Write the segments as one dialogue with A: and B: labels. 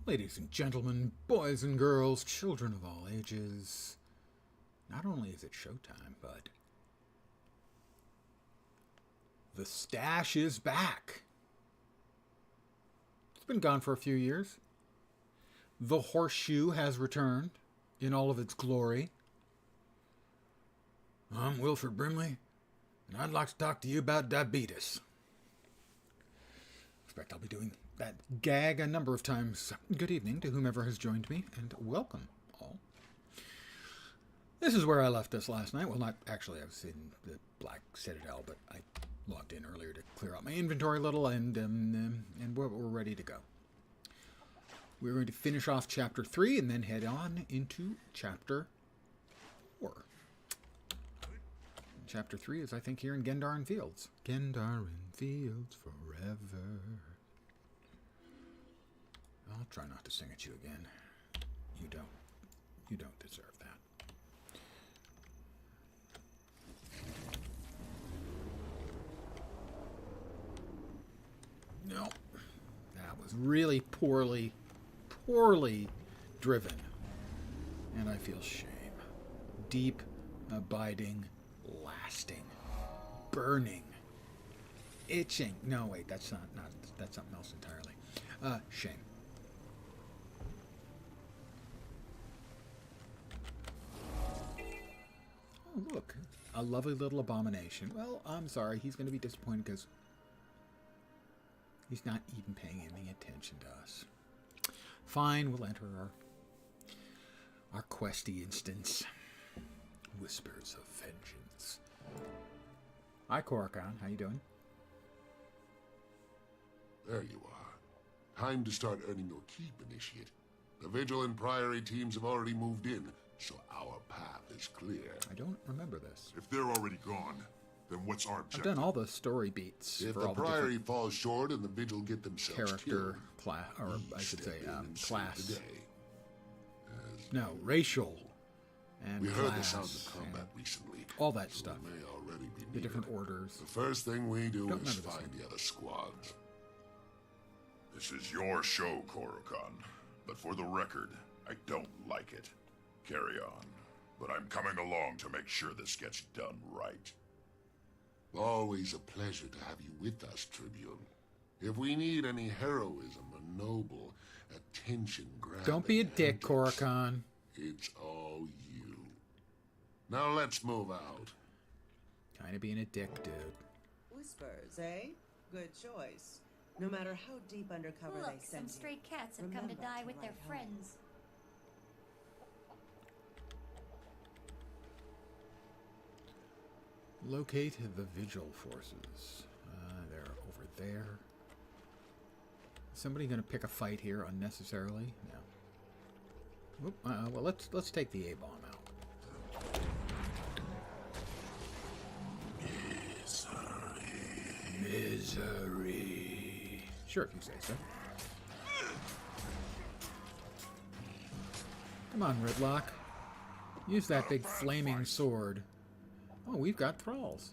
A: Ladies and gentlemen, boys and girls, children of all ages, not only is it showtime, but the stash is back. It's been gone for a few years. The horseshoe has returned in all of its glory. I'm Wilford Brimley, and I'd like to talk to you about diabetes. I expect I'll be doing that gag a number of times. Good evening to whomever has joined me, and welcome all. This is where I left us last night. Well, not actually, I was in the Black Citadel, but I logged in earlier to clear out my inventory a little, and we're ready to go. We're going to finish off Chapter 3 and then head on into Chapter 4. Chapter 3 is, I think, here in Gendarin Fields. Gendarin Fields forever. I'll try not to sing at you again. You don't deserve that. No. That was really poorly driven. And I feel shame. Deep, abiding, lasting, burning, itching. No, wait, that's that's something else entirely. Shame. Oh, look, a lovely little abomination. Well, I'm sorry, he's going to be disappointed because he's not even paying any attention to us. Fine, we'll enter our questy instance. Whispers of vengeance. Hi, Korrikan. How you doing?
B: There you are. Time to start earning your keep, Initiate. The Vigil and Priory teams have already moved in, so our path is clear.
A: I don't remember this.
C: If they're already gone, then what's our objective?
A: I've done all the story beats.
B: If
A: for
B: the
A: all
B: Priory falls short and the Vigil get themselves
A: character
B: killed,
A: class, or I should say class.
B: The day.
A: No, racial and
B: we
A: class.
B: heard the sounds of combat recently.
A: All that
B: so
A: stuff.
B: May already be
A: The
B: near.
A: different orders.
B: The first thing we do
A: Don't
B: is
A: remember this
B: find the other squads.
C: This is your show, Korrikan. But for the record, I don't like it. Carry on. But I'm coming along to make sure this gets done right.
B: Always a pleasure to have you with us, Tribune. If we need any heroism or noble, attention-grabbing
A: Don't be a dick,
B: antics,
A: Korrikan.
B: It's all you. Now let's move out.
A: Kind of being a dick, dude.
D: Whispers, eh? Good choice. No matter how deep undercover
E: Look,
D: they send
E: some stray cats have come to
D: remember
E: die
D: to
E: with their
D: write home.
E: friends.
A: Locate the Vigil forces. They're over there. Is somebody going to pick a fight here unnecessarily? No. Oop, well, let's take the A-bomb out. Misery. Sure, if you say so. Come on, Ridlock. Use that big flaming sword. Oh, we've got thralls.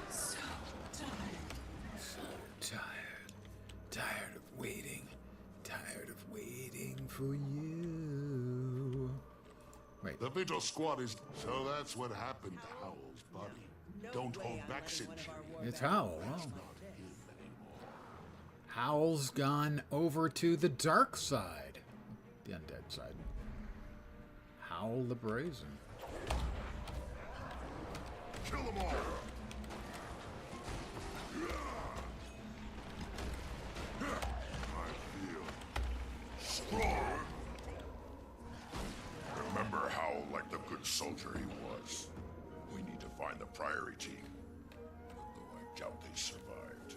D: So tired.
A: So tired. Tired of waiting. Tired of waiting for you. Wait.
B: The Vigil squad is... So that's what happened to Howl's body.
D: No
B: Don't
D: way
B: hold
D: I'm
B: back,
D: letting one of
B: Century.
D: our war
A: It's
D: veterans
A: Howl.
D: rest
A: Wow.
D: like this.
A: Howl's gone over to the dark side. The undead side. Howl the Brazen.
C: Kill them all! I feel strong. Remember Howl like the good soldier he was. We need to find the Priory team. Though I doubt they survived.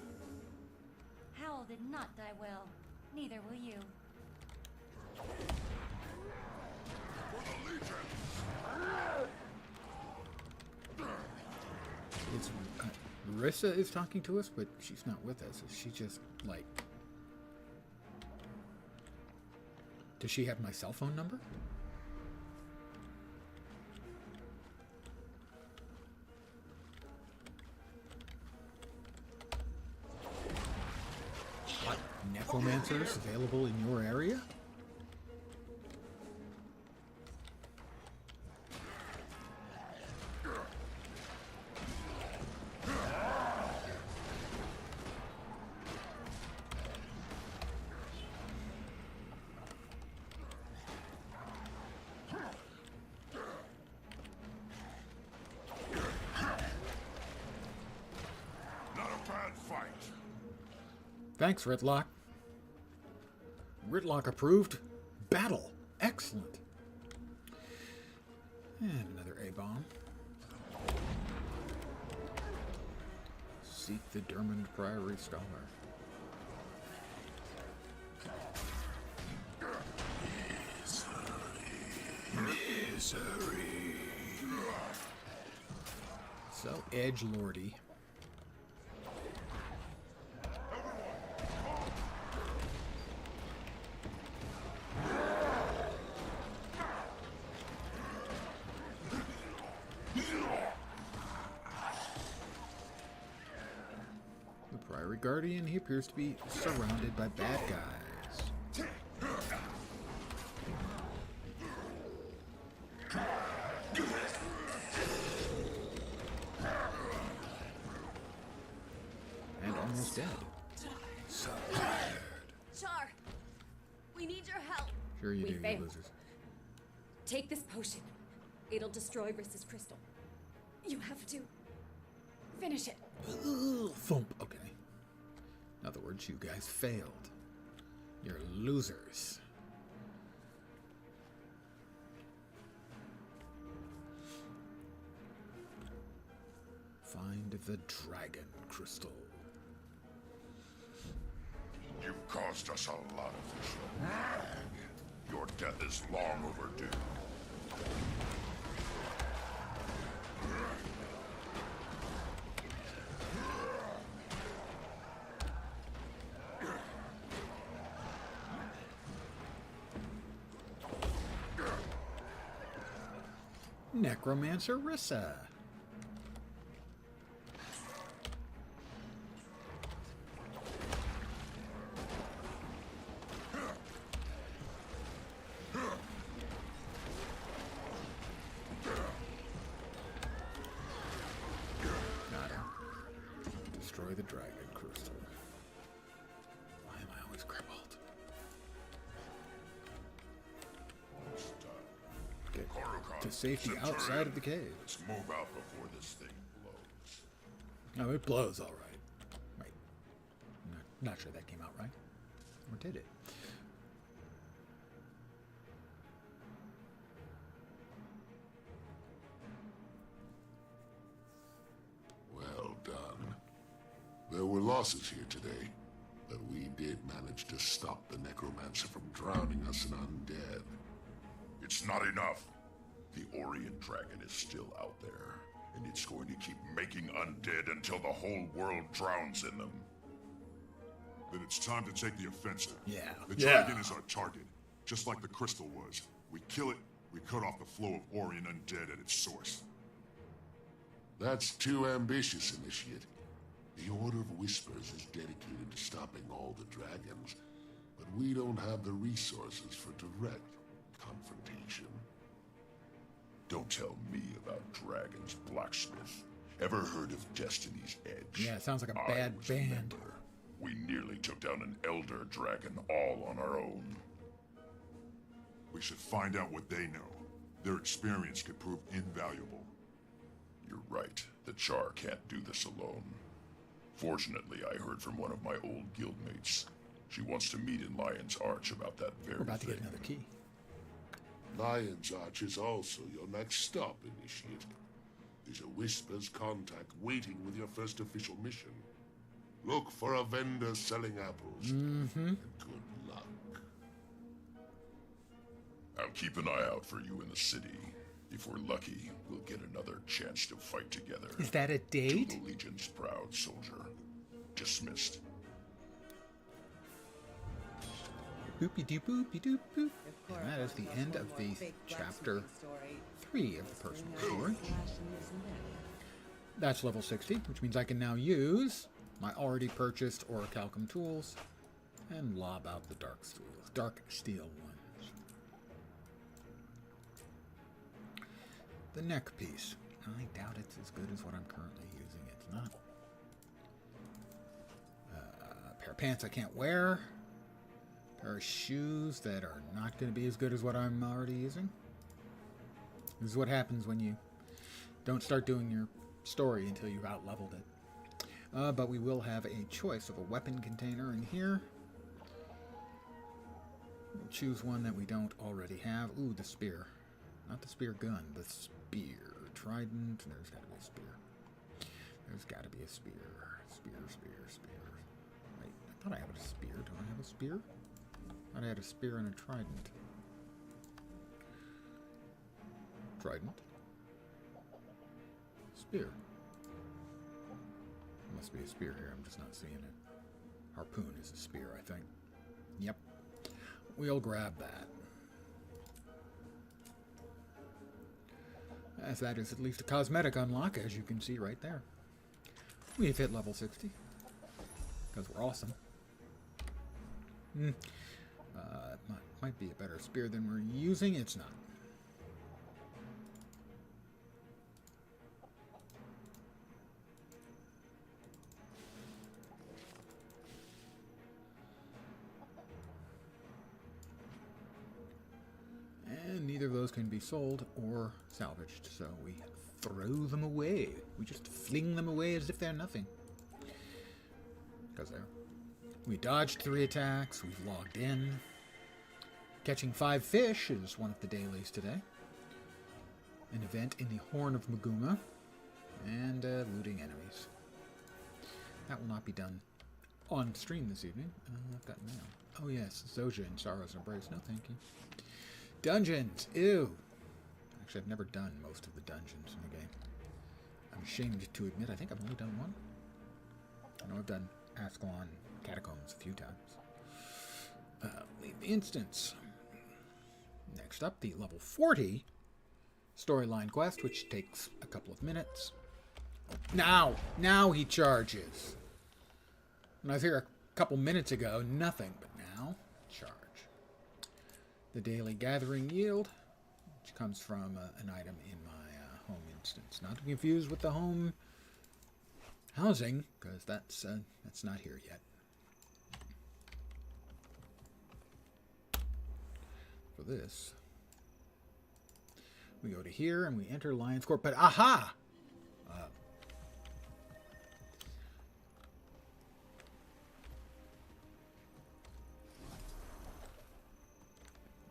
E: Howl did not die well. Neither will you.
C: For the Legion!
A: It's, Marissa is talking to us, but she's not with us. Is she just, like... Does she have my cell phone number? necromancers available in your area?
C: Not a bad fight.
A: Thanks, Ritlock. Ritlock approved. Battle. Excellent. And another A-bomb. Seek the Dermond Priory Scholar. Misery. So, edgelordy. The Priory Guardian, he appears to be surrounded by bad guys. And almost dead. So tired.
F: Char, we need your help.
A: Sure you
F: We
A: do, you
F: failed.
A: losers.
F: Take this potion. It'll destroy Riss's crystal. You have to finish it.
A: Thump. Okay. In other words, you guys failed. You're losers. Find the dragon crystal.
C: You've caused us a lot of trouble. Your death is long overdue.
A: Necromancer Rissa. Got him. Destroy the dragon crystal. Why am I always crippled? Get to safety outside of the cave.
C: Let's move out before this thing blows.
A: Oh, it blows all right. Wait. Not sure that came out right. Or did it?
B: Well done. There were losses here today, but we did manage to stop the necromancer from drowning us in undead.
C: It's not enough. The Orient Dragon is still out there, and it's going to keep making undead until the whole world drowns in them.
G: Then it's time to take the offensive.
A: Yeah.
G: The
A: Yeah.
G: dragon is our target, just like the crystal was. We kill it, we cut off the flow of Orient undead at its source.
B: That's too ambitious, Initiate. The Order of Whispers is dedicated to stopping all the dragons, but we don't have the resources for direct confrontation.
C: Don't tell me about dragons, blacksmith. Ever heard of Destiny's Edge?
A: Yeah, it sounds like a
C: I
A: bad
C: was
A: band.
C: member. We nearly took down an elder dragon all on our own.
G: We should find out what they know. Their experience could prove invaluable.
C: You're right. The Char can't do this alone. Fortunately, I heard from one of my old guildmates. She wants to meet in Lion's Arch about that very
A: We're about to
C: thing.
A: get another key.
B: Lion's Arch is also your next stop, Initiate. There's a Whispers contact waiting with your first official mission. Look for a vendor selling apples. And good luck.
C: I'll keep an eye out for you in the city. If we're lucky, we'll get another chance to fight together.
A: Is that a
C: To
A: date?
C: the Legion's proud soldier. Dismissed.
A: Boopy doop boopy doop boop.
D: If
A: And that is the
D: Cora
A: end
D: tells
A: of
D: one
A: the
D: more fake
A: chapter
D: blacksmithing story,
A: 3 of the personal story.
D: flashing isn't it?
A: That's level 60, which means I can now use my already purchased Orichalcum tools And lob out the dark steel ones. The neck piece. I doubt it's as good as what I'm currently using. It's not. A pair of pants I can't wear. A pair of shoes that are not going to be as good as what I'm already using. This is what happens when you don't start doing your story until you've out-leveled it. But we will have a choice of a weapon container in here. We'll choose one that we don't already have. Ooh, the spear. Not the spear gun, the spear. Trident. There's got to be a spear. There's got to be a spear. Spear. Wait, I thought I had a spear. Do I have a spear? I thought I had a spear and a trident. Trident. Spear. Must be a spear here. I'm just not seeing it. Harpoon is a spear, I think. Yep. We'll grab that. As that is at least a cosmetic unlock, as you can see right there. We've hit level 60. Because we're awesome. Might be a better spear than we're using. It's not. And neither of those can be sold or salvaged, so we throw them away. We just fling them away as if they're nothing. Because they're. We dodged 3 attacks, we've logged in. Catching 5 fish is one of the dailies today. An event in the Horn of Maguma. And looting enemies. That will not be done on stream this evening. I've got mail. Oh yes, Zoja in Sorrow's Embrace. No thank you. Dungeons! Ew! Actually, I've never done most of the dungeons in the game. I'm ashamed to admit, I think I've only done one. I know I've done Ascalon Catacombs a few times. Leave the instance. Next up, the level 40 storyline quest, which takes a couple of minutes. Oh, now he charges. When I was here a couple minutes ago, nothing, but now, charge. The daily gathering yield, which comes from an item in my home instance. Not to be confused with the home housing, because that's not here yet. For this, we go to here and we enter Lion's Court. But aha!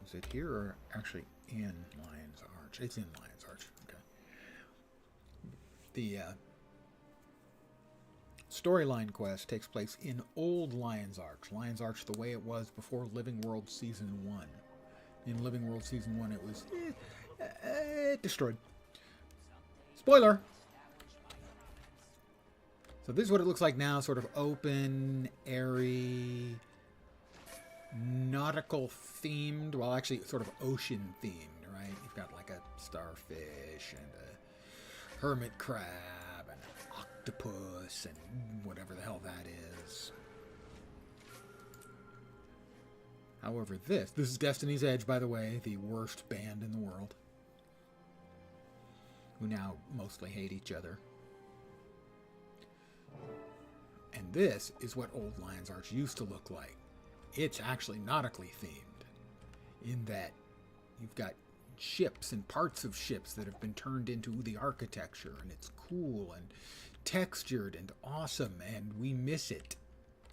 A: Is it here or actually in Lion's Arch? It's in Lion's Arch. Okay. The storyline quest takes place in old Lion's Arch. Lion's Arch the way it was before Living World Season 1. In Living World Season 1 it was destroyed. Spoiler! So this is what it looks like now, sort of open, airy, nautical themed, well actually sort of ocean themed, right? You've got like a starfish and a hermit crab and an octopus and whatever the hell that is. However, this is Destiny's Edge, by the way, the worst band in the world, who now mostly hate each other. And this is what old Lion's Arch used to look like. It's actually nautically themed, in that you've got ships and parts of ships that have been turned into the architecture, and it's cool and textured and awesome, and we miss it.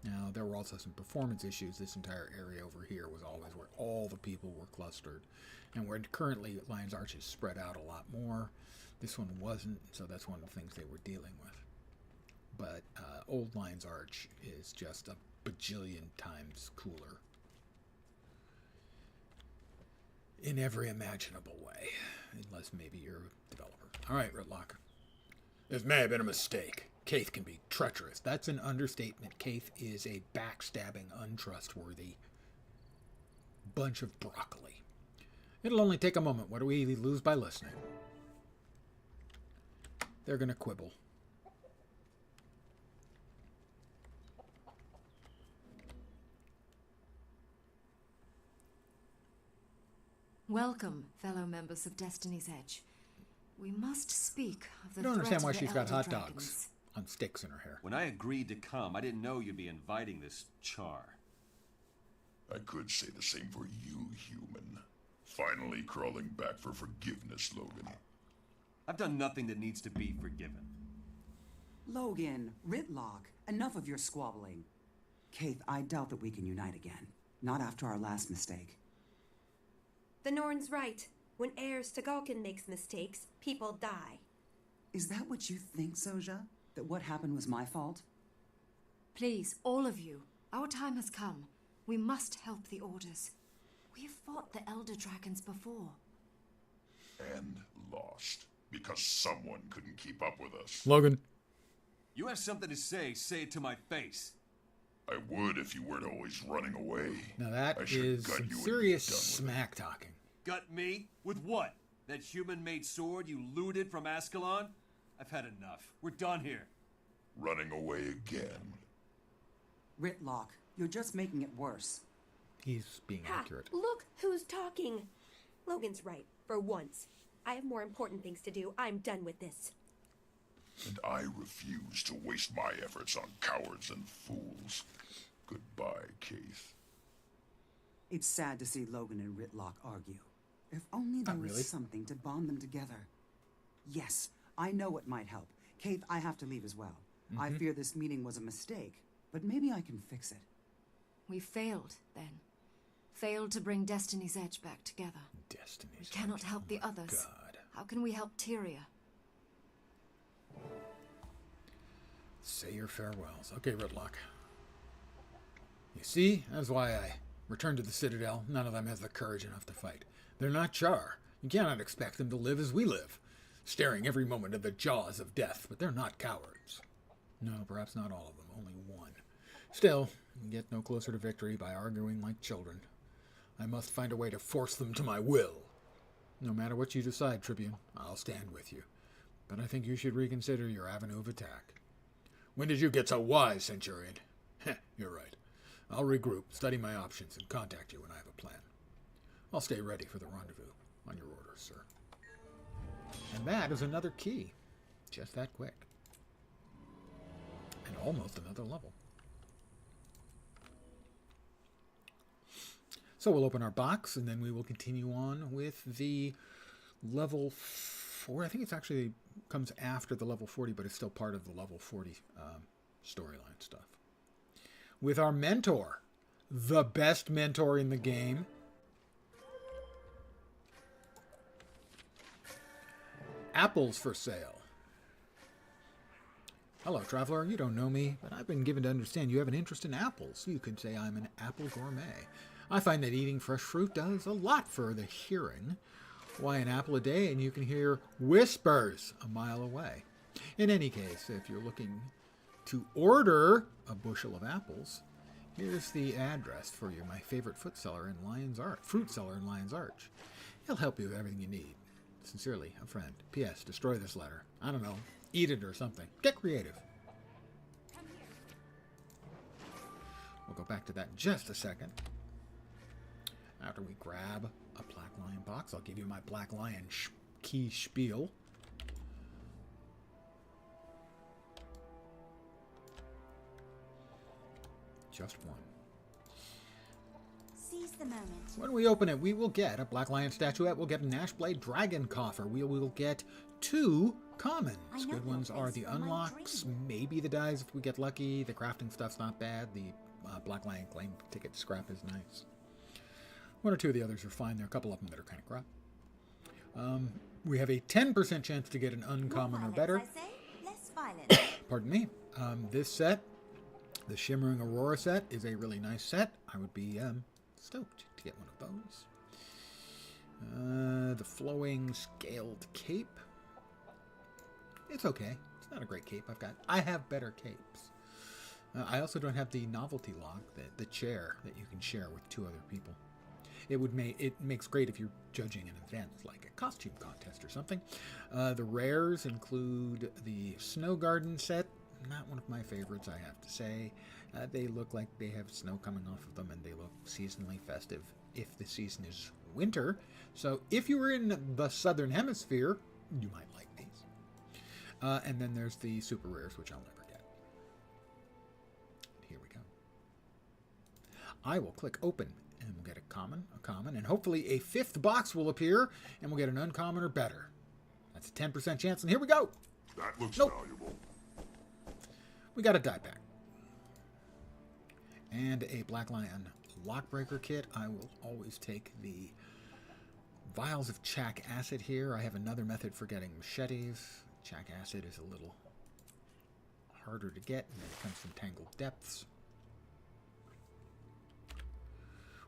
A: Now, there were also some performance issues. This entire area over here was always where all the people were clustered, and where currently Lion's Arch is spread out a lot more. This one wasn't, so that's one of the things they were dealing with. But old Lion's Arch is just a bajillion times cooler in every imaginable way, unless maybe you're a developer. All right, Ritlock. This may have been a mistake. Kaith can be treacherous. That's an understatement. Kaith is a backstabbing, untrustworthy bunch of broccoli. It'll only take a moment. What do we lose by listening? They're going to quibble.
H: Welcome, fellow members of Destiny's Edge. We must speak of the
A: I don't
H: threat
A: understand why
H: of the
A: she's got
H: Elder
A: hot
H: Dragons.
A: dogs on sticks in her hair.
I: When I agreed to come, I didn't know you'd be inviting this char.
C: I could say the same for you, human. Finally crawling back for forgiveness, Logan.
I: I've done nothing that needs to be forgiven.
J: Logan, Ritlock, enough of your squabbling. Kaith, I doubt that we can unite again. Not after our last mistake.
K: The Norn's right. When Heir Stagalkin makes mistakes, people die.
J: Is that what you think, Soja? That what happened was my fault?
H: Please, all of you, our time has come. We must help the Orders. We have fought the Elder Dragons before.
C: And lost. Because someone couldn't keep up with us.
A: Logan.
I: You have something to say it to my face.
C: I would if you weren't always running away.
A: Now that
C: I should
A: is
C: gut
A: some
C: you and
A: serious
C: be done with
A: smack talking.
I: Gut me? With what? That human-made sword you looted from Ascalon? I've had enough. We're done here.
C: it. Running away again.
J: Ritlock, you're just making it worse.
A: He's being
K: Ha!
A: accurate.
K: Look who's talking. Logan's right, for once. I have more important things to do. I'm done with this.
C: And I refuse to waste my efforts on cowards and fools. Goodbye, Kaith.
J: It's sad to see Logan and Ritlock argue. If only there
A: Not
J: was
A: really.
J: something to bond them together. Yes, I know what might help. Kaith, I have to leave as well. I fear this meeting was a mistake, but maybe I can fix it.
H: We failed, then. Failed to bring Destiny's Edge back together.
A: Destiny's
H: We cannot
A: Edge.
H: help
A: Oh
H: the
A: my
H: others.
A: God.
H: How can we help Tyria?
A: Say your farewells. Okay, Ritlock. You see, that's why I returned to the Citadel. None of them has the courage enough to fight. They're not Char. You cannot expect them to live as we live, staring every moment at the jaws of death, but they're not cowards. No, perhaps not all of them, only one. Still, you get no closer to victory by arguing like children. I must find a way to force them to my will. No matter what you decide, Tribune, I'll stand with you. But I think you should reconsider your avenue of attack. When did you get so wise, Centurion? Heh, you're right. I'll regroup, study my options, and contact you when I have a plan. I'll stay ready for the rendezvous. On your orders, sir. And that is another key. Just that quick. And almost another level. So we'll open our box, and then we will continue on with the level 4. I think it's actually comes after the level 40, but it's still part of the level 40 storyline stuff. With our mentor, the best mentor in the game. Apples for sale. Hello, traveler. You don't know me, but I've been given to understand you have an interest in apples. You could say I'm an apple gourmet. I find that eating fresh fruit does a lot for the hearing. Why an apple a day and you can hear whispers a mile away. In any case, if you're looking to order a bushel of apples, here's the address for you, my favorite fruit seller in Lion's Arch. He'll help you with everything you need. Sincerely, a friend. P.S. Destroy this letter. I don't know. Eat it or something. Get creative. We'll go back to that in just a second. After we grab a Black Lion box, I'll give you my Black Lion key spiel. Just one.
E: Seize the moment.
A: When we open it, we will get a Black Lion statuette. We'll get an Ashblade Dragon coffer. We will get 2 commons.
E: I know
A: Good
E: your
A: ones are
E: face
A: the
E: from my
A: unlocks,
E: dream.
A: maybe the dies if we get lucky. The crafting stuff's not bad. The Black Lion claim ticket scrap is nice. 1 or 2 of the others are fine. There are a couple of them that are kind of crap. We have a 10% chance to get an uncommon or better.
E: I say, less violence.
A: Pardon me. This set, the Shimmering Aurora set, is a really nice set. I would be stoked to get one of those. The Flowing Scaled Cape. It's okay. It's not a great cape. I have better capes. I also don't have the novelty log, the chair that you can share with 2 other people. It makes great if you're judging an event like a costume contest or something. The rares include the Snow Garden set. Not one of my favorites, I have to say. They look like they have snow coming off of them, and they look seasonally festive if the season is winter. So if you were in the southern hemisphere, you might like these. And then there's the super rares, which I'll never get. Here we go. I will click open, and we'll get a common, and hopefully a fifth box will appear, and we'll get an uncommon or better. That's a 10% chance, and here we go.
G: That looks
A: Nope.
G: valuable.
A: We got a die pack. And a Black Lion Lockbreaker kit. I will always take the vials of Chak Acid here. I have another method for getting machetes. Chak Acid is a little harder to get, and it comes from Tangled Depths.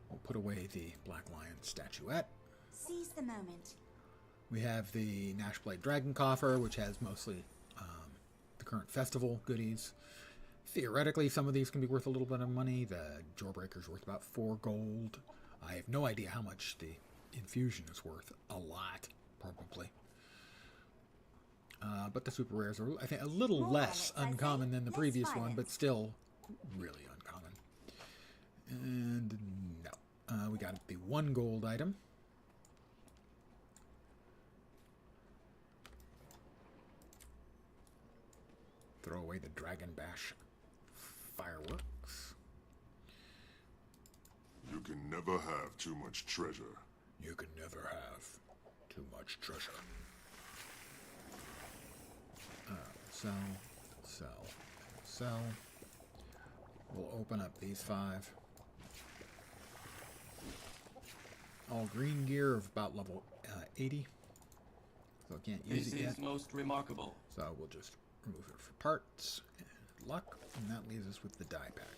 A: We'll put away the Black Lion statuette.
E: Seize the moment.
A: We have the Nashblade Dragon Coffer, which has mostly the current festival goodies. Theoretically, some of these can be worth a little bit of money. The Jawbreaker's worth about 4 gold. I have no idea how much the Infusion is worth. A lot, probably. But the super rares are, I think, a little less uncommon than the previous one, but still really uncommon. And no. We got the 1 gold item. Throw away the Dragon Bash fireworks.
G: You can never have too much treasure.
A: You can never have too much treasure. Sell. We'll open up these 5. All green gear of about level 80. So I can't use it yet.
L: This is most remarkable.
A: So we'll just remove it for parts and luck, and that leaves us with the die pack.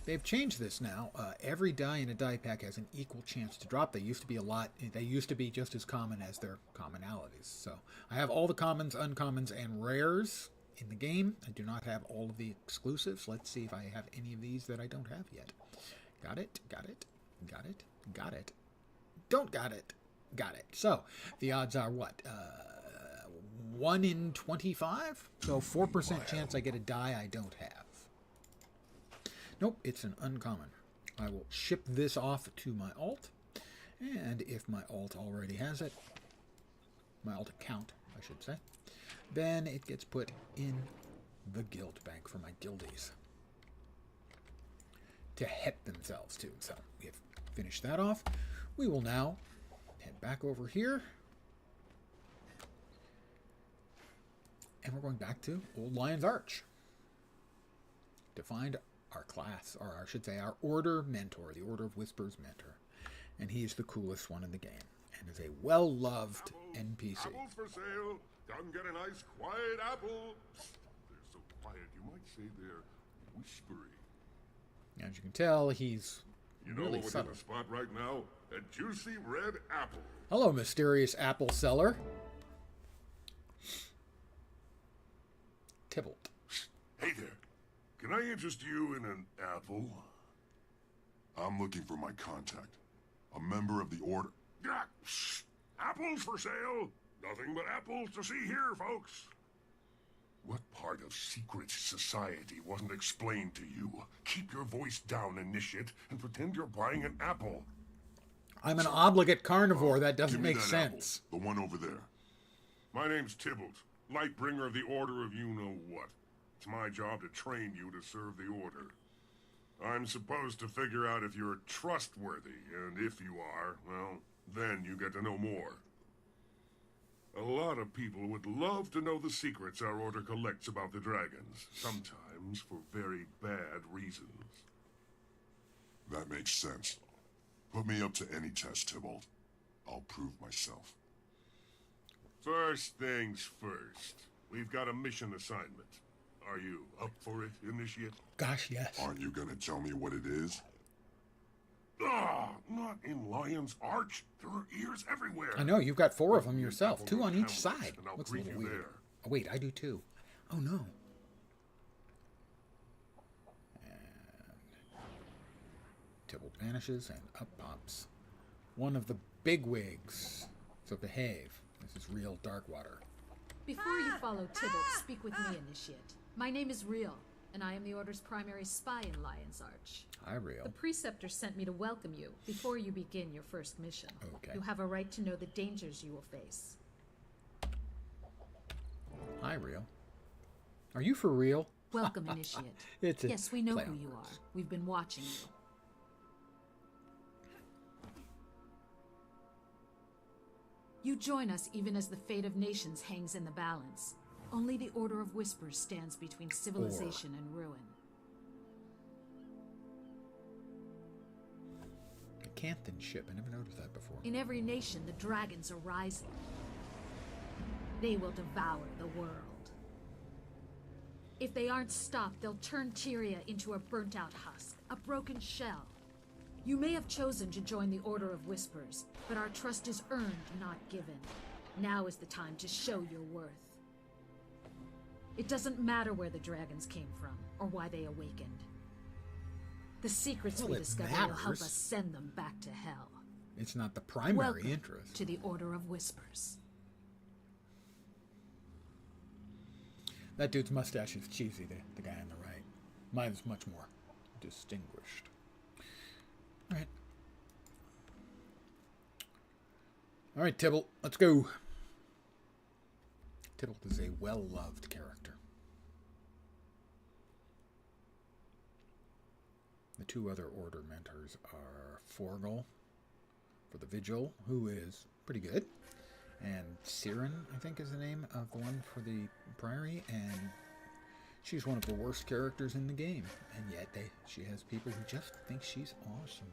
A: They've changed this now. Every die in a die pack has an equal chance to drop. They used to be they used to be just as common as their commonalities. So I have all the commons, uncommons, and rares in the game. I do not have all of the exclusives. Let's see if I have any of these that I don't have yet. Got it. Don't got it. Got it. So the odds are what? 1 in 25? So 4% chance I get a die I don't have. Nope, it's an uncommon. I will ship this off to my alt, and if my alt already has it, my alt account, I should say, then it gets put in the guild bank for my guildies to het themselves to. So we have finished that off. We will now head back over here, and we're going back to Old Lion's Arch to find our class, or I should say our Order Mentor, the Order of Whispers Mentor. And he is the coolest one in the game, and is a well-loved NPC.
B: Apples for sale. Come get a nice, quiet apple. They're so quiet, you might say they're whispery.
A: As you can tell, he's
B: You know
A: really
B: what would
A: subtle.
B: hit the spot right now? A juicy red apple.
A: Hello, mysterious apple seller. Tybalt.
B: Hey there. Can I interest you in an apple?
G: I'm looking for my contact. A member of the Order.
B: Apples for sale. Nothing but apples to see here, folks. What part of secret society wasn't explained to you? Keep your voice down, initiate, and pretend you're buying an apple.
A: I'm an obligate carnivore. That doesn't
G: Give me
A: make
G: that
A: sense.
G: apple, the one over there.
B: My name's Tybalt, Lightbringer of the Order of You-Know-What. It's my job to train you to serve the Order. I'm supposed to figure out if you're trustworthy, and if you are, well, then you get to know more. A lot of people would love to know the secrets our Order collects about the dragons, sometimes for very bad reasons.
G: That makes sense. Put me up to any test, Tybalt. I'll prove myself.
B: First things first. We've got a mission assignment. Are you up for it, Initiate?
A: Gosh, yes.
G: Aren't you gonna tell me what it is?
B: Not in Lion's Arch. There are ears everywhere.
A: I know, you've got 4 of them yourself.
B: Apple
A: 2 on each
B: Hamlets,
A: side.
B: and I'll
A: Looks a
B: greet
A: little
B: you
A: weird.
B: there.
A: Oh, wait, I do too. Oh, no. And Tybalt vanishes, and up pops one of the bigwigs. So behave. This is real Darkwater.
M: Before you follow Tybalt, speak with me, Initiate. My name is Real,
L: and I am the Order's primary spy in Lion's Arch.
A: Hi, Real.
L: The Preceptor sent me to welcome you before you begin your first mission.
A: Okay.
L: You have a right to know the dangers you will face.
A: Hi, Real. Are you for real?
L: Welcome, Initiate. Yes, we know who you are. We've been watching you. You join us even as the fate of nations hangs in the balance. Only the Order of Whispers stands between civilization and ruin.
A: A Canthan ship. I never noticed that before.
L: In every nation, the dragons are rising. They will devour the world. If they aren't stopped, they'll turn Tyria into a burnt-out husk, a broken shell. You may have chosen to join the Order of Whispers, but our trust is earned, not given. Now is the time to show your worth. It doesn't matter where the dragons came from, or why they awakened. The secrets we discover will help us send them back to hell.
A: It's not the primary
L: Welcome
A: interest.
L: to the Order of Whispers.
A: That dude's mustache is cheesy, the guy on the right. Mine is much more distinguished. Alright. Alright, Tybalt, let's go. Tybalt is a well-loved character. The two other Order mentors are Forgel for the Vigil, who is pretty good. And Siren, I think, is the name of the one for the Priory, and she's one of the worst characters in the game, and yet she has people who just think she's awesome.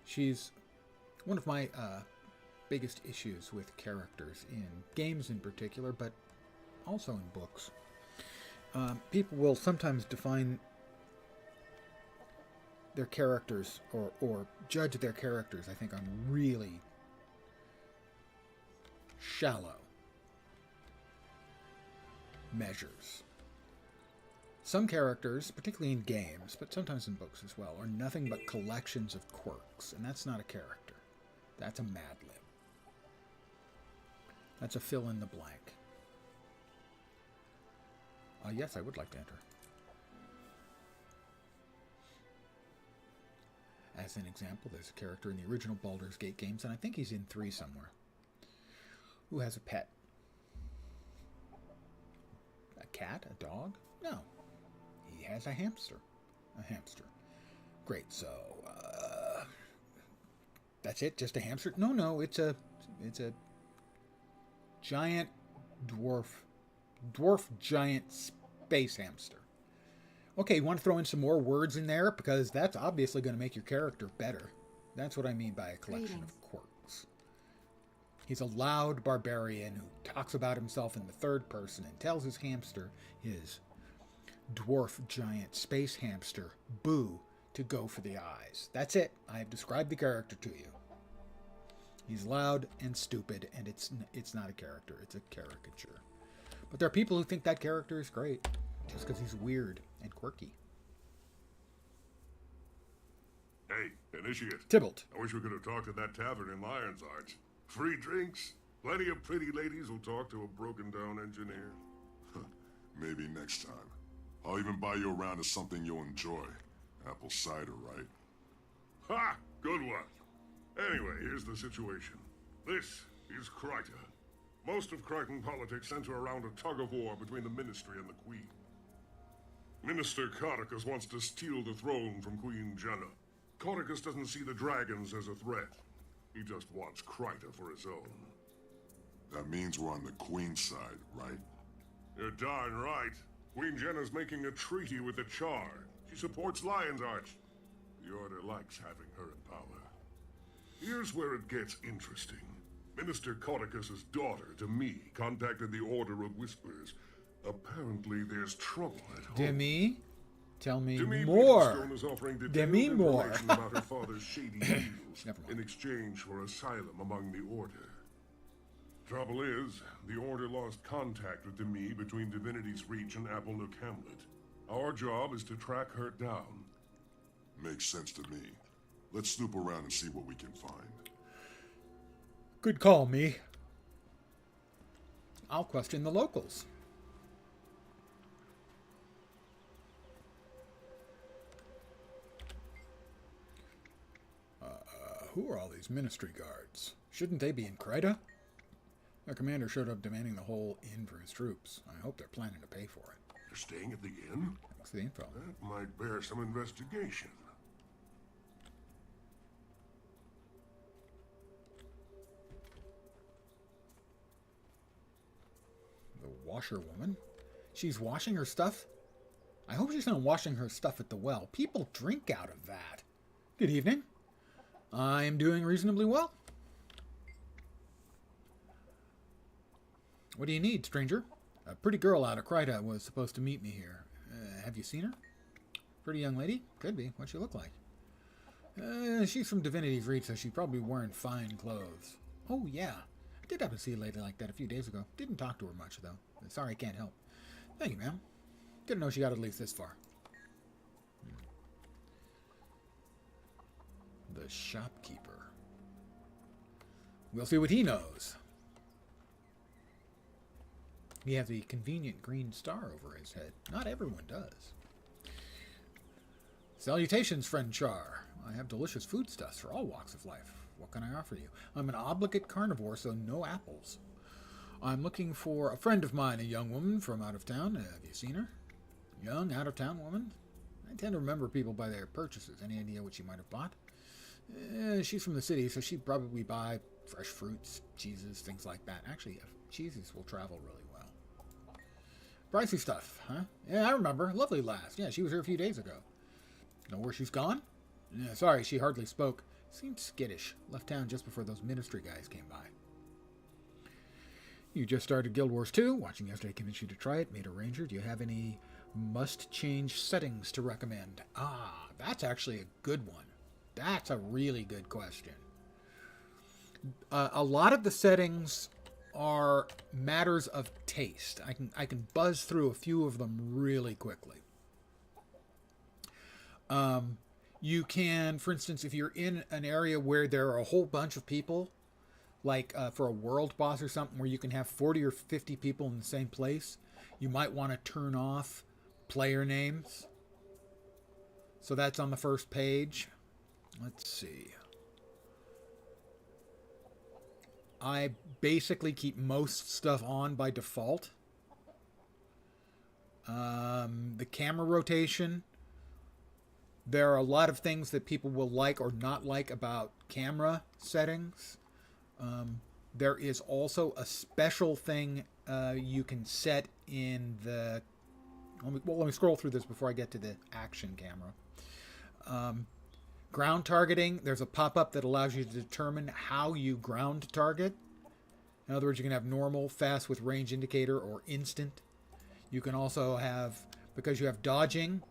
A: She's one of my biggest issues with characters in games in particular, but also in books. People will sometimes define their characters or judge their characters, I think, on really shallow measures. Some characters, particularly in games, but sometimes in books as well, are nothing but collections of quirks, and that's not a character. That's a Mad Lib. That's a fill in the blank. Yes, I would like to enter. As an example, there's a character in the original Baldur's Gate games, and I think he's in 3 somewhere, who has a pet. A cat? A dog? No. He has a hamster. A hamster. Great, so, that's it? Just a hamster? No, it's a giant dwarf giant space hamster. Okay, you want to throw in some more words in there? Because that's obviously going to make your character better. That's what I mean by a collection of quirks. He's a loud barbarian who talks about himself in the third person and tells his hamster, his dwarf giant space hamster, Boo, to go for the eyes. That's it. I have described the character to you. He's loud and stupid, and it's not a character. It's a caricature. But there are people who think that character is great, just because he's weird and quirky.
B: Hey, Initiate.
A: Tybalt.
B: I wish we could have talked at that tavern in Lion's Arch. Free drinks, plenty of pretty ladies who'll talk to a broken-down engineer.
G: Maybe next time. I'll even buy you a round of something you'll enjoy. Apple cider, right?
B: Ha! Good one. Anyway, here's the situation. This is Kryta. Most of Crichton politics center around a tug-of-war between the Ministry and the Queen. Minister Codicus wants to steal the throne from Queen Jenna. Codicus doesn't see the dragons as a threat. He just wants Kryta for his own.
G: That means we're on the Queen's side, right?
B: You're darn right. Queen Jenna's making a treaty with the Char. She supports Lion's Arch. The Order likes having her in power. Here's where it gets interesting. Minister Codicus's daughter, Demi, contacted the Order of Whispers. Apparently there's trouble at home.
A: Demi? Tell me
B: Demi
A: more.
B: Peterstone is offering
A: Demi
B: detailed
A: more.
B: information about her father's shady deals in exchange for asylum among the Order. Trouble is, the Order lost contact with Demi between Divinity's Reach and Applenook Hamlet. Our job is to track her down.
G: Makes sense to me. Let's snoop around and see what we can find.
A: Good call, me. I'll question the locals. Who are all these ministry guards? Shouldn't they be in Kryta? Our commander showed up demanding the whole inn for his troops. I hope they're planning to pay for it.
B: You're staying at the inn?
A: Thanks for the info.
B: That might bear some investigation.
A: The washerwoman? She's washing her stuff? I hope she's not washing her stuff at the well. People drink out of that. Good evening. I am doing reasonably well. What do you need, stranger? A pretty girl out of Kryta was supposed to meet me here. Have you seen her? Pretty young lady? Could be. What's she look like? She's from Divinity's Reach, so she's probably wearing fine clothes. Oh, yeah. I did happen to see a lady like that a few days ago. Didn't talk to her much, though. Sorry, I can't help. Thank you, ma'am. Didn't know she got at least this far. The shopkeeper. We'll see what he knows. He has a convenient green star over his head. Not everyone does. Salutations, friend Char. I have delicious foodstuffs for all walks of life. What can I offer you? I'm an obligate carnivore, so no apples. I'm looking for a friend of mine, a young woman from out of town. Have you seen her? Young, out-of-town woman? I tend to remember people by their purchases. Any idea what she might have bought? She's from the city, so she'd probably buy fresh fruits, cheeses, things like that. Actually, cheeses will travel really well. Pricey stuff, huh? Yeah, I remember. Lovely lass. Yeah, she was here a few days ago. Know where she's gone? Yeah, sorry, she hardly spoke. Seemed skittish. Left town just before those ministry guys came by. You just started Guild Wars 2. Watching yesterday convinced you to try it. Made a ranger. Do you have any must-change settings to recommend? Ah, that's actually a good one. That's a really good question. A lot of the settings are matters of taste. I can buzz through a few of them really quickly. You can, for instance, if you're in an area where there are a whole bunch of people, like for a world boss or something where you can have 40 or 50 people in the same place, you might want to turn off player names. So that's on the first page. Let's see. I basically keep most stuff on by default. The camera rotation. There are a lot of things that people will like or not like about camera settings. There is also a special thing you can set in the... let me scroll through this before I get to the action camera. Ground targeting, there's a pop-up that allows you to determine how you ground target. In other words, you can have normal, fast with range indicator, or instant. You can also have, because you have dodging,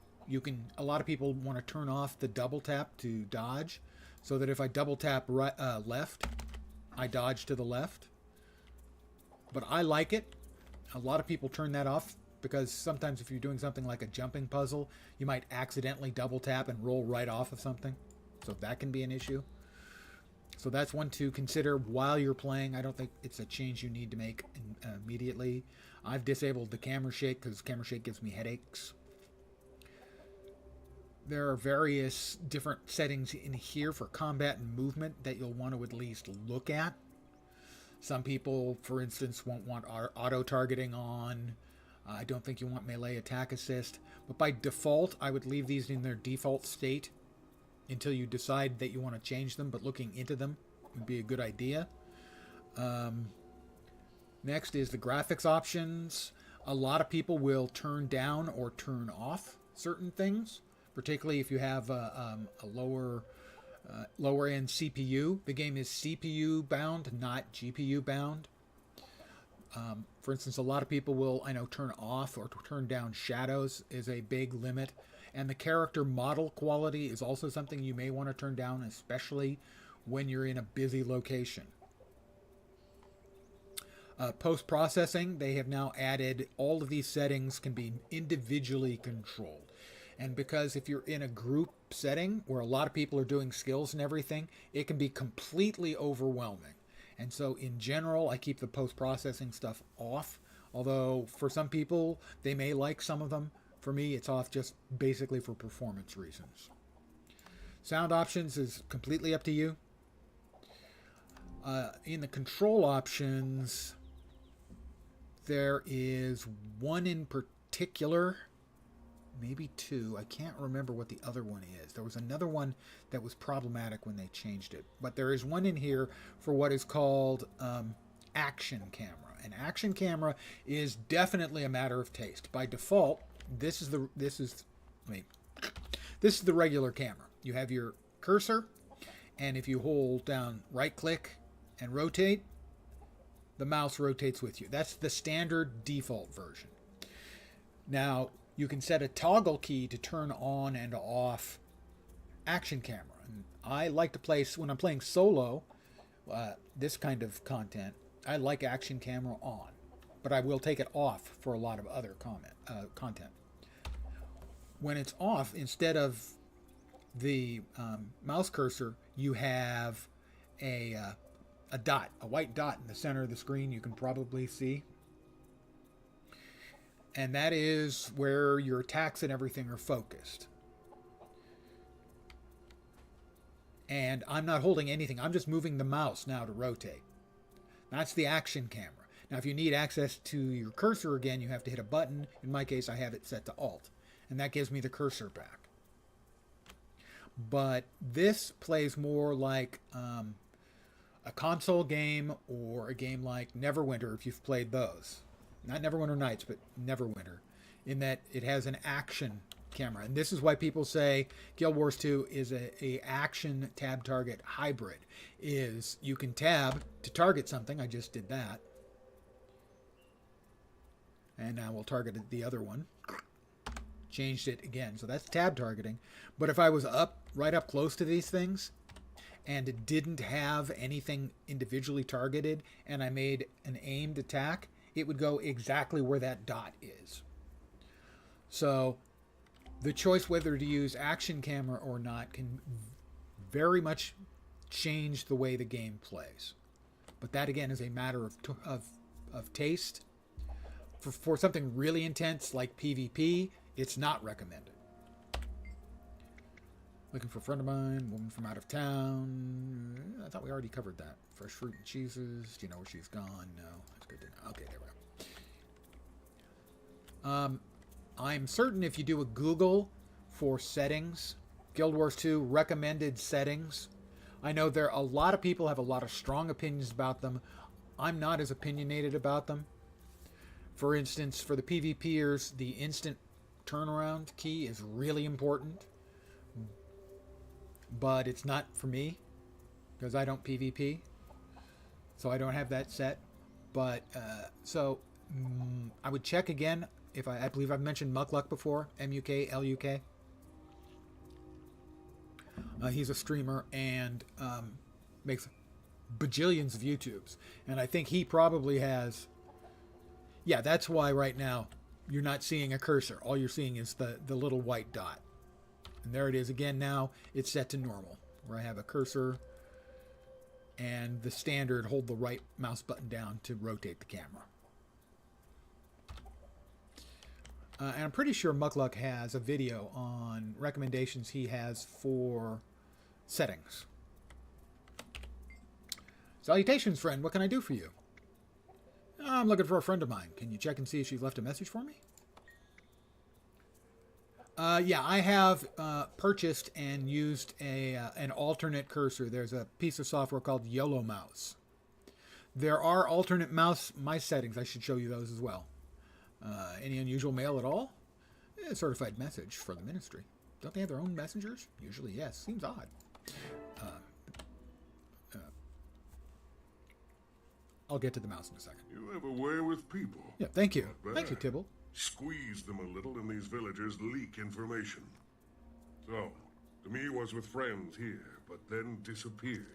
A: a lot of people want to turn off the double tap to dodge, so that if I double tap left, I dodge to the left. But I like it. A lot of people turn that off because sometimes if you're doing something like a jumping puzzle, you might accidentally double tap and roll right off of something. So that can be an issue. So that's one to consider while you're playing. I don't think it's a change you need to make immediately. I've disabled the camera shake because camera shake gives me headaches. There are various different settings in here for combat and movement that you'll want to at least look at. Some people, for instance, won't want auto-targeting on. I don't think you want melee attack assist. But by default, I would leave these in their default state until you decide that you want to change them, but looking into them would be a good idea. Next is the graphics options. A lot of people will turn down or turn off certain things, particularly if you have a lower end CPU. The game is CPU bound, not GPU bound. For instance, a lot of people will, turn off or turn down shadows is a big limit. And the character model quality is also something you may want to turn down, especially when you're in a busy location. Post-processing, they have now added all of these settings can be individually controlled. And because if you're in a group setting where a lot of people are doing skills and everything, it can be completely overwhelming. And so in general, I keep the post-processing stuff off. Although for some people, they may like some of them. For me, it's off just basically for performance reasons. Sound options is completely up to you. In the control options, there is one in particular, maybe two. I can't remember what the other one is. There was another one that was problematic when they changed it. But there is one in here for what is called action camera. An action camera is definitely a matter of taste. By default, this is the regular camera. You have your cursor, and if you hold down right click and rotate, the mouse rotates with you. That's the standard default version. Now, you can set a toggle key to turn on and off action camera. And I like to play, when I'm playing solo, this kind of content, I like action camera on, but I will take it off for a lot of other content. When it's off, instead of the mouse cursor, you have a dot, a white dot in the center of the screen you can probably see. And that is where your attacks and everything are focused. And I'm not holding anything. I'm just moving the mouse now to rotate. That's the action camera. Now, if you need access to your cursor again, you have to hit a button. In my case, I have it set to Alt. And that gives me the cursor back. But this plays more like a console game or a game like Neverwinter, if you've played those. Not Neverwinter Nights, but Neverwinter, in that it has an action camera. And this is why people say Guild Wars 2 is a action tab target hybrid. Is you can tab to target something. I just did that. And now we'll target the other one. Changed it again. So that's tab targeting. But if I was right up close to these things and it didn't have anything individually targeted and I made an aimed attack, it would go exactly where that dot is. So the choice whether to use action camera or not can very much change the way the game plays. But that again is a matter of taste. For something really intense like PvP, it's not recommended. Looking for a friend of mine, woman from out of town. I thought we already covered that. Fresh fruit and cheeses. Do you know where she's gone? No. That's good to know. Okay, there we go. I'm certain if you do a Google for settings, Guild Wars 2 recommended settings, I know a lot of people have a lot of strong opinions about them. I'm not as opinionated about them. For instance, for the PvPers, the instant turnaround key is really important. But it's not for me, because I don't PvP. So I don't have that set. But, I would check again. If I believe I've mentioned Muckluck before. MUKLUK. He's a streamer and makes bajillions of YouTubes. And I think he probably has... Yeah, that's why right now you're not seeing a cursor. All you're seeing is the little white dot. And there it is again now. It's set to normal, where I have a cursor and the standard hold the right mouse button down to rotate the camera. And I'm pretty sure Muckluck has a video on recommendations he has for settings. Salutations, friend. What can I do for you? I'm looking for a friend of mine. Can you check and see if she's left a message for me? Yeah, I have purchased and used an alternate cursor. There's a piece of software called YOLO Mouse. There are alternate mice settings. I should show you those as well. Any unusual mail at all? Certified message for the ministry. Don't they have their own messengers? Usually, yes. Seems odd. I'll get to the mouse in a second.
B: You have a way with people.
A: Yeah, thank you. Thank you, Tibble.
B: Squeeze them a little and these villagers leak information. So, Demi was with friends here, but then disappeared.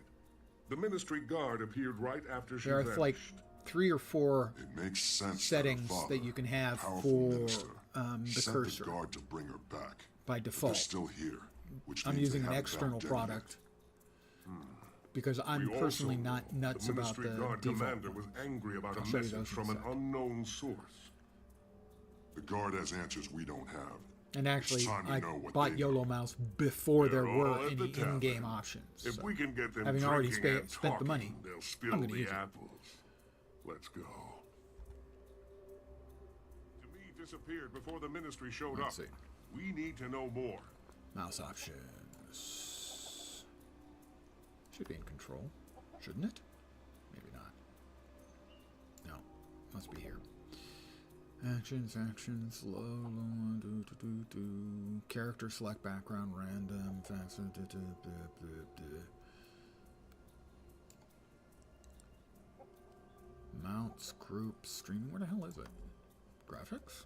B: The ministry guard appeared right after she vanished.
A: There are like 3 or 4
G: it makes sense
A: settings
G: father,
A: that you can have
G: for
A: the cursor.
G: The guard to bring her back.
A: By default.
G: They're still here, which
A: I'm
G: means
A: using
G: they
A: an
G: haven't
A: external
G: found
A: product. Because I'm personally not nuts about the
B: guard
A: default.
B: Commander was angry about a message from an unknown source.
G: The guard has answers we don't have.
A: And actually,
G: time to
A: I
G: know what
A: bought
G: they
A: YOLO Mouse before there
G: They're
A: were
G: all at the
A: any
G: tavern.
A: in-game options.
G: If
A: So,
G: we can get them
A: having already
G: drinking and
A: spent the money,
G: talking, they'll spill
A: I'm gonna
G: the
A: use it.
G: apples. Let's go. The meat disappeared before the ministry showed
A: Let's
G: up.
A: see.
G: We need to know more.
A: Mouse options. Should be in control, shouldn't it? Maybe not. No, must be here. Actions, low, character select background, random, faster, mounts, groups, streaming, where the hell is it? Graphics?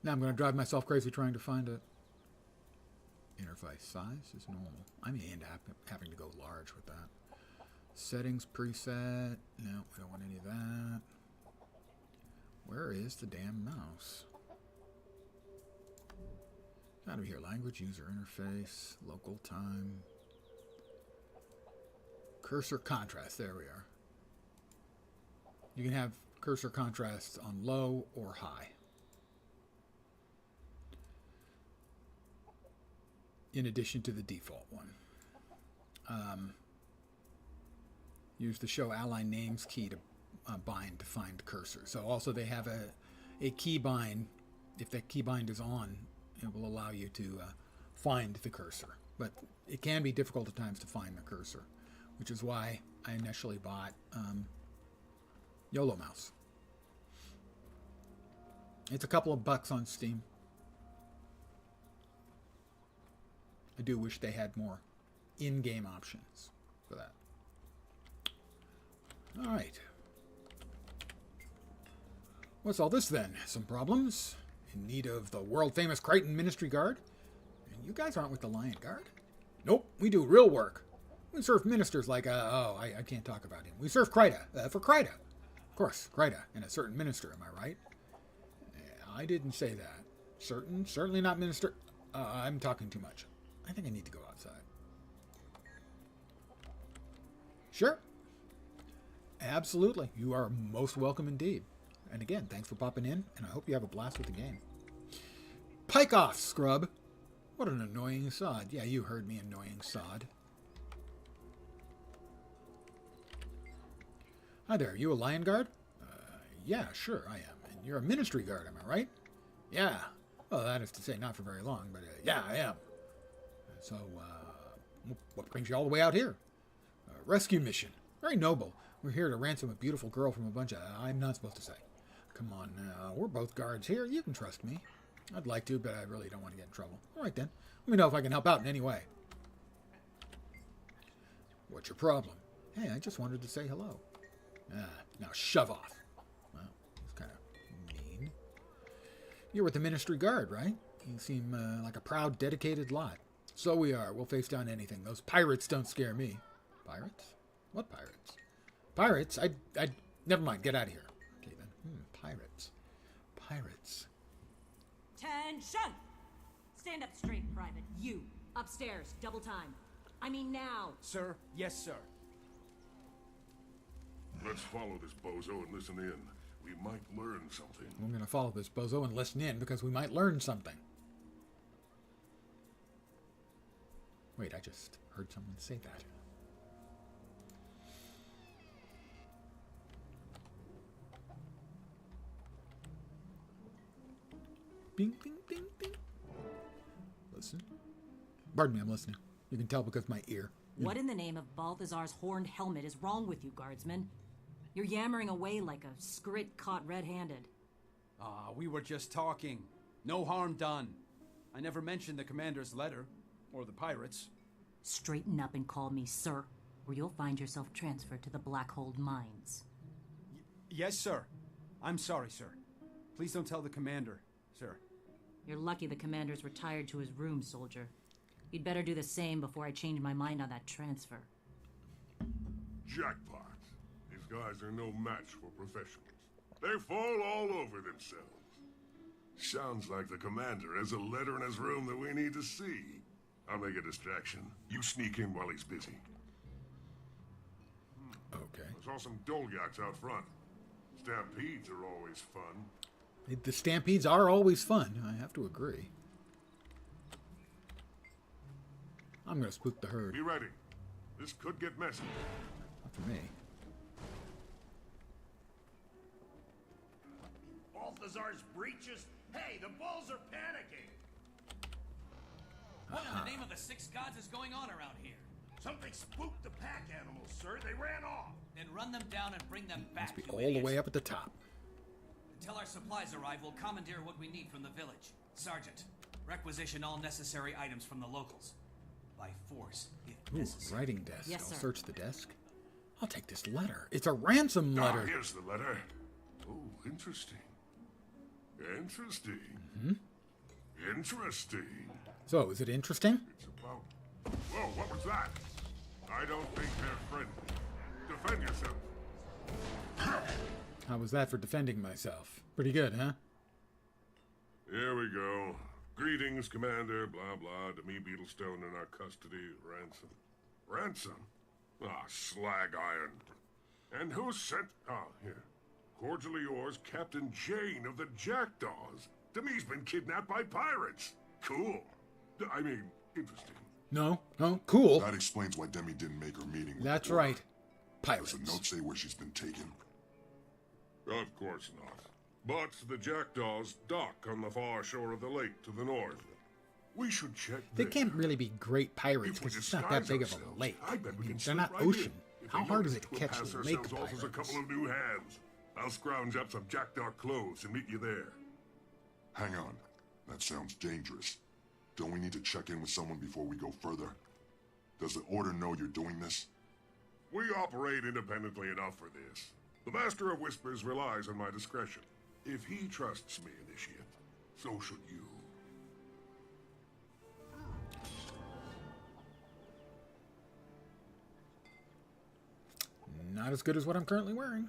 A: Now I'm going to drive myself crazy trying to find it. Interface size is normal. I may end up having to go large with that. Settings preset. No, we don't want any of that. Where is the damn mouse? Gotta be here. Language, user interface, local time. Cursor contrast. There we are. You can have cursor contrast on low or high. In addition to the default one. Use the show ally names key to bind to find cursor. So also they have a key bind. If that key bind is on, it will allow you to find the cursor. But it can be difficult at times to find the cursor, which is why I initially bought YOLO Mouse. It's a couple of bucks on Steam. I do wish they had more in-game options for that. All right. What's all this then? Some problems? In need of the world-famous Crichton Ministry Guard? And you guys aren't with the Lion Guard? Nope, we do real work. We serve ministers like, I can't talk about him. We serve Kryta, for Kryta. Of course, Kryta, and a certain minister, am I right? I didn't say that. Certainly not minister. I'm talking too much. I think I need to go outside. Sure. Absolutely. You are most welcome indeed. And again, thanks for popping in, and I hope you have a blast with the game. Pike off, scrub. What an annoying sod. Yeah, you heard me, annoying sod. Hi there, you a Lion Guard? Yeah, sure, I am. And you're a Ministry Guard, am I right? Yeah. Well, that is to say, not for very long, but yeah, I am. So, what brings you all the way out here? A rescue mission. Very noble. We're here to ransom a beautiful girl from a bunch of... I'm not supposed to say. Come on now. We're both guards here. You can trust me. I'd like to, but I really don't want to get in trouble. All right, then. Let me know if I can help out in any way. What's your problem? Hey, I just wanted to say hello. Now shove off. Well, that's kind of mean. You're with the Ministry Guard, right? You seem like a proud, dedicated lot. So we are. We'll face down anything. Those pirates don't scare me. Pirates? What pirates? Pirates? I never mind. Get out of here. Okay, then. Pirates. Pirates.
E: Tension! Stand up straight, Private. You. Upstairs. Double time. I mean now.
I: Sir? Yes, sir.
G: Let's follow this bozo and listen in. We might learn something.
A: We're going to follow this bozo and listen in because we might learn something. Wait, I just heard someone say that. Bing, bing, bing, bing. Listen. Pardon me, I'm listening. You can tell because of my ear.
E: What in the name of Balthazar's horned helmet is wrong with you, guardsmen? You're yammering away like a skrit caught red-handed.
I: We were just talking. No harm done. I never mentioned the commander's letter. Or the pirates.
E: Straighten up and call me sir, or you'll find yourself transferred to the Blackhold Mines.
I: Yes, sir. I'm sorry, sir. Please don't tell the commander, sir.
E: You're lucky the commander's retired to his room, soldier. You'd better do the same before I change my mind on that transfer.
G: Jackpot. These guys are no match for professionals. They fall all over themselves. Sounds like the commander has a letter in his room that we need to see. I'll make a distraction. You sneak in while he's busy.
A: Okay.
G: I saw some Dolyaks out front. Stampedes are always fun.
A: The stampedes are always fun. I have to agree. I'm going to spook the herd.
G: Be ready. This could get messy.
A: Not for me.
M: Balthazar's breeches? Hey, the bulls are panicking!
I: What in the name of the six gods is going on around here?
M: Something spooked the pack animals, sir. They ran off.
I: Then run them down and bring them back.
A: Must be
I: you
A: all the
I: idiots.
A: way up at the top.
I: Until our supplies arrive, we'll commandeer what we need from the village. Sergeant, requisition all necessary items from the locals. By force, if
A: Ooh,
I: necessary.
A: writing desk.
E: Yes,
A: I'll
E: sir.
A: search the desk. I'll take this letter. It's a ransom letter.
G: Here's the letter. Oh, interesting. Interesting. Interesting.
A: So, is it interesting?
G: It's about... Whoa, what was that? I don't think they're friendly. Defend yourself.
A: How was that for defending myself? Pretty good, huh?
G: Here we go. Greetings, Commander, blah, blah, to me, Beetlestone in our custody, ransom. Ransom? Ah, slag iron. And who sent... Ah, here. Cordially yours, Captain Jane of the Jackdaws. Demi's been kidnapped by pirates. Cool. I mean, interesting.
A: No, cool.
C: That explains why Demi didn't make her meeting with
A: That's
C: the Order.
A: right. Pirates.
C: Does the note say where she's been taken?
G: Of course not. But the Jackdaws dock on the far shore of the lake to the north. We should check
A: They
G: there.
A: can't really be great pirates
G: If we
A: because it's not that
G: disguise
A: big of a
G: ourselves,
A: lake.
G: I bet we can
A: They're
G: slip
A: not
G: right in.
A: ocean.
G: If
A: How
G: they
A: hard is
G: notice,
A: it to
G: we'll
A: catch
G: pass
A: lake
G: ourselves off as a
A: pirates?
G: couple of new hands. I'll scrounge up some Jackdaw clothes and meet you there.
C: Hang on. That sounds dangerous. Don't we need to check in with someone before we go further? Does the Order know you're doing this?
G: We operate independently enough for this. The Master of Whispers relies on my discretion. If he trusts me, Initiate, so should you.
A: Not as good as what I'm currently wearing.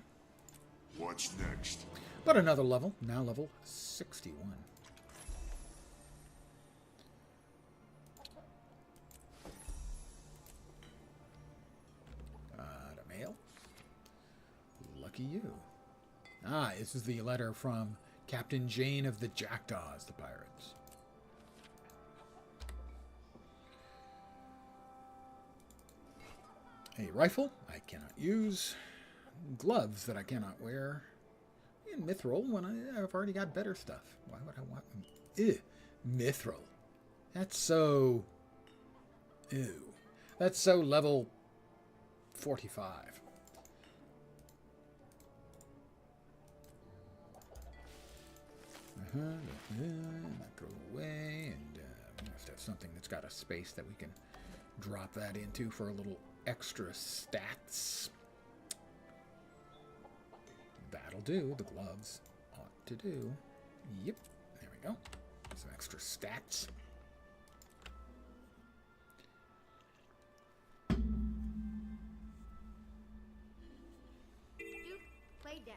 C: What's next?
A: But another level. Now level 61. The mail. Lucky you. Ah, this is the letter from Captain Jane of the Jackdaws, the pirates. A rifle I cannot use. Gloves that I cannot wear. And mithril when I've already got better stuff. Why would I want... Ew. Mithril. That's so... Ew. That's so level 45. That goes away, and we must have something that's got a space that we can drop that into for a little extra stats. That'll do. The gloves ought to do. Yep. There we go. Some extra stats.
N: Duke, play dead.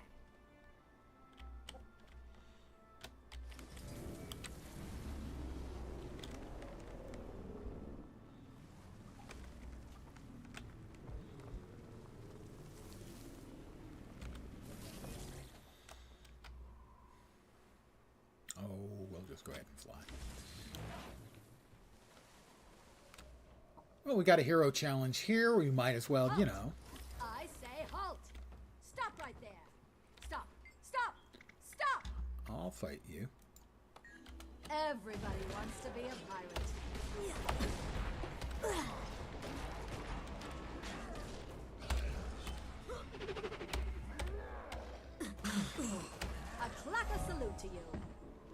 A: Oh, we'll just go ahead and fly. Well, we got a hero challenge here. We might as well, you know.
N: I say halt. Stop right there. Stop. Stop. Stop.
A: I'll fight you.
N: Everybody wants to be a pirate. A clacker salute to you.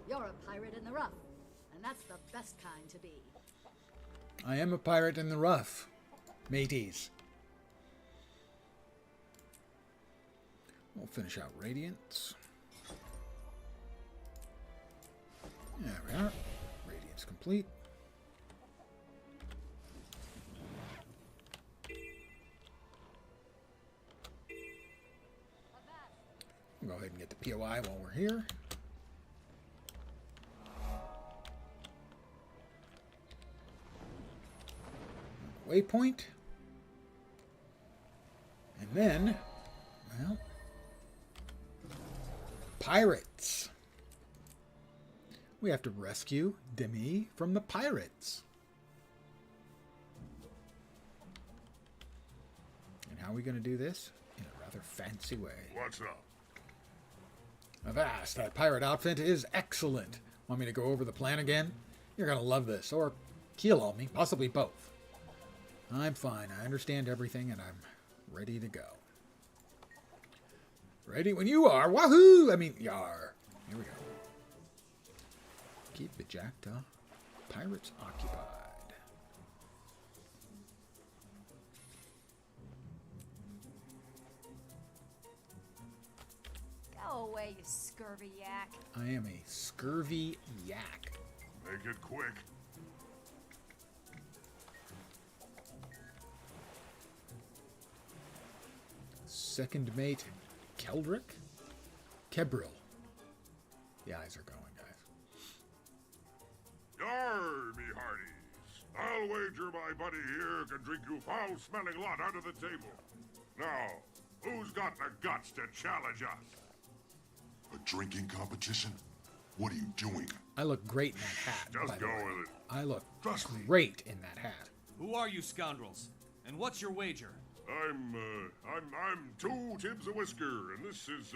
N: You're a pirate in the rough, and that's the best kind to be.
A: I am a pirate in the rough, mateys. We'll finish out Radiance. There we are. Radiance complete. Go ahead and get the POI while we're here. Waypoint. And then, well, pirates. We have to rescue Demi from the pirates. And how are we going to do this? In a rather fancy way.
G: What's up?
A: Avast, that pirate outfit is excellent. Want me to go over the plan again? You're going to love this, or keel on me, possibly both. I'm fine. I understand everything, and I'm ready to go. Ready when you are. Wahoo! I mean, yar. Here we go. Keep the Jackdaw pirates occupied.
H: Go away, you scurvy yak.
A: I am a scurvy yak.
G: Make it quick.
A: Second mate, Keldrick? Kebril. The eyes are going, guys.
G: Yar, me hearties. I'll wager my buddy here can drink you foul-smelling lot under the table. Now, who's got the guts to challenge us?
C: A drinking competition? What are you doing?
A: I look great in that hat.
G: Just go with it.
A: I look
G: Trust me.
A: great in that hat.
I: Who are you scoundrels? And what's your wager?
G: I'm 2 tibs of whisker, and this is,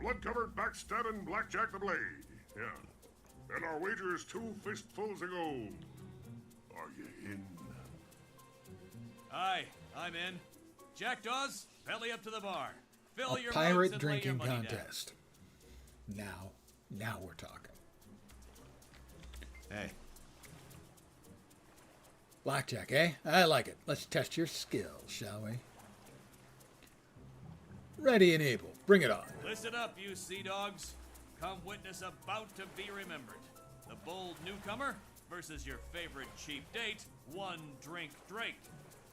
G: blood-covered, backstabbing Blackjack the Blade. Yeah. And our wager is 2 fistfuls of gold. Are you in?
I: Aye, I'm in. Jackdaws, belly up to the bar. Fill
A: A
I: your
A: pirate
I: mugs and lay your
A: drinking
I: money down.
A: contest. Now we're talking.
I: Hey.
A: Blackjack, eh? I like it. Let's test your skills, shall we? Ready and able. Bring it on.
I: Listen up, you sea dogs. Come witness a bout to be remembered. The bold newcomer versus your favorite cheap date, one drink Drake.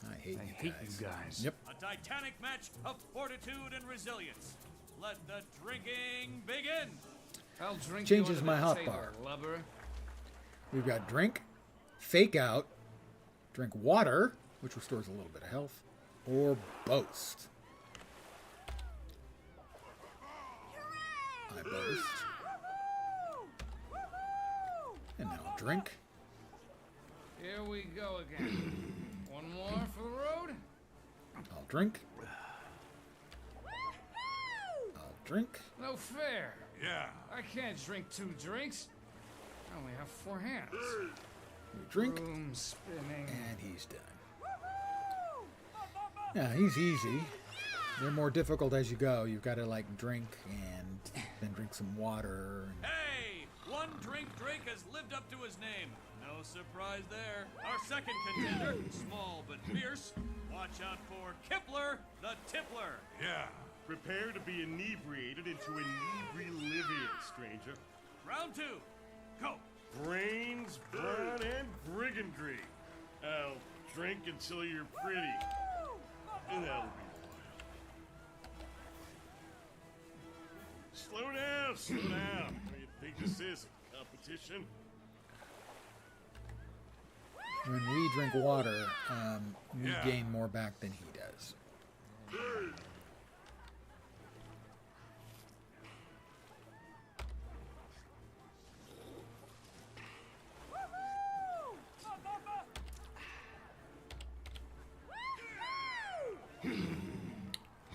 A: I hate you guys. Yep.
I: A titanic match of fortitude and resilience. Let the drinking begin.
O: I'll drink
A: Changes
O: you
A: my
O: under the
A: hot
O: table,
A: bar.
O: Lubber.
A: We've got drink, fake out, drink water, which restores a little bit of health, or boast. I boast. And now drink.
O: Here we go again. One more for the road.
A: I'll drink. I'll drink.
O: No fair.
G: Yeah.
O: I can't drink 2 drinks. I only have 4 hands.
A: We drink.
O: Room spinning.
A: And he's done. Yeah, he's easy. They're more difficult as you go. You've got to like drink and then drink some water. And
I: Hey, one drink Drake has lived up to his name. No surprise there. Our second contender, small but fierce. Watch out for Kipler the Tippler.
M: Yeah. Prepare to be inebriated into inebriation, stranger.
I: Round 2. Go.
M: Brains, brawn, and brigandry. I'll drink until you're pretty. And that'll be a while. Slow down, slow down. What do you think this is? A competition?
A: when we drink water, we
G: Yeah.
A: gain more back than he does.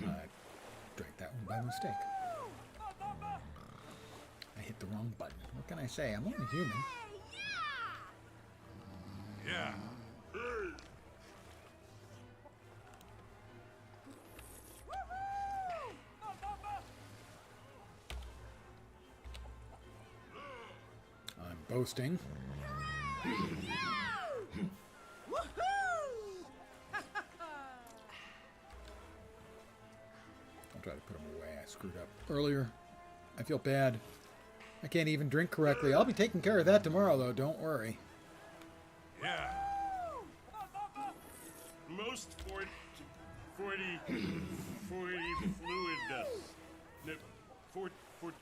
A: I drank that one by mistake. I hit the wrong button. What can I say? I'm only human.
G: Yeah.
A: I'm boasting. I'll try to put them away. I screwed up earlier. I feel bad. I can't even drink correctly. I'll be taking care of that tomorrow, though. Don't worry.
G: Yeah.
M: Most 40 fluid no, 4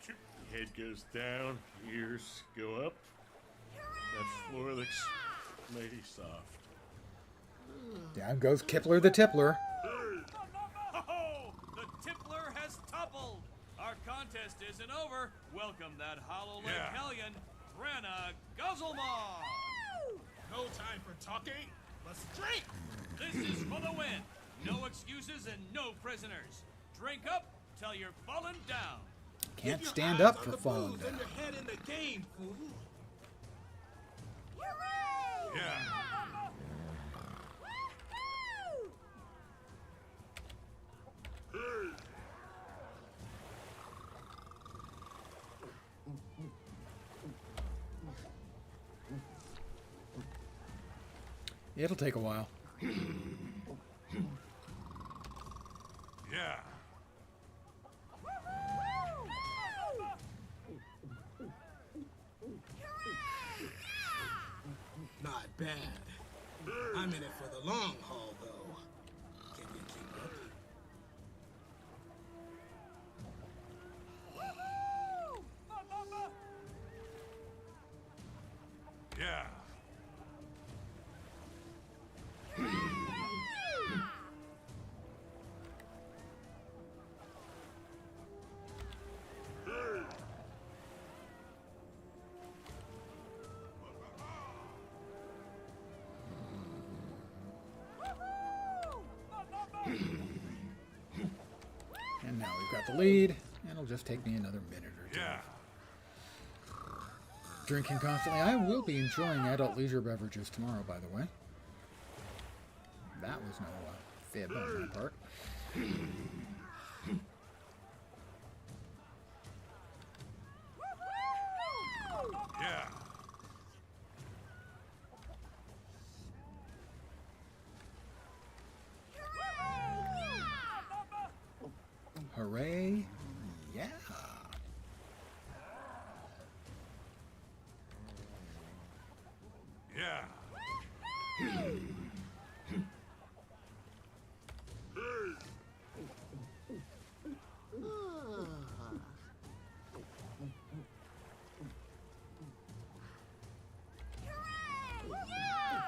M: two. Head goes down, ears go up. That floor looks mighty soft.
A: Down goes Kipler the Tippler.
I: Oh, the Tippler has toppled. Our contest isn't over. Welcome that Hollow Lake hellion, Brenna Guzzlemaw.
P: No time for talking. Let's drink.
I: This is for the win. No excuses and no prisoners. Drink up till you're falling down.
A: Can't stand up for falling down.
P: Your head in the game, fool.
G: Yeah.
A: It'll take a while.
G: Yeah.
P: Not bad. I'm in it for the long haul, though. Can you keep up?
G: Yeah.
A: And now we've got the lead. It'll just take me another minute or two.
G: Yeah.
A: Drinking constantly. I will be enjoying adult leisure beverages tomorrow, by the way. That was no fib on my part.
G: Yeah.
A: Hooray. Yeah.
G: Yeah.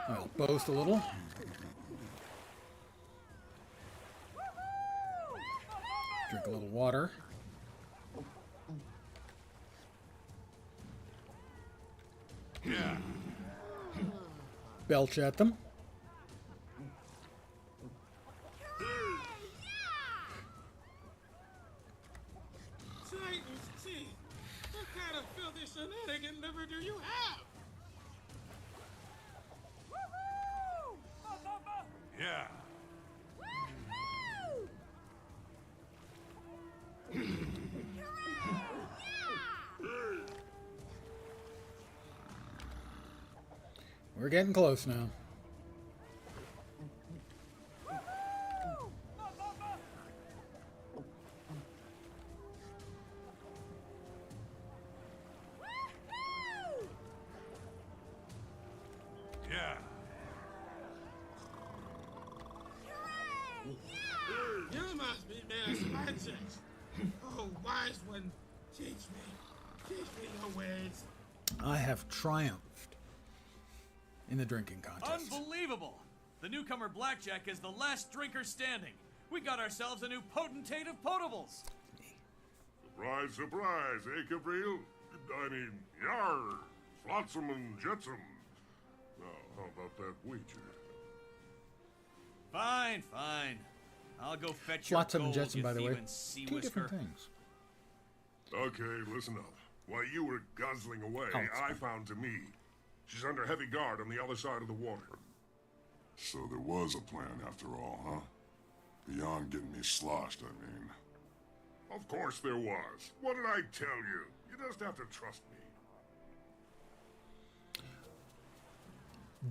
A: I'll boast a little. Drink a little water.
G: Yeah.
A: Belch at them.
P: Titan's teeth. What kind of filthy shenanigan liver do you have?
G: Yeah.
A: We're getting close now.
G: Yeah.
P: You must be Mayor Sparchix. Oh, wise one, teach me. Teach me your ways.
A: I have triumphed in the drinking contest.
I: Unbelievable! The newcomer Blackjack is the last drinker standing. We got ourselves a new potentate of potables.
G: Surprise, surprise, eh, Gabriel? I mean, yar, flotsam and jetsam. Now, how about that wager?
I: Fine, fine. I'll go fetch
A: Flotsam
I: your
A: and
I: gold,
A: Jetsam,
I: you
A: by the way,
I: thieving sea
A: two
I: whisker.
A: different things.
G: Okay, listen up. While you were guzzling away,
A: Oh, it's
G: I found to me. She's under heavy guard on the other side of the water.
C: So there was a plan after all, huh? Beyond getting me sloshed, I mean.
G: Of course there was. What did I tell you? You just have to trust me.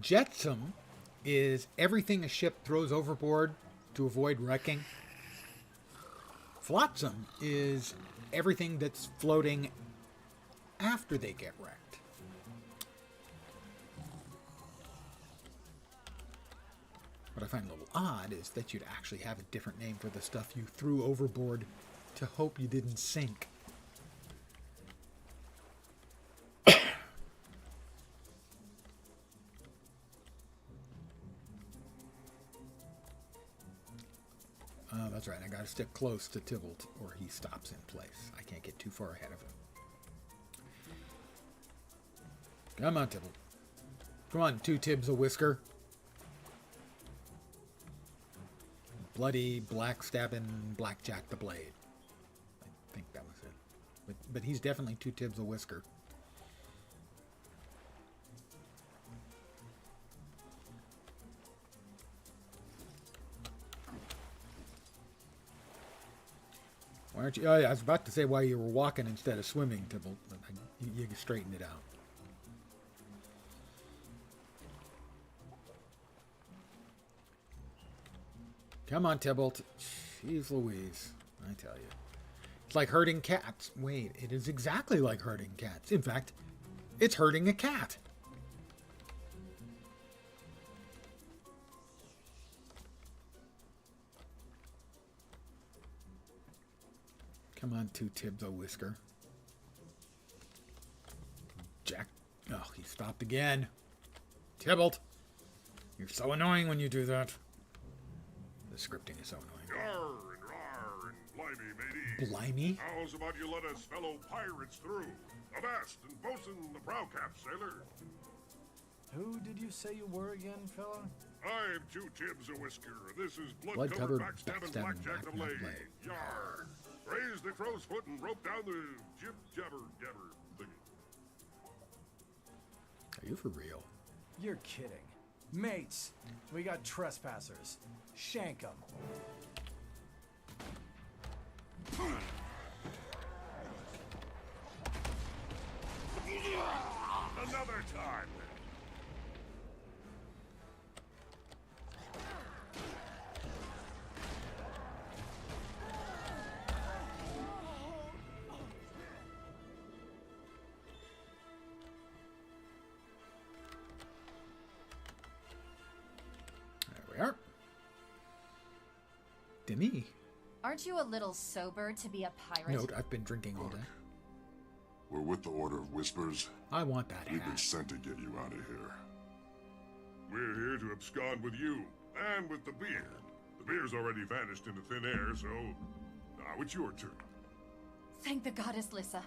A: Jetsam is everything a ship throws overboard to avoid wrecking. Flotsam is everything that's floating after they get wrecked. What I find a little odd is that you'd actually have a different name for the stuff you threw overboard to hope you didn't sink. That's right. I gotta stick close to Tybalt or he stops in place. I can't get too far ahead of him. Come on, Tybalt. Come on, 2 Tibs a whisker. Bloody, black stabbing, Blackjack the Blade. I think that was it. But he's definitely 2 Tibs a whisker. Why aren't you? Oh, yeah, I was about to say why you were walking instead of swimming, Tybalt. But you straightened it out. Come on, Tybalt. Jeez Louise. I tell you. It's like herding cats. Wait, it is exactly like herding cats. In fact, it's herding a cat. Come on, 2 Tibs a whisker. Jack. Oh, he stopped again. Tybalt. You're so annoying when you do that. The scripting is so annoying.
G: Yarr and rar and blimey, matey.
A: Blimey?
G: How's about you let us fellow pirates through? Avast and bosun the prow cap, sailor.
Q: Who did you say you were again, fella?
G: I'm 2 Tibs a whisker. This is
A: Blood-covered
G: backstabbing Blackjack the Blade. Yarr. Raise the crow's foot and rope down the jib jabber jabber thingy.
A: Are you for real?
Q: You're kidding. Mates, we got trespassers. Shank 'em.
G: Another time.
A: There we are. Demi.
R: Aren't you a little sober to be a pirate?
A: Note, I've been drinking all day.
C: We're with the Order of Whispers.
A: I want that
C: We've been
A: hat.
C: sent to get you out of here.
G: We're here to abscond with you and with the beer. The beer's already vanished into thin air, so now it's your turn.
R: Thank the goddess, Lissa.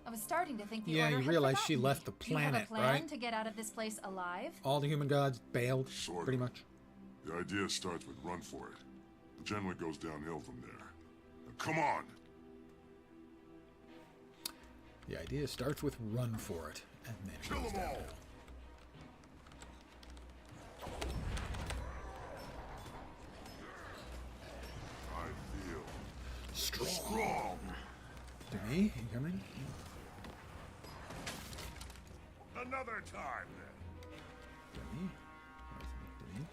R: I was starting to think the
A: Yeah,
R: Order
A: you
R: had
A: realize
R: forgotten
A: she
R: me.
A: left the
R: Do you have
A: planet,
R: a plan
A: right?
R: to get out of this place alive?
A: All the human gods bailed, pretty much.
C: The idea starts with run for it. But generally goes downhill from there. Now, come on!
A: The idea starts with run for it, and then it goes downhill.
C: I feel
A: strong. Demi, you coming?
G: Another time, then.
A: Demi? Demi?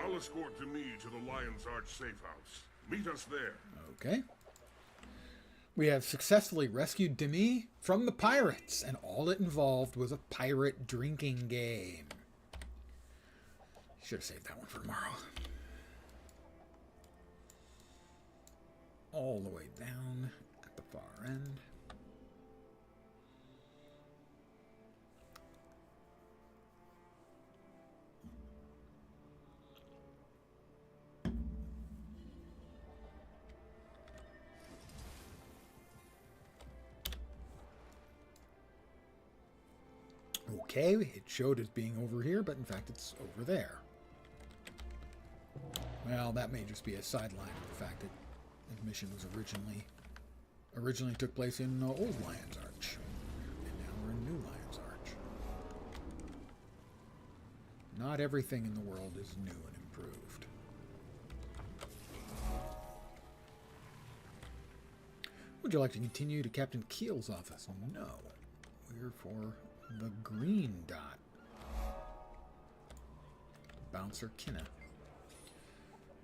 G: I'll escort to me to the Lion's Arch safe house. Meet us there.
A: Okay. We have successfully rescued Demi from the pirates, and all it involved was a pirate drinking game. Should have saved that one for tomorrow. All the way down at the far end. Okay, it showed as being over here, but in fact it's over there. Well, that may just be a sideline of the fact that the mission was originally took place in Old Lion's Arch. And now we're in New Lion's Arch. Not everything in the world is new and improved. Would you like to continue to Captain Keel's office? No. We're for the green dot. Bouncer Kinna.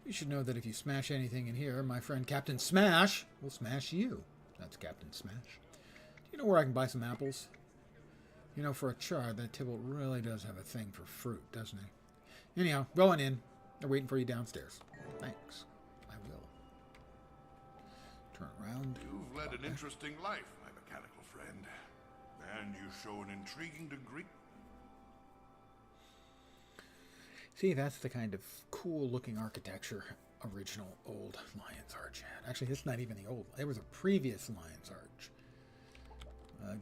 A: You should know that if you smash anything in here, my friend Captain Smash will smash you. That's Captain Smash. Do you know where I can buy some apples? You know, for a char, that Tybalt really does have a thing for fruit, doesn't he? Anyhow, going in. They're waiting for you downstairs. Thanks. I will. Turn around.
C: You've led an interesting life, my mechanical friend. And you show an intriguing degree.
A: See, that's the kind of cool-looking architecture original old Lion's Arch had. Actually, it's not even the old. It was a previous Lion's Arch.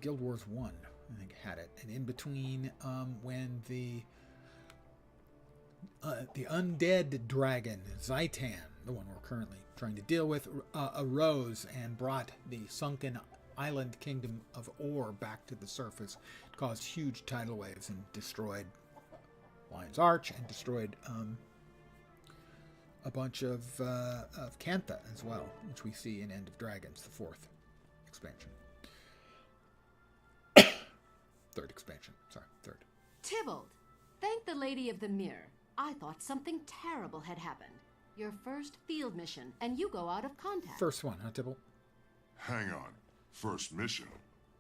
A: Guild Wars 1, I think, had it. And in between, when the undead dragon, Zaitan, the one we're currently trying to deal with, arose and brought the sunken island kingdom of Or back to the surface, caused huge tidal waves and destroyed Lion's Arch and destroyed a bunch of Cantha as well, which we see in End of Dragons, the 4th expansion. 3rd expansion. Sorry, 3rd.
S: Tybalt, thank the Lady of the Mirror. I thought something terrible had happened. Your first field mission, and you go out of contact.
A: First one, huh, Tybalt?
C: Hang on. First mission?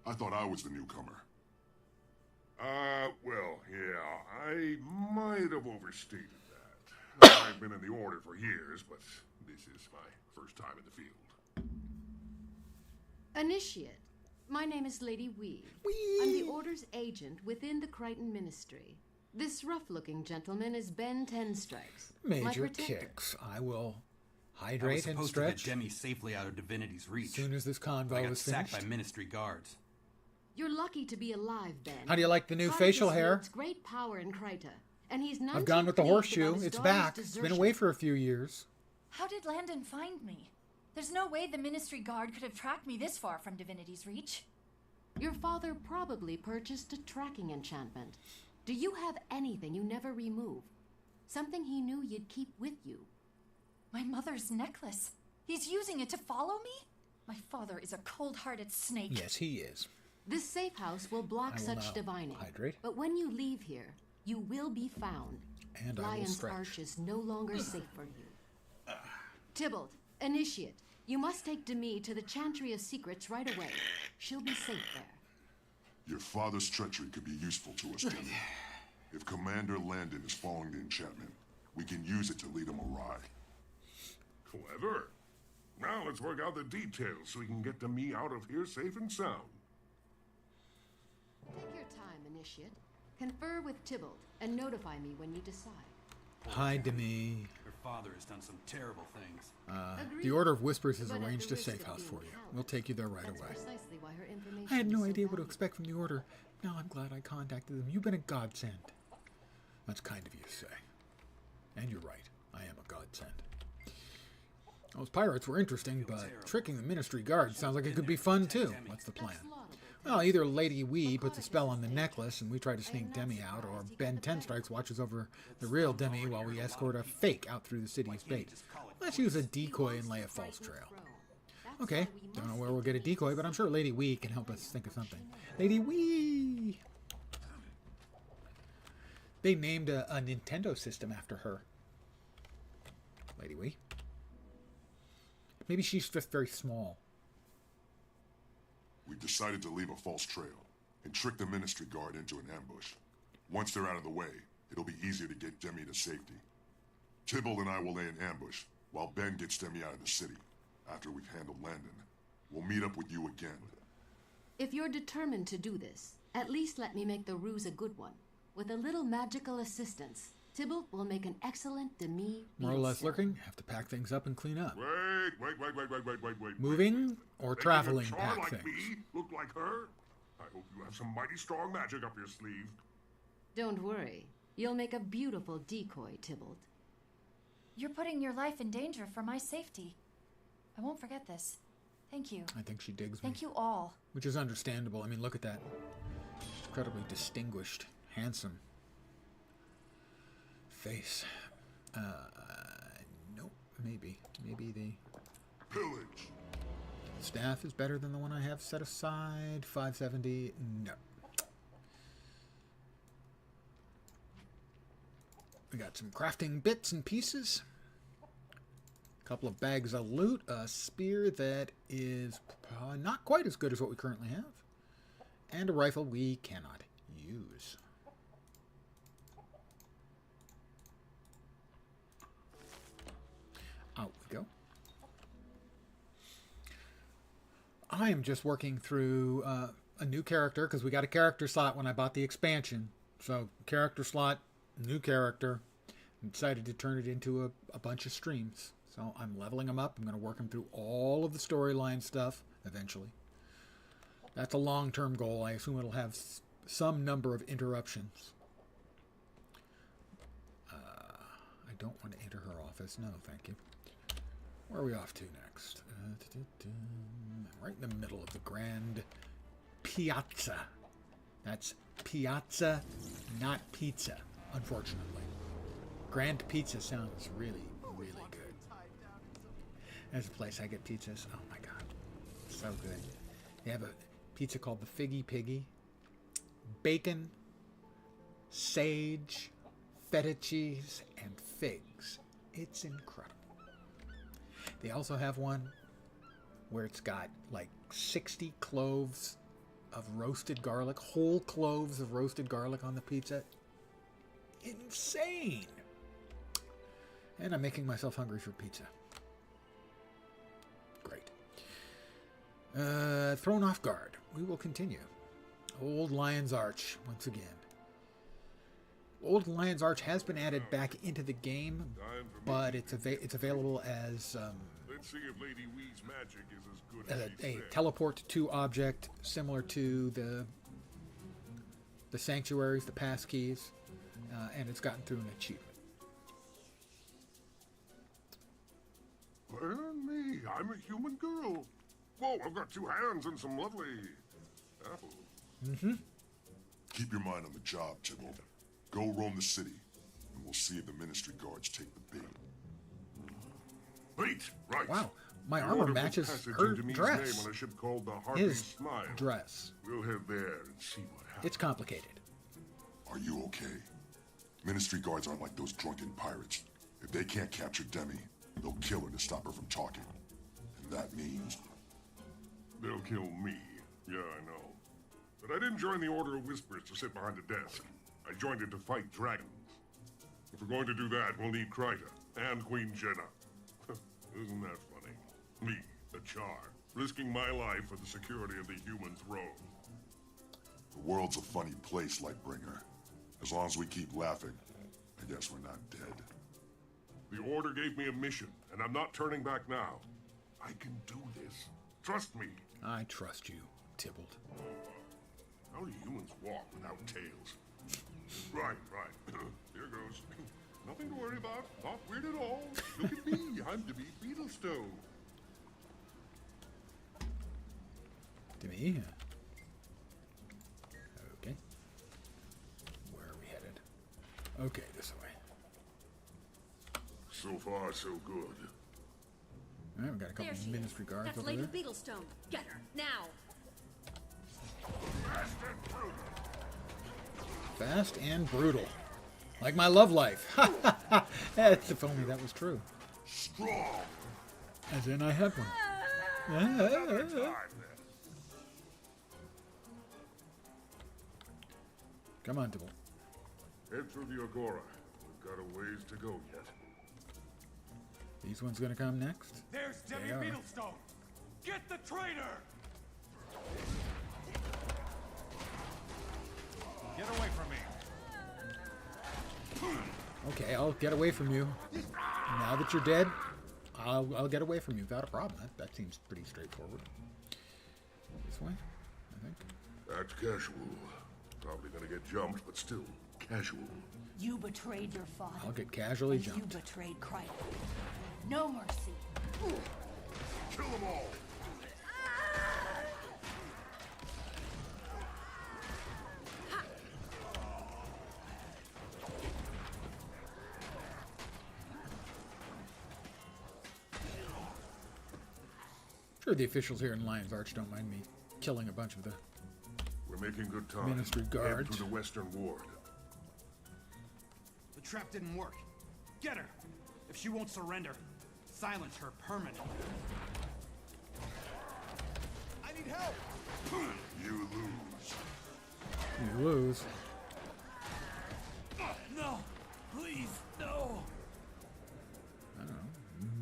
C: I thought I was the newcomer.
G: Well, yeah, I might have overstated that. I've been in the Order for years, but this is my first time in the field.
S: Initiate. My name is Lady Wee. I'm the Order's agent within the Crichton Ministry. This rough-looking gentleman is Ben Tenstrikes.
A: Major kicks. I will hydrate and stretch.
T: I was supposed to get Demi safely out of Divinity's reach.
A: As soon as this convo
T: I got
A: was
T: sacked
A: finished.
T: by Ministry guards.
S: You're lucky to be alive, Ben.
A: How do you like the new
S: Clytus
A: facial hair?
S: wields great power in Kryta, and he's none
A: I've
S: too
A: gone with the
S: pleased
A: horseshoe.
S: about his
A: It's
S: daughter's
A: back. It's been
S: desertion.
A: away for a few years.
R: How did Landon find me? There's no way the Ministry Guard could have tracked me this far from Divinity's reach.
S: Your father probably purchased a tracking enchantment. Do you have anything you never remove? Something he knew you'd keep with you?
R: My mother's necklace. He's using it to follow me? My father is a cold-hearted snake.
A: Yes, he is.
S: This safe house will block
A: I will
S: such
A: now
S: divining.
A: hydrate.
S: But when you leave here, you will be found.
A: And I will
S: Lion's
A: stretch.
S: Arch is no longer safe for you. Tybalt, initiate. You must take Demi to the Chantry of Secrets right away. She'll be safe there.
C: Your father's treachery could be useful to us, Demi. If Commander Landon is following the enchantment, we can use it to lead him awry.
G: Clever. Now let's work out the details so we can get Demi out of here safe and sound.
S: Take your time, initiate. Confer with Tybalt and notify me when you decide.
A: Hi, Demi.
T: Your father has done some terrible things.
A: The Order of Whispers has
S: But at
A: arranged
S: the
A: a
S: risk
A: safe
S: of
A: house
S: being
A: for you.
S: callous,
A: We'll take you there right
S: That's
A: away.
S: precisely why her information
A: I had no
S: is so
A: idea what to
S: valuable.
A: expect from the Order. Now I'm glad I contacted them. You've been a godsend. That's kind of you to say. And you're right. I am a godsend. Those pirates were interesting, but tricking the Ministry Guard sounds like it could be fun too. What's the plan? Well, either Lady Wee puts a spell on the necklace and we try to sneak Demi out, or Ben Tenstrikes watches over the real Demi while we escort a fake out through the city's bait. Let's use a decoy and lay a false trail. Okay, don't know where we'll get a decoy, but I'm sure Lady Wee can help us think of something. Lady Wee! They named a Nintendo system after her. Lady Wee. Maybe she's just very small.
C: We've decided to leave a false trail and trick the Ministry Guard into an ambush. Once they're out of the way, it'll be easier to get Demi to safety. Tybalt and I will lay an ambush while Ben gets Demi out of the city. After we've handled Landon, we'll meet up with you again.
S: If you're determined to do this, at least let me make the ruse a good one. With a little magical assistance, Tybalt will make an excellent Demi.
A: More or less lurking, have to pack things up and clean up.
G: Wait.
A: Moving or
G: Making
A: traveling
G: a char
A: pack
G: like
A: things.
G: me look like her? I hope you have some mighty strong magic up your sleeve.
S: Don't worry. You'll make a beautiful decoy, Tybalt.
R: You're putting your life in danger for my safety. I won't forget this. Thank you.
A: I think she digs me.
R: Thank you all.
A: Which is understandable. I mean, look at that. Incredibly distinguished, handsome face. Nope. Maybe the
C: Pillage.
A: staff is better than the one I have set aside. 570. No. We got some crafting bits and pieces. A couple of bags of loot. A spear that is not quite as good as what we currently have. And a rifle we cannot use. I am just working through a new character because we got a character slot when I bought the expansion. So character slot, new character. I decided to turn it into a bunch of streams. So I'm leveling them up. I'm going to work them through all of the storyline stuff eventually. That's a long-term goal. I assume it'll have some number of interruptions. I don't want to enter her office. No, thank you. Where are we off to next? Right in the middle of the Grand Piazza. That's Piazza, not pizza, unfortunately. Grand Pizza sounds really, really good. There's a place I get pizzas. Oh my god. So good. They have a pizza called the Figgy Piggy. Bacon, sage, feta cheese, and figs. It's incredible. They also have one where it's got like 60 cloves of roasted garlic, whole cloves of roasted garlic on the pizza. Insane! And I'm making myself hungry for pizza. Great. Thrown off guard. We will continue. Old Lion's Arch, once again. Old Lion's Arch has been added back into the game, but it's available as
G: Let's see if Lady Wee's magic is as good as she
A: a
G: said.
A: teleport to object similar to the sanctuaries, the pass keys, and it's gotten through an achievement.
G: Pardon me, I'm a human girl. Whoa, I've got 2 hands and some lovely apples.
A: Mm-hmm.
C: Keep your mind on the job, Tybalt. Go roam the city, and we'll see if the Ministry guards take the bait.
G: Wait, right.
A: Wow, my
G: The
A: armor
G: order
A: matches
G: passage
A: her
G: into Me's
A: dress.
G: name on a ship called the Harpy
A: His
G: Smile.
A: dress.
G: We'll head there and see what happens.
A: It's complicated.
C: Are you okay? Ministry guards aren't like those drunken pirates. If they can't capture Demi, they'll kill her to stop her from talking. And that means...
G: They'll kill me. Yeah, I know. But I didn't join the Order of Whispers to sit behind a desk. I joined it to fight dragons. If we're going to do that, we'll need Kryta and Queen Jenna. Isn't that funny? Me, the Char, risking my life for the security of the human throne.
C: The world's a funny place, Lightbringer. As long as we keep laughing, I guess we're not dead.
G: The Order gave me a mission, and I'm not turning back now. I can do this. Trust me.
A: I trust you, Tybalt.
G: How do humans walk without tails? Right. Here goes. Nothing to worry about. Not weird at all. Look at me. I'm Demi Beetlestone.
A: Demi? Okay. Where are we headed? Okay, this way.
G: So far, so good.
A: All right, we got a couple
F: There
A: of
F: she
A: Ministry
F: is.
A: guards
F: That's
A: over
F: Lady
A: there.
F: Beetlestone. Get her now.
A: Fast and brutal. Like my love life. That's if only that was true.
G: Strong.
A: As in I have one. Come on, Tybalt.
G: Head through the Agora. We've got a ways to go yet.
A: These ones gonna come next?
I: There's Demi
A: They are.
I: Beetlestone. Get the traitor. Get away from me.
A: Okay, I'll get away from you. Now that you're dead, I'll get away from you without a problem. That seems pretty straightforward. This way, I think.
G: That's casual. Probably gonna get jumped, but still casual.
R: You betrayed your father.
A: I'll get casually
R: and
A: jumped.
R: You betrayed Kryta. No mercy.
G: Kill them all.
A: Sure, the officials here in Lion's Arch don't mind me killing a bunch of the
G: We're making good time.
A: Ministry
G: Head
A: guards.
G: through the Western Ward.
T: The trap didn't work. Get her. If she won't surrender, silence her permanently. I need help.
G: You lose.
A: You lose.
T: No, please, no.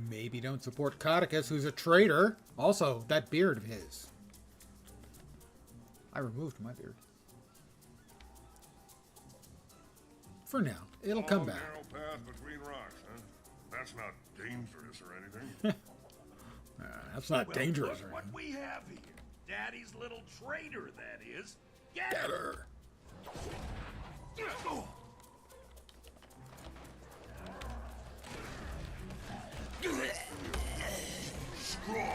A: Maybe don't support Codicus, who's a traitor. Also, that beard of his. I removed my beard. For now. It'll come back.
G: Narrow path between rocks, huh? That's not dangerous or anything.
A: That's not dangerous.
I: Look what we have here. Daddy's little traitor, that is. Get
A: Get
I: her!
A: her!
G: Strong!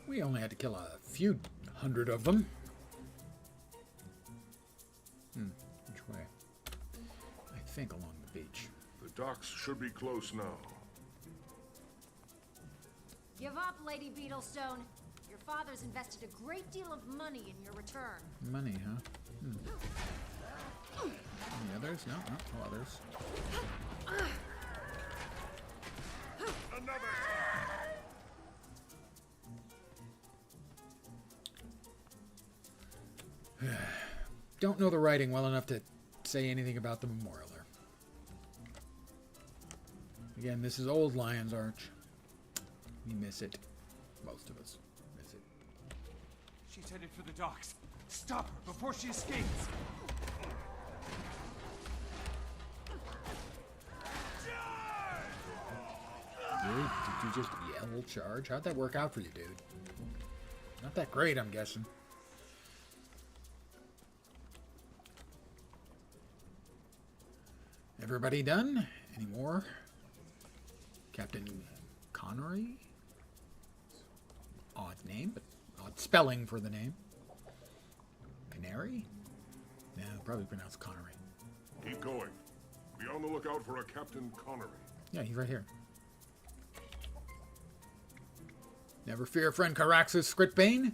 A: We only had to kill a few hundred of them. Which way? I think along the beach.
G: The docks should be close now.
H: Give up, Lady Beetlestone. Your father's invested a great deal of money in your return.
A: Money, huh? Any others? No, no others.
G: Another!
A: Don't know the writing well enough to say anything about the memorial there. Again, this is old Lion's Arch. We miss it. Most of us miss it.
T: She's headed for the docks. Stop her before she escapes.
A: Really? Did you just yell charge? How'd that work out for you, dude? Not that great, I'm guessing. Everybody done? Any more? Captain Connery? Odd name, but odd spelling for the name. Canary? No, probably pronounced Connery.
G: Keep going. Be on the lookout for a Captain Connery.
A: Yeah, he's right here. Never fear, friend Caraxes Scritbane.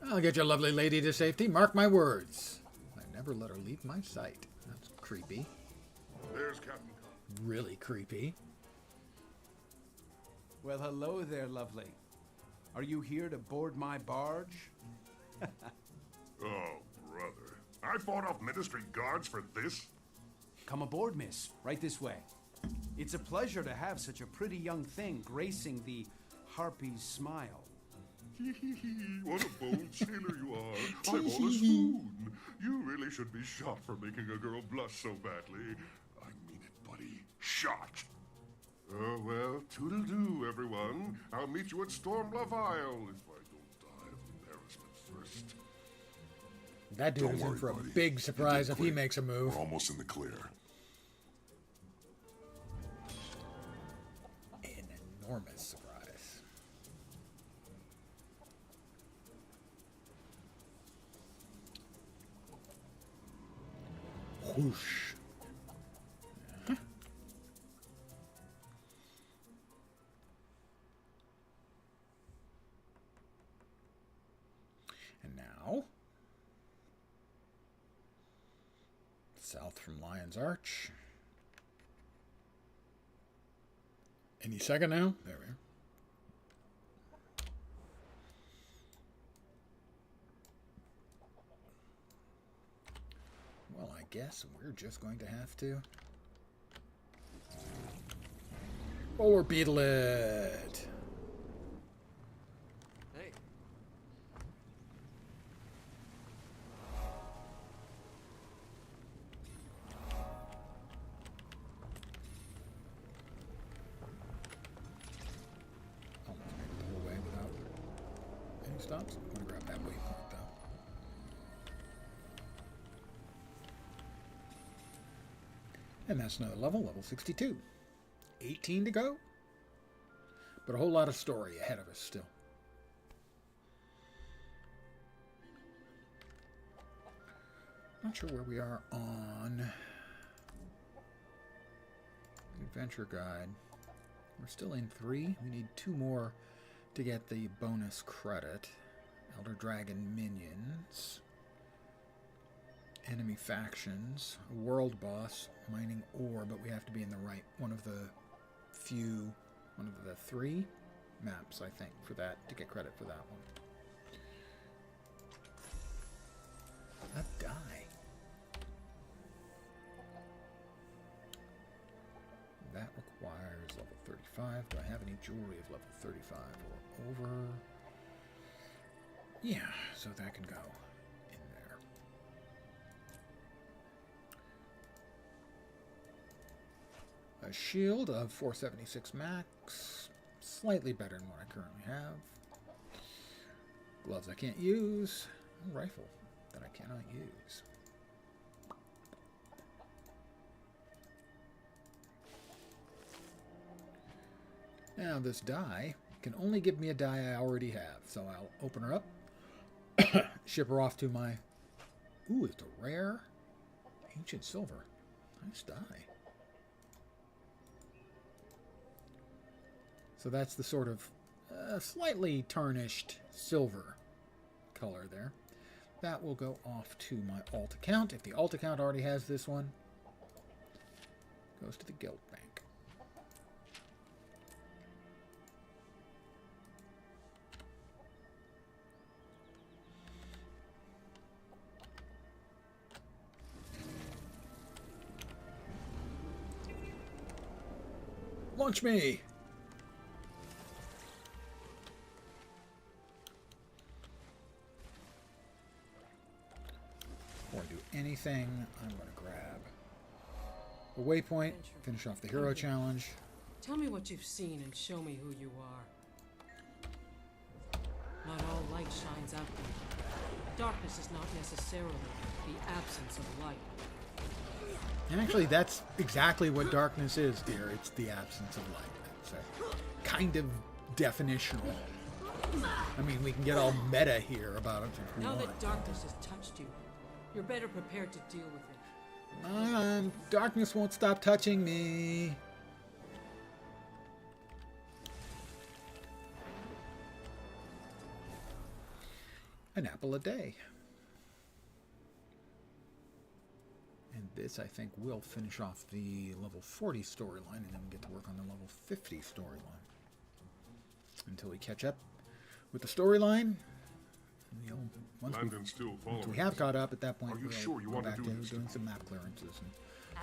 A: I'll get your lovely lady to safety. Mark my words. I never let her leave my sight. That's creepy.
G: There's Captain Connery.
A: Really creepy.
T: Well, hello there, lovely. Are you here to board my barge?
G: Oh, brother. I fought off ministry guards for this?
T: Come aboard, miss. Right this way. It's a pleasure to have such a pretty young thing gracing the Harpy's smile.
G: What a bold sailor you are. I'm all a swoon. You really should be shot for making a girl blush so badly. I mean it, buddy. Shot. Oh, well, toodle-doo, everyone. I'll meet you at Stormlove Isle if I don't die of embarrassment first.
A: That dude is in for a big surprise if he makes a move.
C: We're almost in the clear.
A: An enormous surprise. Whoosh. And now, south from Lion's Arch. Any second now? There we are. Well, I guess we're just going to have to or beetle it.
I: Hey.
A: Almost made it the whole way without any stops. I'm going to grab that waypoint though. And that's another level, level 62. 18 to go. But a whole lot of story ahead of us still. Not sure where we are on the adventure guide. We're still in 3. We need 2 more to get the bonus credit. Elder Dragon minions. Enemy factions. A world boss. Mining ore, but we have to be in the right one of the 3 maps, I think, for that, to get credit for that one. requires level 35. Do I have any jewelry of level 35 or over? Yeah, so that can go in there. A shield of 476 max. Slightly better than what I currently have. Gloves I can't use. A rifle that I cannot use. Now this die can only give me a die I already have. So I'll open her up. Ship her off to my... Ooh, it's a rare ancient silver. Nice die. So that's the sort of slightly tarnished silver color there. That will go off to my alt account. If the alt account already has this one, goes to the guild bank. Launch me! Before I do anything, I'm going to grab a waypoint, finish off the hero challenge.
U: Tell me what you've seen and show me who you are. Not all light shines out there. Darkness is not necessarily the absence of light.
A: And actually, that's exactly what darkness is, dear. It's the absence of light. It's a kind of definitional. I mean, we can get all meta here about it if we
U: Now
A: want.
U: that darkness has touched you, you're better prepared to deal with it.
A: Darkness won't stop touching me. An apple a day. And this, I think, will finish off the level 40 storyline, and then we get to work on the level 50 storyline. Until we catch up with the storyline. You know, once we have caught up at that point, we'll
C: sure you
A: go
C: want to
A: back
C: do
A: to
C: this?
A: doing some map clearances and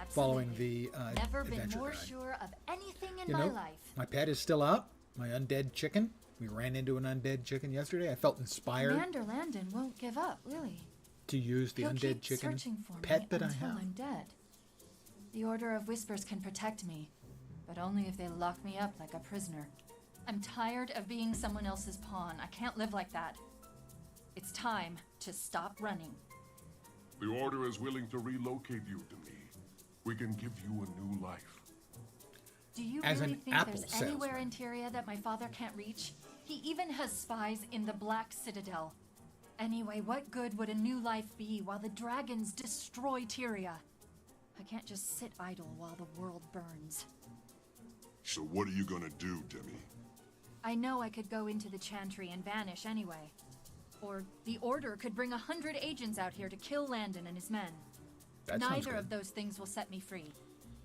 R: Absolutely.
A: following the
R: Never been
A: adventure
R: more
A: guide.
R: sure of anything in
A: You
R: my
A: know,
R: life.
A: my pet is still out. My undead chicken. We ran into an undead chicken yesterday. I felt inspired
R: Commander Landon won't give up, will he?
A: to use the
R: He'll
A: undead
R: keep
A: chicken
R: searching for
A: pet
R: me
A: that I
R: until
A: have.
R: I'm dead. The Order of Whispers can protect me, but only if they lock me up like a prisoner. I'm tired of being someone else's pawn. I can't live like that. It's time to stop running.
G: The Order is willing to relocate you to me. We can give you a new life.
R: Do you
A: As
R: really
A: an
R: think
A: apple
R: there's
A: salesman.
R: anywhere in Tyria that my father can't reach? He even has spies in the Black Citadel. Anyway, what good would a new life be while the dragons destroy Tyria? I can't just sit idle while the world burns.
C: So what are you gonna do, Demi?
R: I know I could go into the Chantry and vanish anyway. Or the Order could bring 100 agents out here to kill Landon and his men.
A: That sounds
R: Neither
A: good.
R: of those things will set me free.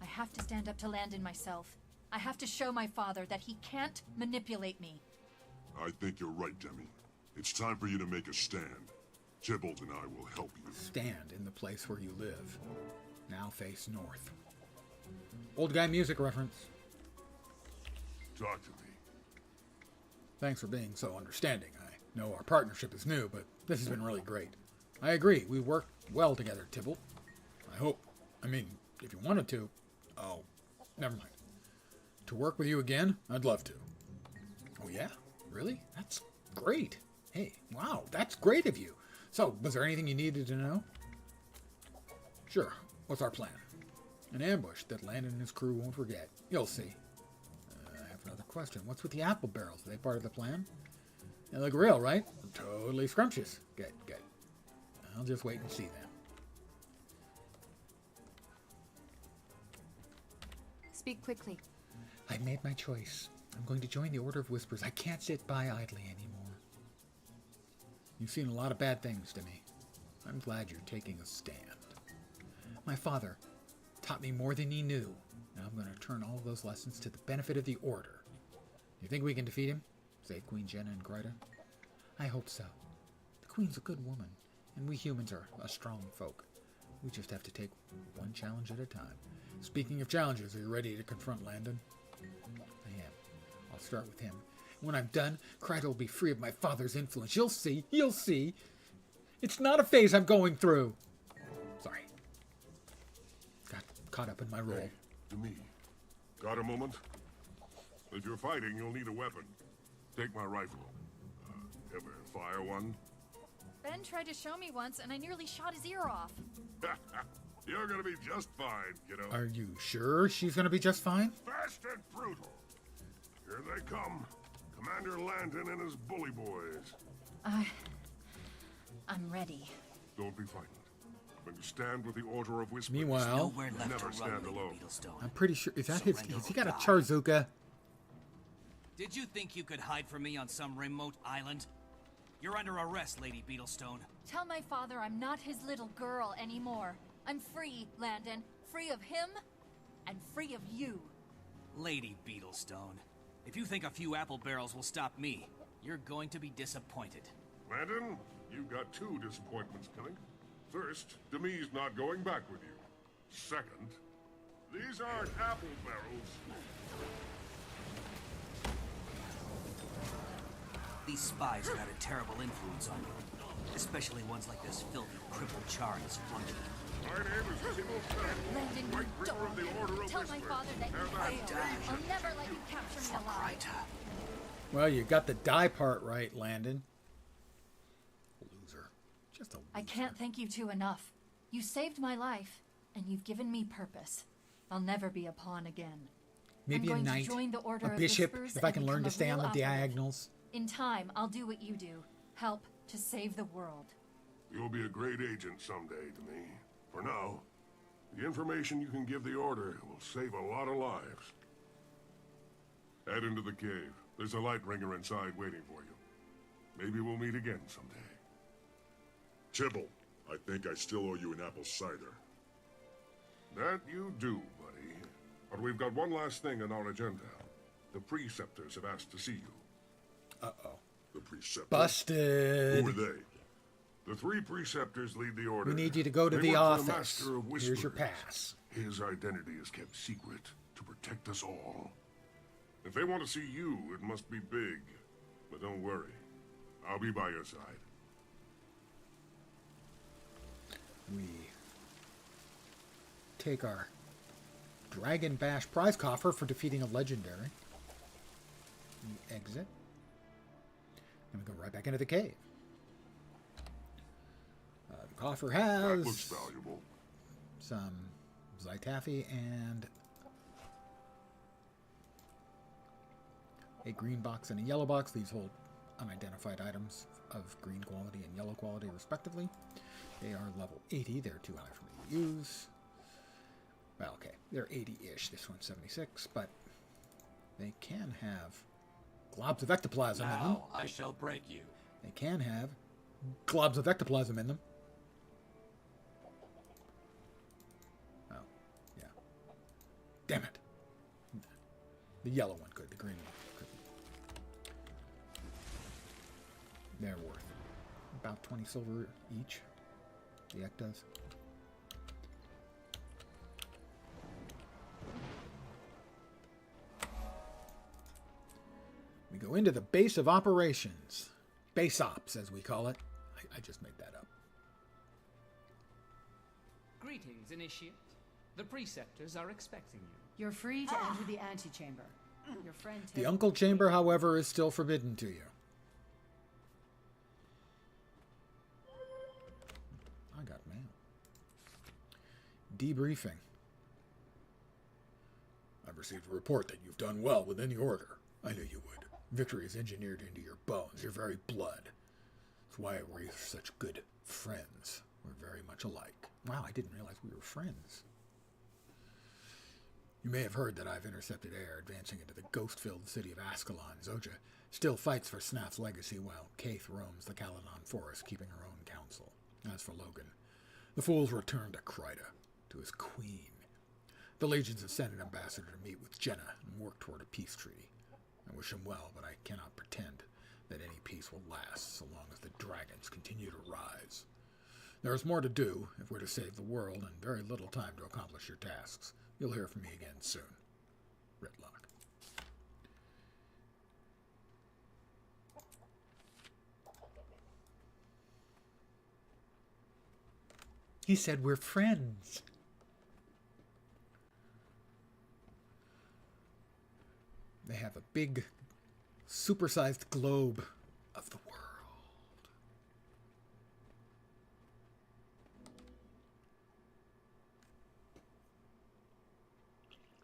R: I have to stand up to Landon myself. I have to show my father that he can't manipulate me.
C: I think you're right, Demi. It's time for you to make a stand. Tybalt and I will help you.
A: Stand in the place where you live. Now face north. Old guy music reference.
G: Talk to me.
A: Thanks for being so understanding. I know our partnership is new, but this has been really great. I agree. We work well together, Tybalt. I hope. I mean, if you wanted to. Oh, never mind. To work with you again? I'd love to. Oh, yeah? Really? That's great. Hey, wow, that's great of you. So, was there anything you needed to know? Sure. What's our plan? An ambush that Landon and his crew won't forget. You'll see. I have another question. What's with the apple barrels? Are they part of the plan? They look real, right? Totally scrumptious. Good, good. I'll just wait and see then.
R: Speak quickly.
A: I've made my choice. I'm going to join the Order of Whispers. I can't sit by idly anymore. You've seen a lot of bad things to me. I'm glad you're taking a stand. My father taught me more than he knew. Now I'm going to turn all of those lessons to the benefit of the Order. You think we can defeat him? Save Queen Jenna and Greta? I hope so. The Queen's a good woman, and we humans are a strong folk. We just have to take one challenge at a time. Speaking of challenges, are you ready to confront Landon? I am. I'll start with him. When I'm done, Kryta will be free of my father's influence. You'll see. You'll see. It's not a phase I'm going through. Sorry. Got caught up in my role.
G: Hey, to me. Got a moment? If you're fighting, you'll need a weapon. Take my rifle. Ever fire one?
R: Ben tried to show me once, and I nearly shot his ear off.
G: You're gonna be just fine, kiddo.
A: Are you sure she's gonna be just fine?
G: Fast and brutal. Here they come. Commander Landon and his bully boys.
R: I'm ready.
G: Don't be frightened. When you stand with the Order of Whispers,
A: Meanwhile,
G: never stand alone.
A: I'm pretty sure. Is that his? Has he got a Charzuka?
D: Did you think you could hide from me on some remote island? You're under arrest, Lady Beetlestone.
R: Tell my father I'm not his little girl anymore. I'm free, Landon. Free of him, and free of you.
D: Lady Beetlestone, if you think a few apple barrels will stop me, you're going to be disappointed.
G: Landon, you've got 2 disappointments coming. First, Demi's not going back with you. Second, these aren't apple barrels.
D: These spies have had a terrible influence on you. Especially ones like this filthy, crippled char and his flunky.
G: My name is Timo Stanley,
R: Landon, you
G: Reaper of the Order of
R: Tell my
G: Whispers.
R: father that you failed. I'll never let you capture me alive.
A: Well, you got the die part right, Landon. Loser. Just a loser.
R: I can't thank you two enough. You saved my life, and you've given me purpose. I'll never be a pawn again.
A: Maybe
R: I'm
A: a
R: going
A: knight,
R: to join the Order
A: a
R: of
A: bishop,
R: Whispers
A: if I
R: and
A: can learn
R: become
A: to
R: a
A: stay on
R: real
A: the
R: operative.
A: diagonals.
R: In time, I'll do what you do. Help to save the world.
G: You'll be a great agent someday to me. For now, the information you can give the Order will save a lot of lives. Head into the cave. There's a light bringer inside waiting for you. Maybe we'll meet again someday.
C: Tibble, I think I still owe you an apple cider.
G: That you do, buddy. But we've got one last thing on our agenda. The Preceptors have asked to see you.
A: Uh-oh.
C: The Preceptors?
A: Busted.
G: Who are they? The 3 Preceptors lead the Order.
A: We need you to go to
G: They
A: the
G: work for
A: office.
G: Master of
A: Here's your
G: Whispers.
A: pass.
G: His identity is kept secret to protect us all. If they want to see you, it must be big. But don't worry. I'll be by your side.
A: We take our Dragon Bash prize coffer for defeating a legendary. We exit. And we go right back into the cave. The coffer has
G: That looks valuable.
A: some Zytaffy and a green box and a yellow box. These hold unidentified items of green quality and yellow quality, respectively. They are level 80. They're too high for me to use. Well, okay. They're 80-ish. This one's 76, but they can have globs of ectoplasm in them.
V: Now I shall break you.
A: They can have globs of ectoplasm in them. Oh, yeah. Damn it. The yellow one could. The green one couldn't. They're worth about 20 silver each. The ectas. We go into the base of operations. Base ops, as we call it. I just made that up.
V: Greetings, Initiate. The Preceptors are expecting you.
N: You're free to enter the antechamber. Your friend
A: The
N: Tim-
A: Uncle Chamber, however, is still forbidden to you. I got mail. Debriefing. I've received a report that you've done well within the Order. I knew you would. Victory is engineered into your bones, your very blood. That's why we're such good friends. We're very much alike. Wow, I didn't realize we were friends. You may have heard that I've intercepted air advancing into the ghost-filled city of Ascalon. Zoja still fights for Snaf's legacy while Kaith roams the Caledon forest, keeping her own counsel. As for Logan, the fools return to Kryta, to his queen. The Legions have sent an ambassador to meet with Jenna and work toward a peace treaty. I wish him well, but I cannot pretend that any peace will last so long as the dragons continue to rise. There is more to do if we're to save the world, and very little time to accomplish your tasks. You'll hear from me again soon. Ritlock. He said we're friends. They have a big, supersized globe of the world.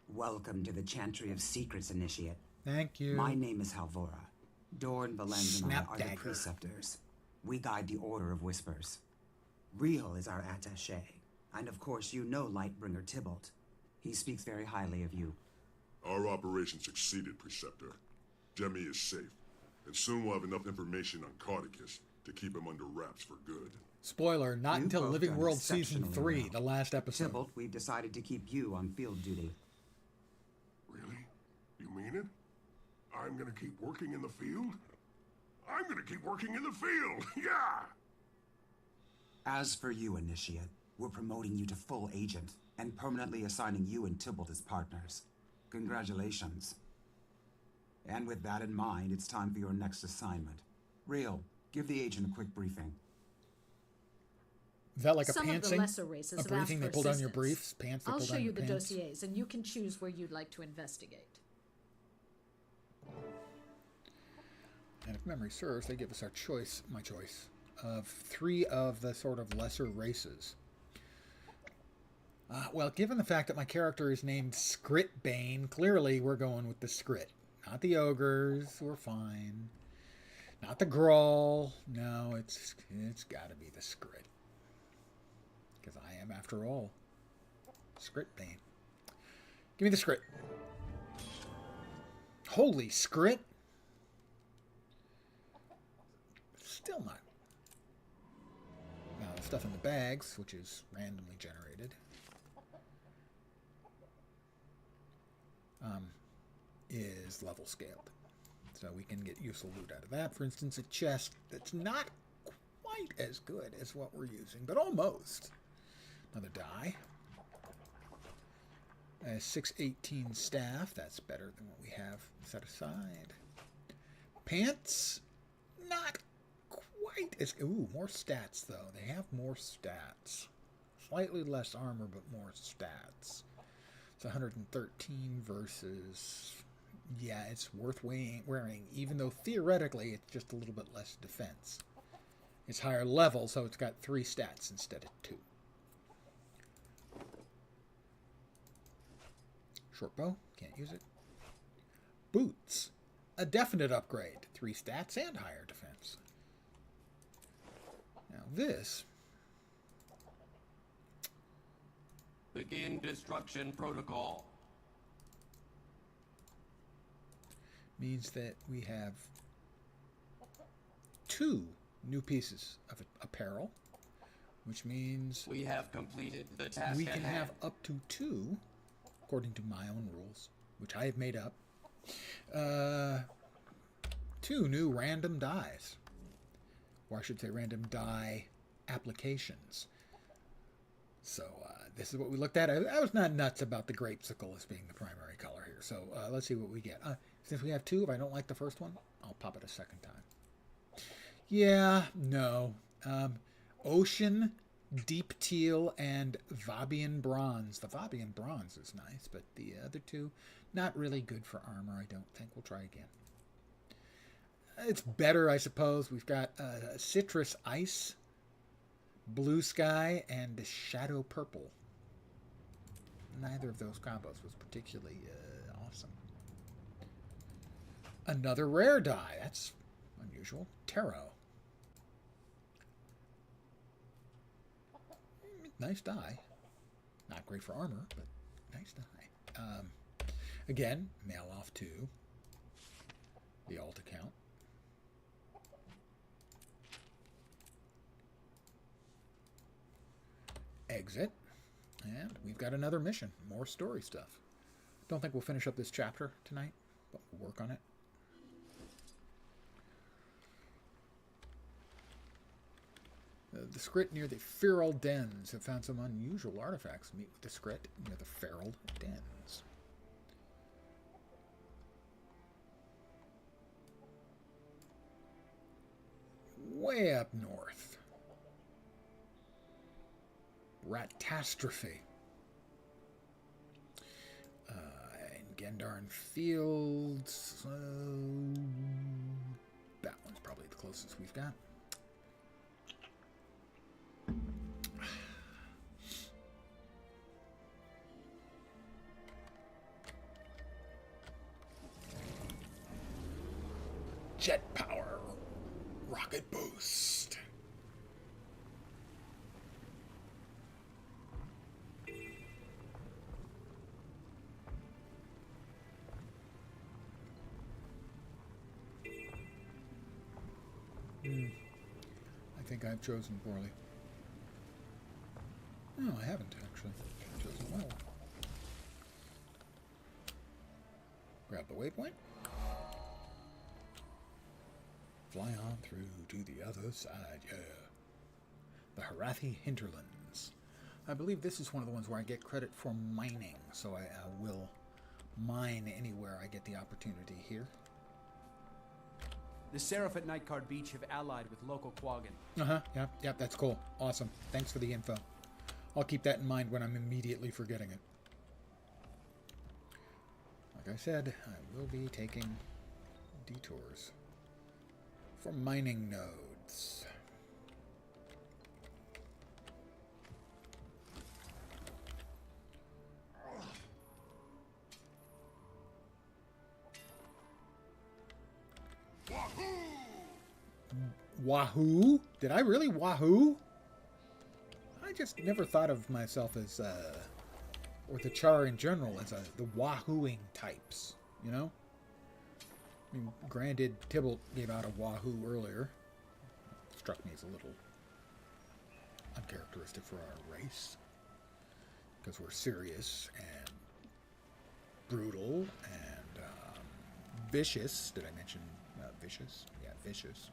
J: Welcome to the Chantry of Secrets, Initiate.
A: Thank you.
J: My name is Halvora. Dorn, Valens, and I are the
A: Snapdagger.
J: preceptors. We guide the Order of Whispers. Real is our attaché. And of course you know Lightbringer Tybalt. He speaks very highly of you.
C: Our operation succeeded, Preceptor. Demi is safe, and soon we'll have enough information on Cardicus to keep him under wraps for good.
A: Spoiler, not
J: You've
A: until
J: both
A: Living
J: done
A: World Season
J: exceptionally
A: 3,
J: well.
A: the last episode.
J: Tybalt, we've decided to keep you on field duty.
G: Really? You mean it? I'm gonna keep working in the field? I'm gonna keep working in the field! Yeah!
J: As for you, Initiate, we're promoting you to full agent and permanently assigning you and Tybalt as partners. Congratulations. And with that in mind, it's time for your next assignment. Real, give the agent a quick briefing.
A: Is that like
L: Some
A: a
L: of the
A: pantsing?
L: lesser races
A: A
L: have asked
A: briefing? They
L: for
A: pull down your
L: assistance.
A: briefs? Pants? They
L: I'll
A: pull
L: show
A: down
L: you
A: your
L: the
A: pants?
L: dossiers, and you can choose where you'd like to investigate.
A: And if memory serves, they give us our choice, my choice, of 3 of the sort of lesser races. Well, given the fact that my character is named Scritbane, clearly we're going with the Scrit. Not the ogres, we're fine. Not the Grawl. No, it's got to be the Scrit. Because I am, after all, Scritbane. Give me the Scrit. Holy Scrit! Still not. Now, the stuff in the bags, which is randomly generated, is level scaled. So we can get useful loot out of that. For instance, a chest that's not quite as good as what we're using, but almost. Another die. A 618 staff. That's better than what we have set aside. Pants. Not quite as... Ooh, more stats, though. They have more stats. Slightly less armor, but more stats. It's 113 versus... Yeah, it's worth wearing, even though theoretically it's just a little bit less defense. It's higher level, so it's got 3 stats instead of 2. Short bow, can't use it. Boots, a definite upgrade. 3 stats and higher defense. Now this...
K: Begin destruction protocol.
A: Means that we have 2 new pieces of apparel, which means
K: we have completed the task.
A: We can have up to 2, according to my own rules, which I have made up, 2 new random dies, or I should say random die applications. So this is what we looked at. I was not nuts about the grapesicle as being the primary color here. So let's see what we get. Since we have 2, if I don't like the first one, I'll pop it a second time. Yeah, no. Ocean, Deep Teal, and Vabian Bronze. The Vabian Bronze is nice, but the other 2, not really good for armor, I don't think. We'll try again. It's better, I suppose. We've got Citrus Ice, Blue Sky, and Shadow Purple. Neither of those combos was particularly awesome. Another rare die. That's unusual. Tarot. Nice die. Not great for armor, but nice die. Again, mail off to the alt account. Exit. And we've got another mission. More story stuff. Don't think we'll finish up this chapter tonight, but we'll work on it. The Skrit near the Feral Dens have found some unusual artifacts. Meet with the Skrit near the Feral Dens. Way up north. Ratastrophe. In Gendarn Fields. That one's probably the closest we've got. Jet power. Rocket boost. I think I've chosen poorly. No, I haven't actually. I've chosen well. Grab the waypoint. Fly on through to the other side, yeah. The Harathi Hinterlands. I believe this is one of the ones where I get credit for mining, so I will mine anywhere I get the opportunity here.
T: The Seraph at Nightcard Beach have allied with local Quaggan.
A: Yeah, that's cool. Awesome. Thanks for the info. I'll keep that in mind when I'm immediately forgetting it. Like I said, I will be taking detours for mining nodes. Wahoo? Did I really wahoo? I just never thought of myself as, or the Char in general, as the wahooing types, you know? I mean, granted, Tybalt gave out a wahoo earlier. Struck me as a little uncharacteristic for our race. Because we're serious and brutal and vicious. Did I mention vicious? Yeah, vicious.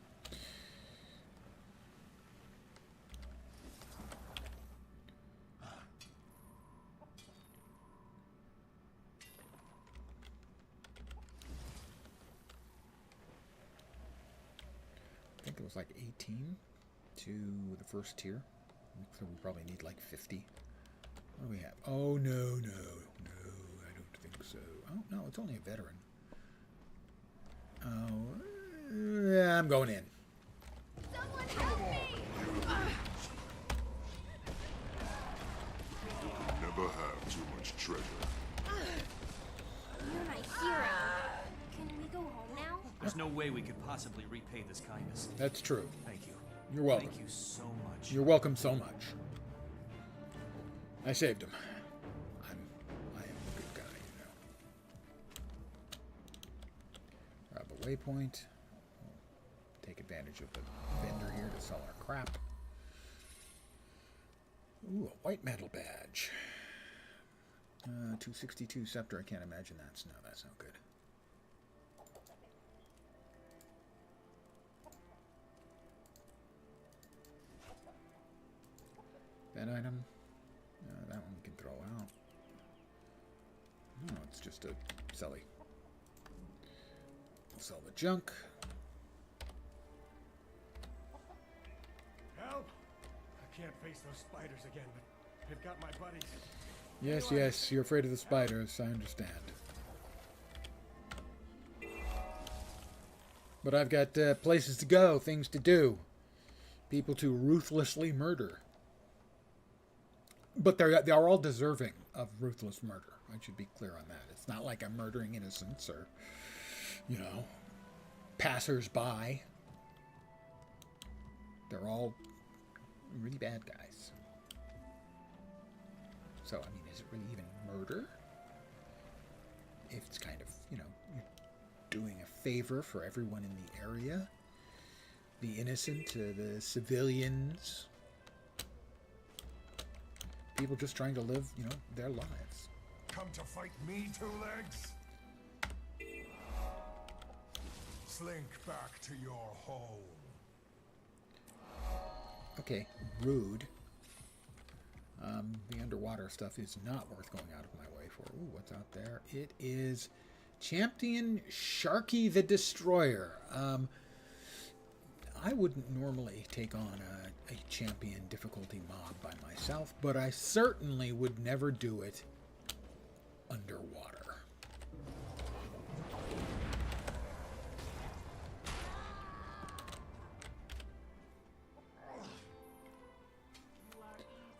A: I think it was like 18 to the first tier. So we probably need like 50. What do we have? Oh, no, I don't think so. Oh, no, it's only a veteran. Oh, yeah, I'm going in.
F: Someone help me!
C: Never have too much treasure.
F: You're my hero. Can we go home now?
D: There's no way we could possibly repay this kindness.
A: That's true.
D: Thank you.
A: You're welcome.
D: Thank you so much.
A: You're welcome so much. I saved him. I am a good guy, you know. Grab a waypoint. Take advantage of the vendor here to sell our crap. Ooh, a white metal badge. 262 scepter. I can't imagine that's no good. That item. That one we can throw out. No, it's just a selly. We'll sell the junk.
B: Help! I can't face those spiders again, but I've got my buddies.
A: Yes, you're afraid of the spiders, I understand. But I've got places to go, things to do. People to ruthlessly murder. But they're all deserving of ruthless murder. I should be clear on that. It's not like I'm murdering innocents or, you know, passers-by. They're all really bad guys. So, I mean, is it really even murder? If it's kind of, you know, you're doing a favor for everyone in the area. The innocent, the civilians. People just trying to live, you know, their lives.
G: Come to fight me, Two Legs? Slink back to your home.
A: Okay, rude. The underwater stuff is not worth going out of my way for. Ooh, what's out there? It is Champion Sharky the Destroyer. I wouldn't normally take on a champion difficulty mob by myself, but I certainly would never do it underwater.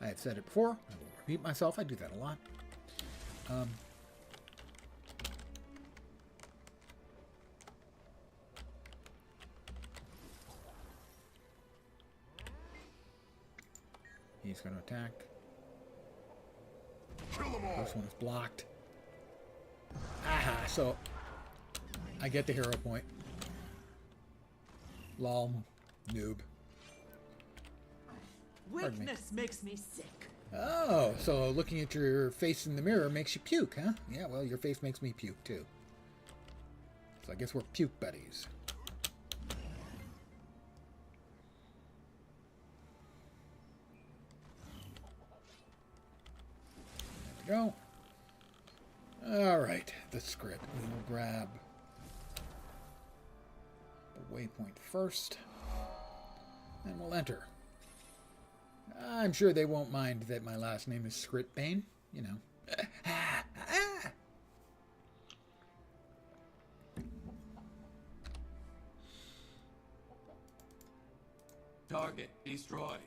A: I have said it before. I will repeat myself. I do that a lot. He's going to attack. This one is blocked. Aha! So I get the hero point. Lol, noob.
E: Weakness makes me sick.
A: Oh, so looking at your face in the mirror makes you puke, huh? Yeah, well, your face makes me puke, too. So I guess we're puke buddies. There we go. Alright, the script. We will grab the waypoint first, and we'll enter. I'm sure they won't mind that my last name is Scriptbane, you know.
K: Target destroyed.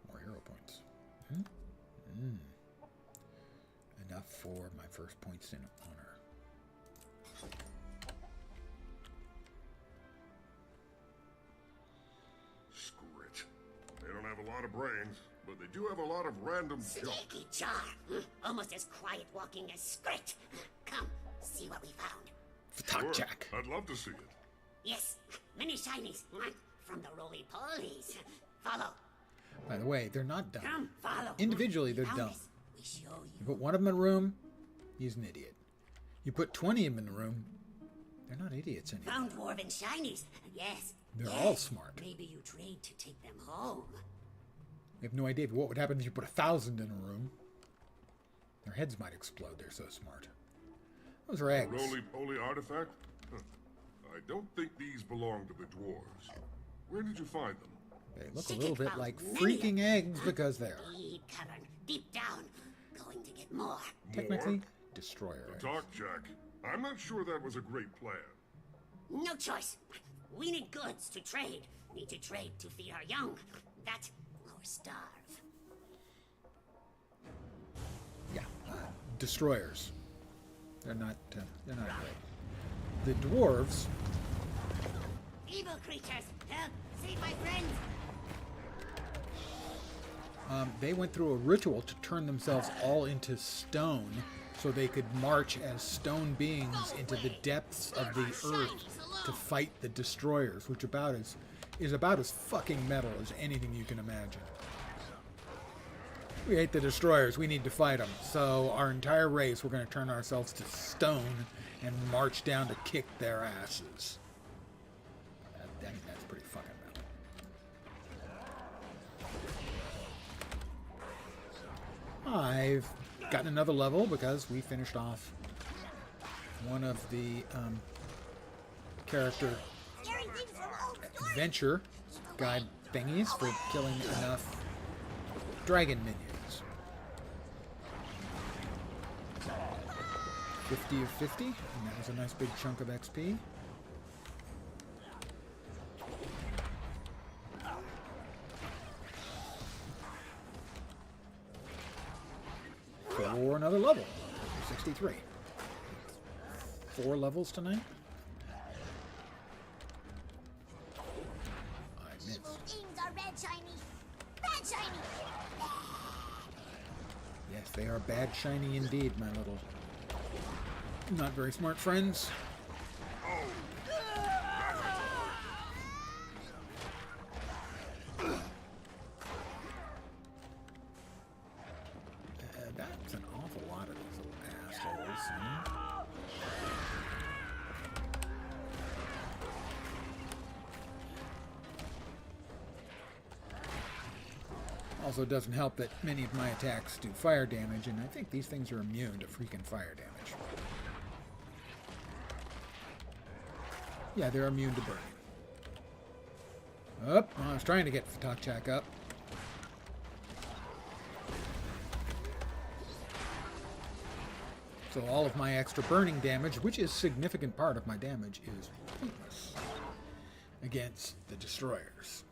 A: More hero points. Enough for my first points in honor.
G: Scrit. They don't have a lot of brains, but they do have a lot of random junk.
O: Sticky jar. Almost as quiet walking as Scrit. Come, see what we found.
A: Talk, Jack.
G: I'd love to see it.
O: Yes, many shinies. From the roly-polies. Follow.
A: By the way, they're not dumb.
O: Come, follow.
A: Individually, they're dumb.
O: We show you.
A: You put one of them in a room, he's an idiot. You put 20 of them in a room, they're not idiots anymore.
O: Found dwarven shinies. Yes.
A: They're all smart.
O: Maybe you trade to take them home.
A: We have no idea what would happen if you put 1,000 in a room. Their heads might explode, they're so smart. Those are eggs.
G: A roly-poly artifact? Huh. I don't think these belong to the dwarves. Where did you find them?
A: They look a little bit like freaking eggs because they're
O: Deep cavern, deep down. Going to get more.
A: technically destroyer eggs.
G: Talk, Jack. I'm not sure that was a great plan.
O: No choice. We need goods to trade. Need to trade to feed our young. That or starve.
A: Yeah, destroyers. They're not great. The dwarves.
O: Evil creatures, help! Save my friends!
A: They went through a ritual to turn themselves all into stone so they could march as stone beings into the depths of the earth to fight the destroyers, which is about as fucking metal as anything you can imagine. We hate the destroyers, we need to fight them. So our entire race, we're going to turn ourselves to stone and march down to kick their asses. I think that's pretty fucking metal. I've gotten another level because we finished off one of the character adventure guide thingies for killing enough dragon minions. 50 of 50, and that was a nice big chunk of XP. For another level, 63. 4 levels tonight. I missed.
O: Things are red shiny. Red shiny.
A: Yes, they are bad shiny indeed, my little not very smart friends. That's an awful lot of these little assholes. Also, it doesn't help that many of my attacks do fire damage, and I think these things are immune to freaking fire damage. Yeah, they're immune to burning. Up. Oh, I was trying to get Fatachak up. So all of my extra burning damage, which is a significant part of my damage, is pointless against the destroyers.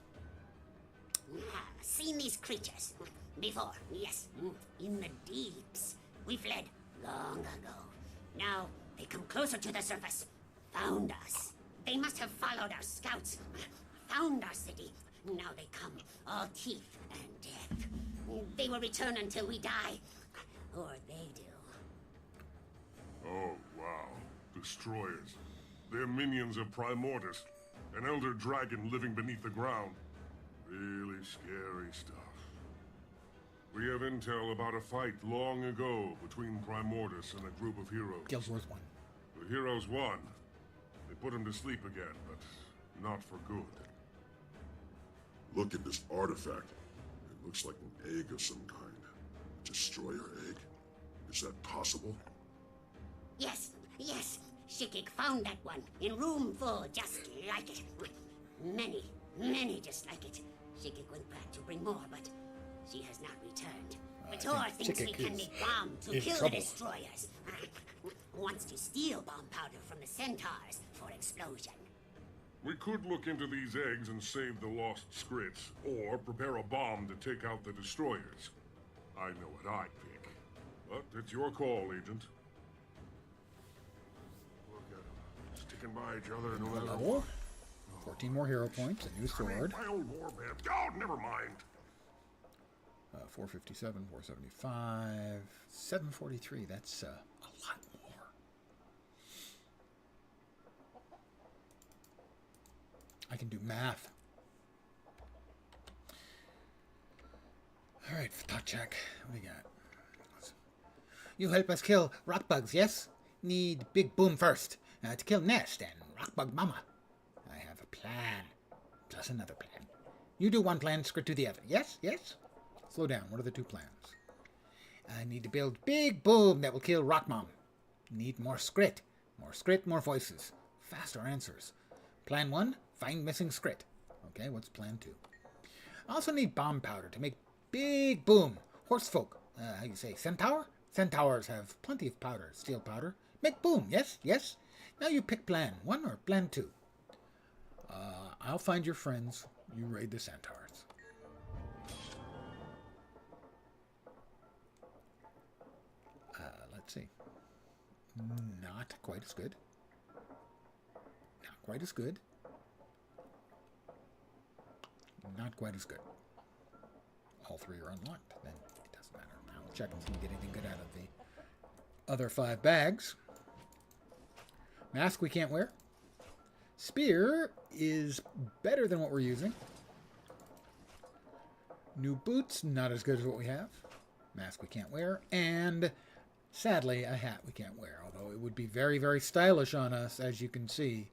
O: Seen these creatures before, yes, in the deeps. We fled long ago. Now they come closer to the surface. Found us. They must have followed our scouts. Found our city. Now they come, all teeth and death. They will return until we die. Or they do.
G: Oh, wow. Destroyers. They're minions of Primortus, an elder dragon living beneath the ground. Really scary stuff. We have intel about a fight long ago between Primortus and a group of heroes.
A: Guild Wars 1.
G: The heroes won. They put him to sleep again, but not for good.
C: Look at this artifact. It looks like an egg of some kind. A destroyer egg? Is that possible?
O: Yes, yes. Shikik found that one in room full just like it. Many just like it. Shikik went back to bring more, but she has not returned. Tor thinks we can make bomb to kill the destroyers. Wants to steal bomb powder from the centaurs for explosion.
G: We could look into these eggs and save the lost Skrits, or prepare a bomb to take out the destroyers. I know what I'd pick. But it's your call, Agent. Look at them, sticking by each other no matter what.
A: 14 more hero points, a new sword.
G: My old warband. Oh, never mind.
A: 457, 475, 743. That's a lot more. I can do math. All right, Fatachak, what do you got? You help us kill rock bugs, yes? Need big boom first to kill Nest and rock bug mama. I have a plan, plus another plan. You do one plan, Skrit do the other. Yes, yes? Slow down. What are the two plans? I need to build big boom that will kill rock mom. Need more Skrit. More Skrit, more voices. Faster answers. Plan 1, find missing Skrit. Okay, what's plan 2? I also need bomb powder to make big boom. Horse folk. How you say? Centaur? Centaurs have plenty of powder. Steel powder. Make boom. Yes, yes. Now you pick plan 1 or plan 2. I'll find your friends. You raid the centaurs. Let's see. Not quite as good. Not quite as good. Not quite as good. All three are unlocked. Then it doesn't matter. Now we'll check and see if we get anything good out of the other 5 bags. Mask we can't wear. Spear is better than what we're using. New boots, not as good as what we have. Mask we can't wear. And sadly, a hat we can't wear, although it would be very, very stylish on us, as you can see,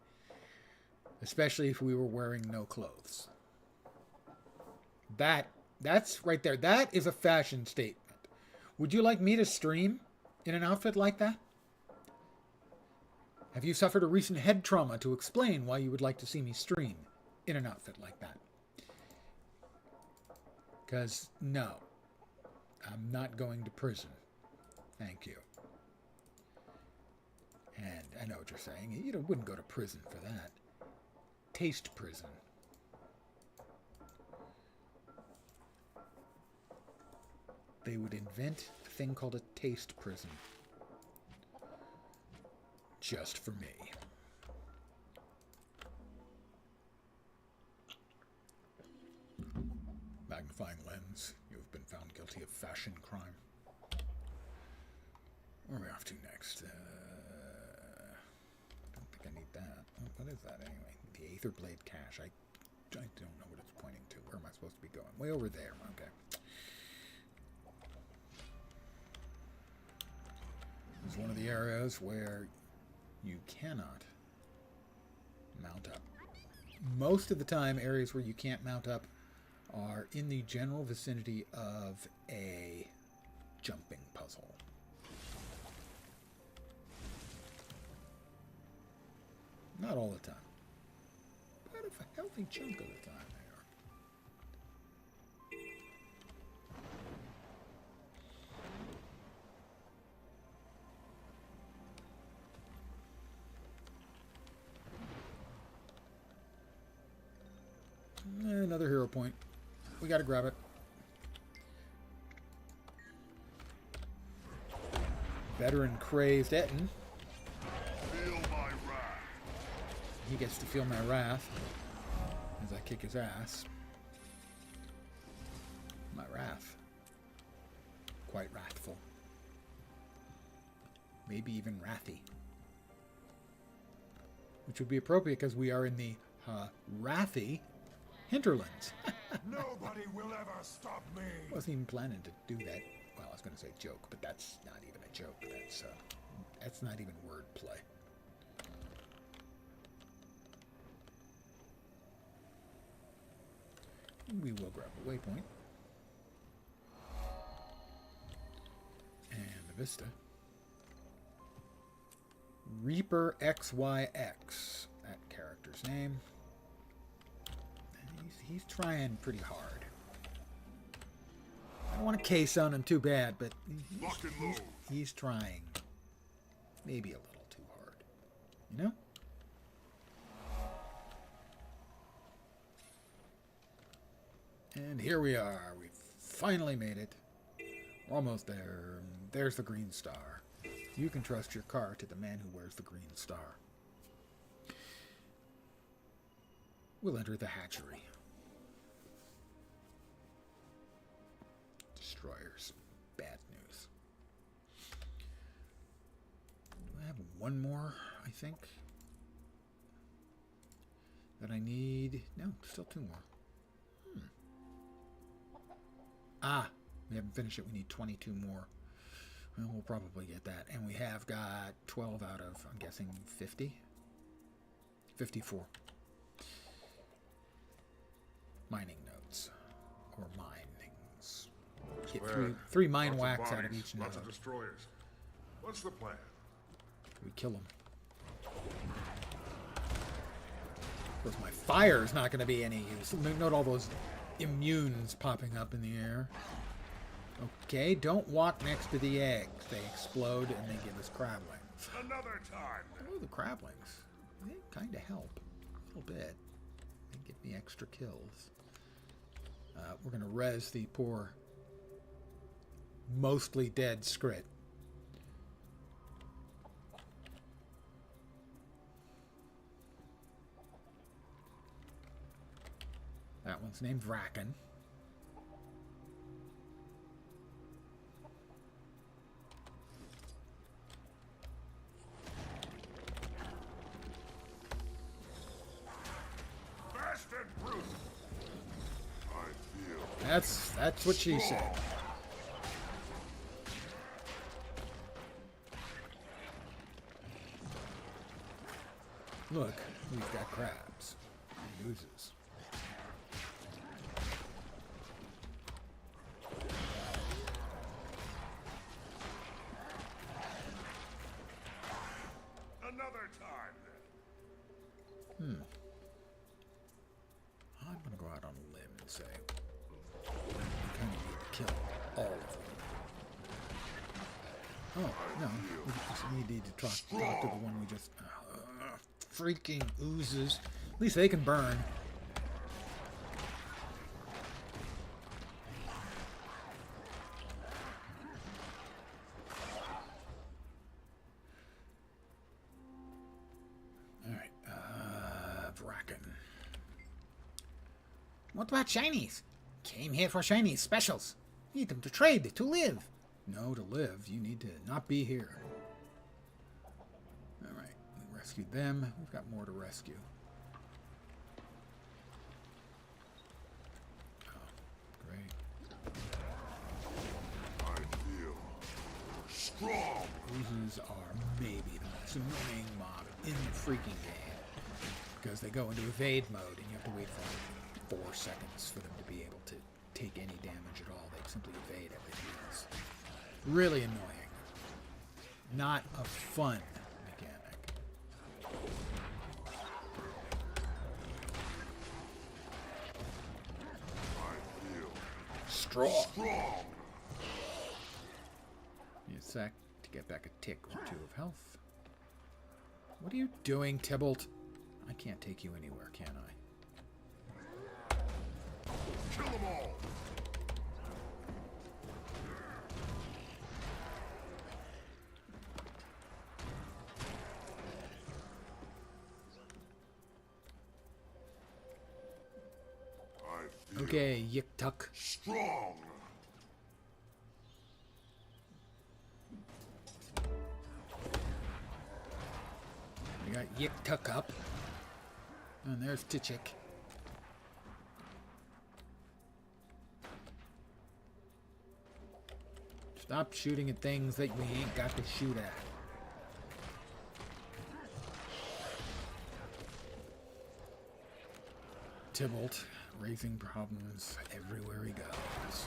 A: especially if we were wearing no clothes. That's right there. That is a fashion statement. Would you like me to stream in an outfit like that? Have you suffered a recent head trauma to explain why you would like to see me stream in an outfit like that? Because, no, I'm not going to prison. Thank you. And I know what you're saying. You wouldn't go to prison for that. Taste prison. They would invent a thing called a taste prison. Just for me. Magnifying lens. You have been found guilty of fashion crime. Where are we off to next? I don't think I need that. What is that anyway? The Aether Blade Cache. I don't know what it's pointing to. Where am I supposed to be going? Way over there. Okay. This is one of the areas where you cannot mount up. Most of the time, areas where you can't mount up are in the general vicinity of a jumping puzzle. Not all the time, but a healthy chunk of the time they are. Another hero point. We gotta grab it. Veteran crazed Etten.
G: Feel my wrath.
A: He gets to feel my wrath as I kick his ass. My wrath. Quite wrathful. Maybe even wrathy. Which would be appropriate because we are in the wrathy hinterlands.
B: Nobody will ever stop me.
A: Wasn't even planning to do that. Well, I was going to say joke, but that's not even a joke. That's not even wordplay. We will grab a waypoint. And the vista. Reaper XYX. That character's name. He's trying pretty hard. I don't want to case on him too bad, but he's trying. Maybe a little too hard. You know? And here we are. We've finally made it. We're almost there. There's the green star. You can trust your car to the man who wears the green star. We'll enter the hatchery. Destroyers. Bad news. Do I have one more, I think? That I need? No, still two more. Ah, we haven't finished it. We need 22 more. Well, we'll probably get that. And we have got 12 out of, I'm guessing, 50? 54. Mining notes. Or minings. Get three mine whacks out of each node.
G: Lots of destroyers. What's the plan?
A: We kill them. Of course, my fire is not going to be any use. Note all those immunes popping up in the air. Okay, don't walk next to the eggs. They explode and they give us crablings.
G: Another time.
A: Oh, the crablings. They kind of help. A little bit. They give me extra kills. We're going to res the poor, mostly dead Skrit. That one's named Vraken.
G: Fast and brute. I feel.
A: That's what she said. Look, we've got crabs and oozes.
G: Another time, then.
A: I'm going to go out on a limb and say we kind of need to kill all of them. Oh, no. We just need to talk to the one we just... freaking oozes. At least they can burn. Alright, Vraken. What about shinies? Came here for shinies, specials. Need them to trade, to live. No, to live, you need to not be here. Alright, we rescued them. We've got more to rescue. Oh, great.
G: I feel strong.
A: Oozes are maybe the most annoying mob in the freaking game. Because they go into evade mode and you have to wait for 4 seconds for them to be able to take any damage at all. They simply evade everything else. Really annoying. Not a fun mechanic. Strong. Need a sec to get back a tick or 2 of health. What are you doing, Tybalt? I can't take you anywhere, can I?
G: Kill them all!
A: Okay, Yik-Tuk.
G: Strong!
A: We got Yik-Tuk up. And there's Tichik. Stop shooting at things that we ain't got to shoot at. Tybalt raising problems everywhere he goes.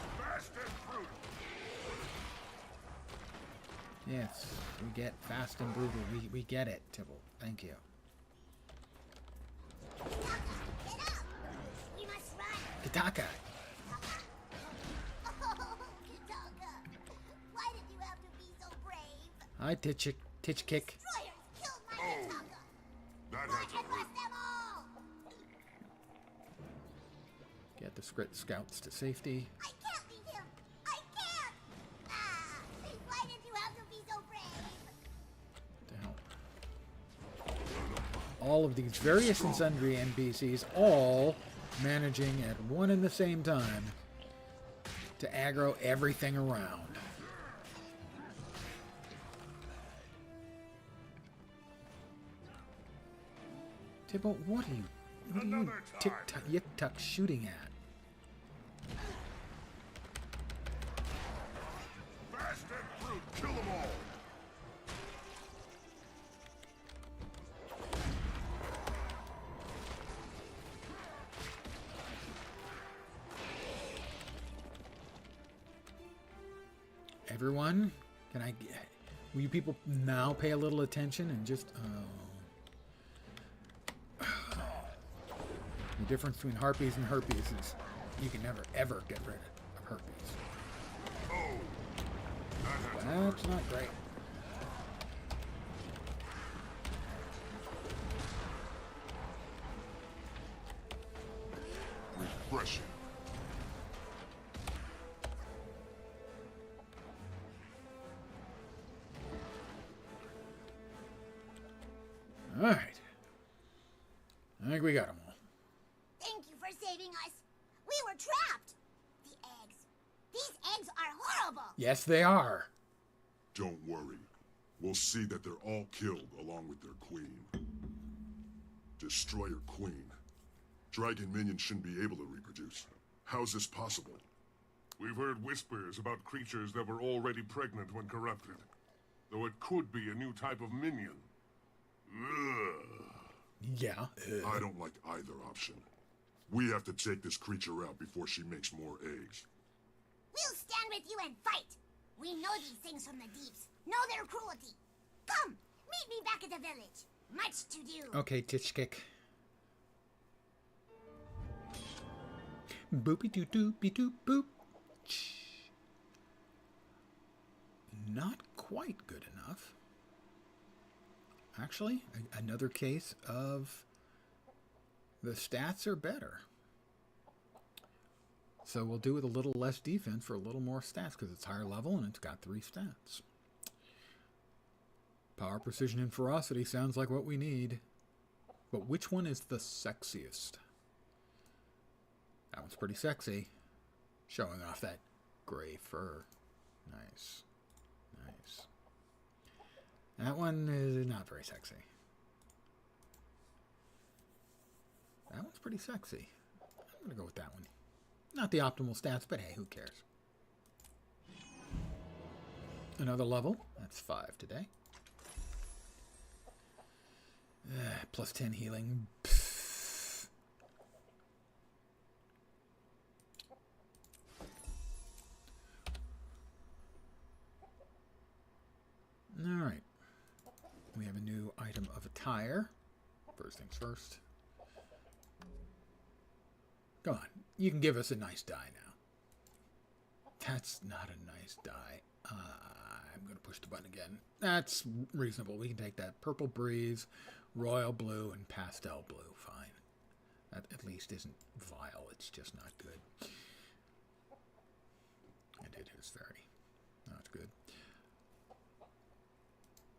A: Yes, we get fast and brutal. We get it, Tybalt. Thank you. Kitaka!
O: Why did you have to be so brave?
A: Hi, Titch Kick.
G: That had to hurt.
A: Get the Scouts to safety.
O: I can't leave him. I can't. Why did you have to be so brave?
A: What the hell? All of these various and sundry NPCs, all managing at one and the same time to aggro everything around. Tybalt, what are you Yik-Tuk shooting at?
G: Fast and brute, kill them all!
A: Everyone, will you people now pay a little attention and just, the difference between harpies and herpes is you can never, ever get rid of herpes. That's not great.
C: Refreshing.
A: All right. I think we got them all.
O: Thank you for saving us. We were trapped. The eggs. These eggs are horrible.
A: Yes, they are.
C: Don't worry. We'll see that they're all killed along with their queen. Destroyer queen. Dragon minions shouldn't be able to reproduce. How's this possible?
G: We've heard whispers about creatures that were already pregnant when corrupted. Though it could be a new type of minion. Ugh.
A: Yeah.
C: I don't like either option. We have to take this creature out before she makes more eggs.
O: We'll stand with you and fight. We know these things from the deeps. Know their cruelty. Come, meet me back at the village. Much to do.
A: Okay, Titch Kick. Boopy doo doopy doop boop. Not quite good enough. Actually, another case of the stats are better. So we'll do with a little less defense for a little more stats because it's higher level and it's got 3 stats. Power, precision, and ferocity sounds like what we need. But which one is the sexiest? That one's pretty sexy. Showing off that gray fur. Nice. Nice. That one is not very sexy. That one's pretty sexy. I'm going to go with that one. Not the optimal stats, but hey, who cares? Another level. That's 5 today. Plus 10 healing. Pfft. Alright. We have a new item of attire. First things first. Come on. You can give us a nice die now. That's not a nice die. I'm going to push the button again. That's reasonable. We can take that purple breeze, royal blue, and pastel blue. Fine. That at least isn't vile. It's just not good. And it is very not good.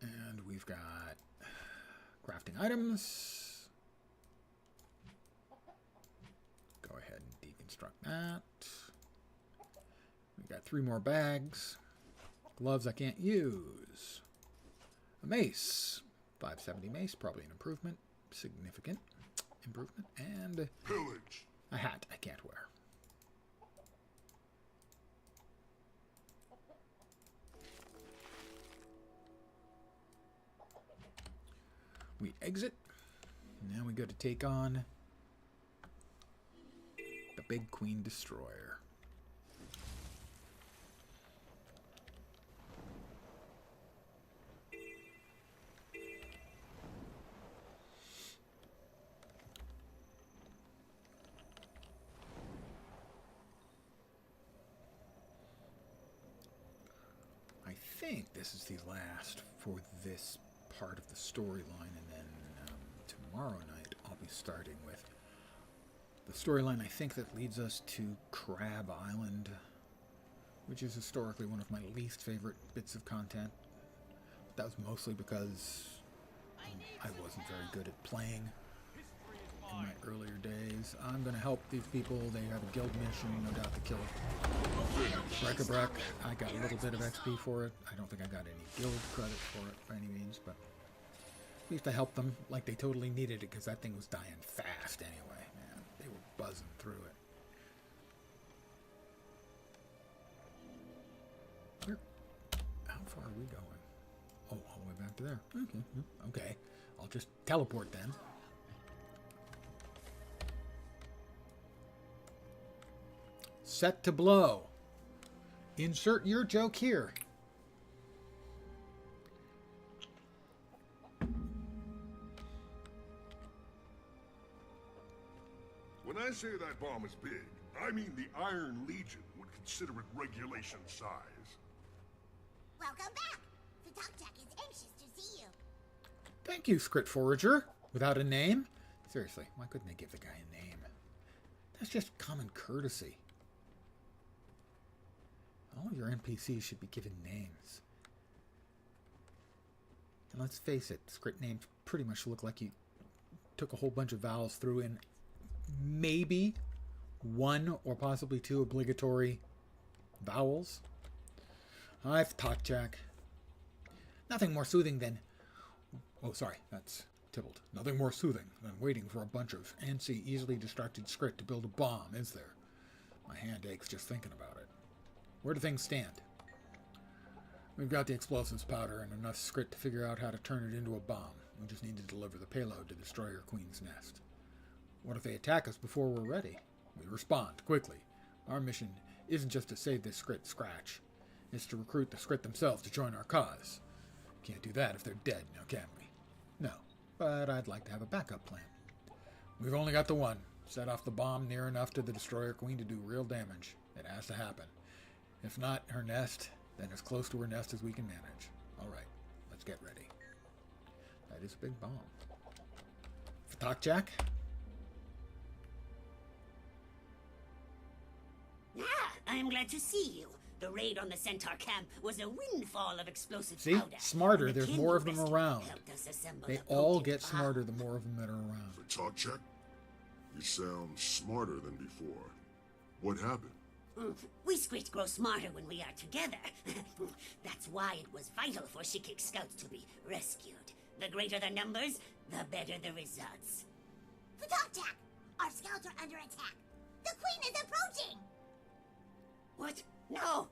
A: And we've got crafting items. Go ahead and deconstruct that. We've got 3 more bags. Gloves I can't use. A mace. 570 mace, probably an improvement. Significant improvement. And
C: pillage.
A: A hat I can't wear. We exit. Now we go to take on the big Queen Destroyer. I think this is the last for this part of the storyline, and then tomorrow night I'll be starting with the storyline I think that leads us to Crab Island, which is historically one of my least favorite bits of content. That was mostly because I wasn't very good at playing in my earlier days. I'm going to help these people. They have a guild mission, no doubt, to kill Breck. I got a little bit of XP for it. I don't think I got any guild credit for it by any means, but at least I helped them like they totally needed it, because that thing was dying fast anyway. Man, they were buzzing through it. Where? How far are we going? Oh, all the way back to there. Okay. I'll just teleport then. Set to blow. Insert your joke here.
G: When I say that bomb is big, I mean the Iron Legion would consider it regulation size.
O: Welcome back. The Jack is anxious to see you.
A: Thank you, Script Forager. Without a name? Seriously, why couldn't they give the guy a name? That's just common courtesy. All your NPCs should be given names. And let's face it, script names pretty much look like you took a whole bunch of vowels, threw in maybe 1 or possibly 2 obligatory vowels. I've taught Jack. Nothing more soothing than... Oh, sorry, that's Tybalt. Nothing more soothing than waiting for a bunch of antsy, easily distracted script to build a bomb, is there? My hand aches just thinking about it. Where do things stand? We've got the explosives powder and enough script to figure out how to turn it into a bomb. We just need to deliver the payload to destroy your Queen's nest. What if they attack us before we're ready? We respond quickly. Our mission isn't just to save this script scratch. It's to recruit the script themselves to join our cause. Can't do that if they're dead, now can we? No, but I'd like to have a backup plan. We've only got the one. Set off the bomb near enough to the Destroyer Queen to do real damage. It has to happen. If not her nest, then as close to her nest as we can manage. All right, let's get ready. That is a big bomb. Fatak Jack?
O: I am glad to see you. The raid on the Centaur camp was a windfall of explosive
A: See?
O: powder.
A: Smarter. There's more of them around. They all get smarter the more of them that are around.
C: Talk check. You sound smarter than before. What happened?
O: We squid grow smarter when we are together. That's why it was vital for Shikik scouts to be rescued. The greater the numbers, the better the results.
M: Jack, our scouts are under attack. The Queen is approaching.
O: What? No,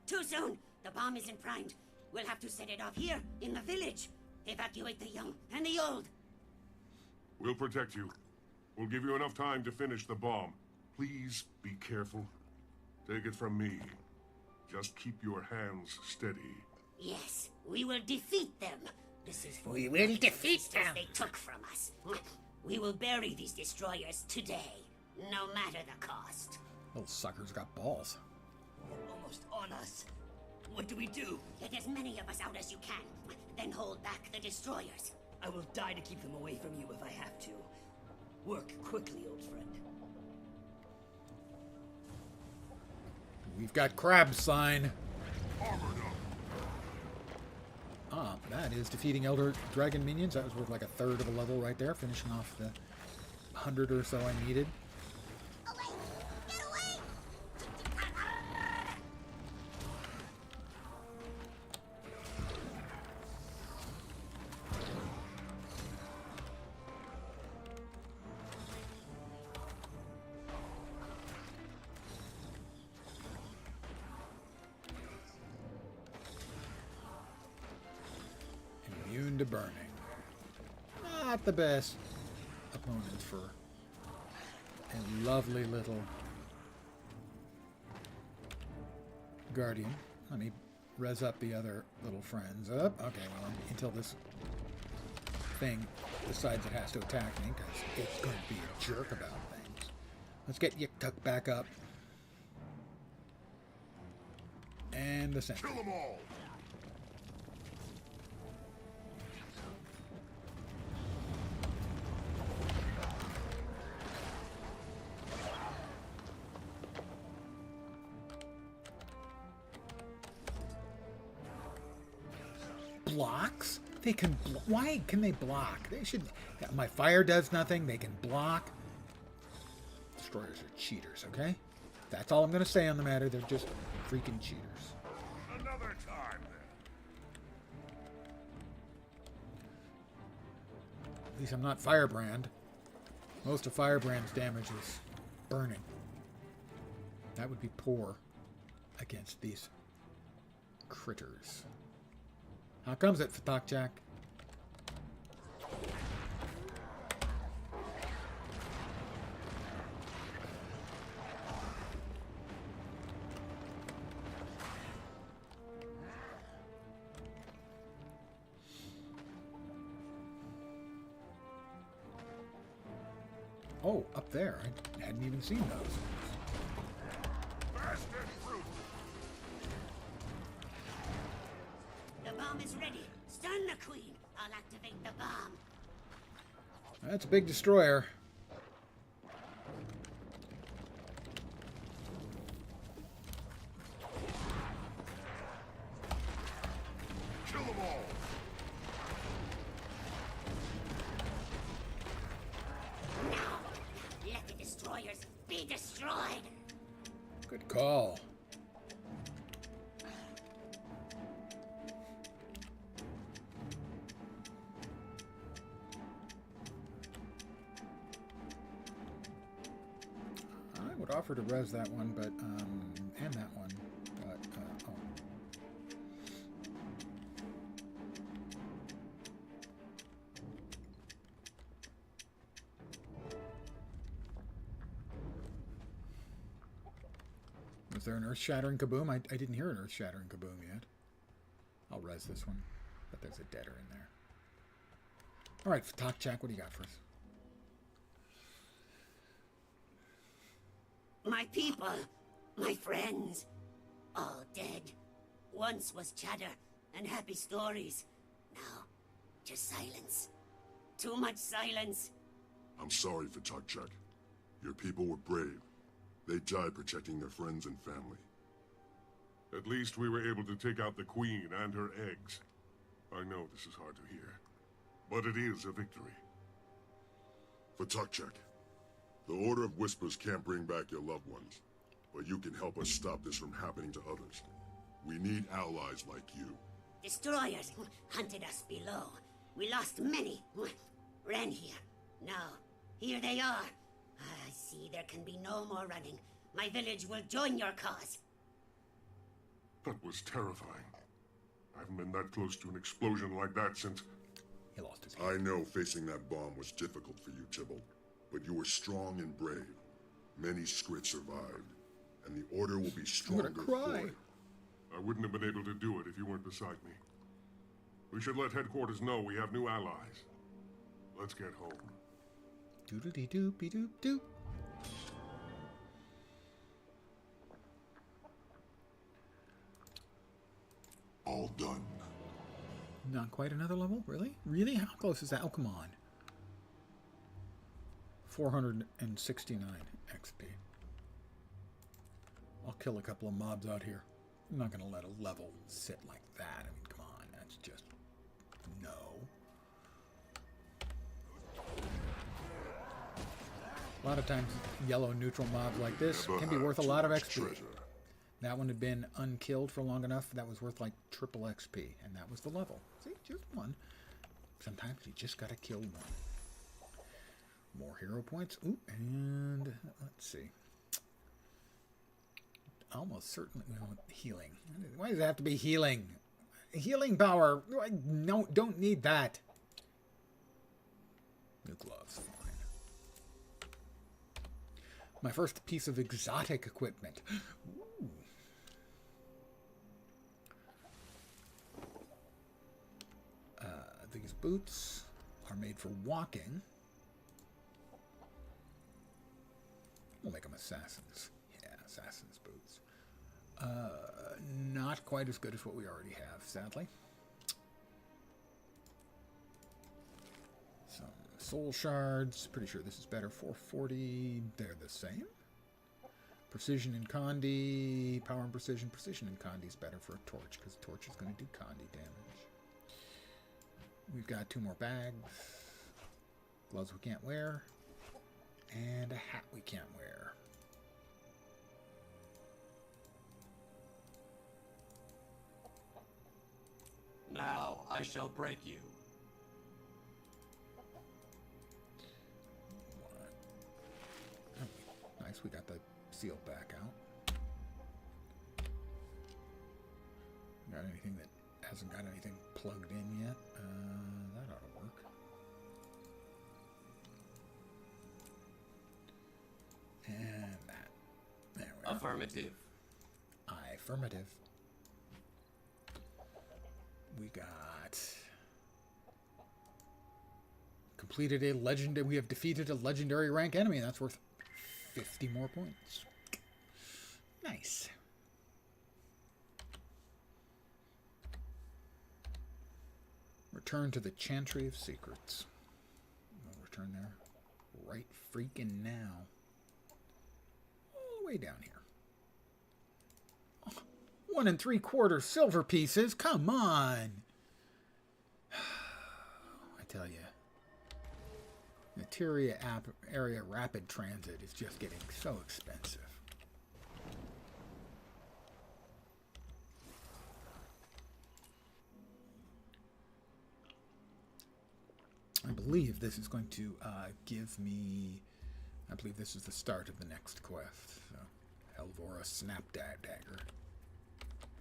O: too soon. The bomb isn't primed. We'll have to set it off here, in the village. Evacuate the young and the old.
G: We'll protect you. We'll give you enough time to finish the bomb. Please be careful. Take it from me. Just keep your hands steady.
O: Yes, we will defeat them. This is for
A: We will defeat
O: the
A: them.
O: they took from us. We will bury these destroyers today, no matter the cost.
A: Little sucker's got balls.
O: They're almost on us. What do we do? Get as many of us out as you can, then hold back the destroyers.
P: I will die to keep them away from you if I have to. Work quickly, old friend.
A: We've got crab sign. Ah, that is defeating Elder Dragon minions. That was worth like a third of a level right there, finishing off the 100 or so I needed. Immune to burning. Not the best opponents for a lovely little guardian. Let me res up the other little friends up. Okay, well, until this thing decides it has to attack me, because it's going to be a jerk about things. Let's get Yik-Tuk back up. And the center.
C: Kill them all!
A: Blocks? They can why can they block? They should. My fire does nothing. They can block. Destroyers are cheaters, okay? That's all I'm going to say on the matter. They're just freaking cheaters.
G: Another time, then.
A: At least I'm not Firebrand. Most of Firebrand's damage is burning. That would be poor against these critters. How comes it, Fatakjak? Oh, up there. I hadn't even seen those.
O: The bomb is ready. Stun the queen. I'll activate the bomb.
A: That's a big destroyer.
C: Kill them all!
O: Now, let the destroyers be destroyed.
A: Good call. I would offer to res that one, but and that one, but oh. Was there an earth-shattering kaboom? I didn't hear an earth-shattering kaboom yet. I'll res this one, but there's a deader in there. All right, Fatakjak, what do you got for us?
O: My people, my friends, all dead. Once was chatter and happy stories. Now, just silence. Too much silence.
C: I'm sorry, Fatakjak. Your people were brave. They died protecting their friends and family.
G: At least we were able to take out the queen and her eggs. I know this is hard to hear, but it is a victory.
C: Fatakjak, the Order of Whispers can't bring back your loved ones, but you can help us stop this from happening to others. We need allies like you.
O: Destroyers hunted us below. We lost many. Ran here. Now, here they are. I see there can be no more running. My village will join your cause.
G: That was terrifying. I haven't been that close to an explosion like that since...
A: He lost his hand.
C: I know facing that bomb was difficult for you, Tybalt, but you were strong and brave. Many Skrit survived, and the Order will be stronger for it.
G: I wouldn't have been able to do it if you weren't alert beside me. We should let headquarters know we have new allies. Let's get home.
A: Doodly-doopy-doop-doop.
C: All done.
A: Not quite another level? Really? Really? How close is that? Oh, come on. 469 XP. I'll kill a couple of mobs out here. I'm not going to let a level sit like that. I mean, come on. That's just... no. A lot of times, yellow neutral mobs like this can be worth a lot of XP.
C: Treasure.
A: That one had been unkilled for long enough. That was worth like triple XP. And that was the level. See, just one. Sometimes you just got to kill one. More hero points. Ooh, and let's see. Almost certainly, well, healing. Why does it have to be healing? Healing power. No, don't need that. New gloves. Fine. My first piece of exotic equipment. Ooh. These boots are made for walking. We'll make them assassins. Yeah, assassins boots. Not quite as good as what we already have, sadly. Some soul shards. Pretty sure this is better. 440. They're the same. Precision and Condi. Power and precision. Precision and Condi is better for a torch because torch is going to do Condi damage. We've got 2 more bags. Gloves we can't wear. And a hat we can't wear.
K: Now I shall break you.
A: What? Oh, nice, we got the seal back out. Got anything that hasn't got anything plugged in yet? That ought to work. And that. There we are.
K: Affirmative.
A: Affirmative. We got completed a legendary. We have defeated a legendary rank enemy. That's worth 50 more points. Nice. Return to the Chantry of Secrets. We'll return there right freaking now. All the way down here. 1 3/4 silver pieces. Come on. I tell you. The Tyria area rapid transit is just getting so expensive. I believe this is going to give me... I believe this is the start of the next quest. So, Helvora Snapdagger.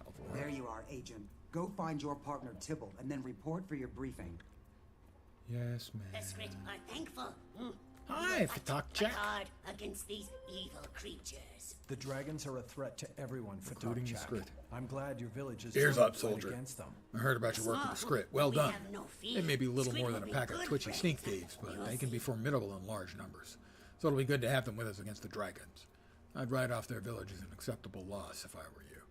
A: Helvora.
J: There you are, Agent. Go find your partner Tybalt and then report for your briefing.
A: Yes, ma'am.
O: The Skrit are thankful.
A: Hi, Fatak Jack.
O: Hard against these evil creatures.
B: The dragons are a threat to everyone,
A: including the Skrit.
B: I'm glad your village is
A: Ears up,
B: fight
A: soldier.
B: against them.
A: I heard about your work with the Skrit. Well done.
O: have no fear.
A: They may be a little
O: Skrit
A: more
O: will
A: than a
O: be
A: pack of
O: good
A: twitchy
O: friends.
A: sneak thieves, but
O: You'll
A: they can be
O: see.
A: formidable in large numbers. So it'll be good to have them with us against the dragons. I'd write off their village as an acceptable loss if I were you.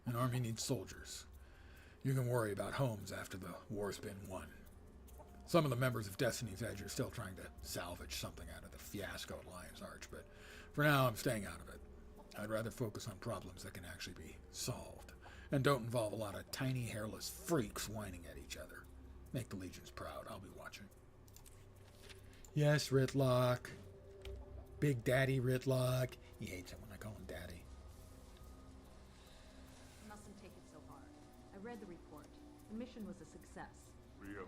A: An army needs soldiers. You can worry about homes after the war's been won. Some of the members of Destiny's Edge are still trying to salvage something out of the fiasco at Lion's Arch, but for now I'm staying out of it. I'd rather focus on problems that can actually be solved, and don't involve a lot of tiny hairless freaks whining at each other. Make the legions proud. I'll be watching. Yes, Ritlock. Big Daddy Ritlock. He hates it when I call him Daddy.
N: You mustn't take it so hard. I read the report. The mission was a success.
G: Real.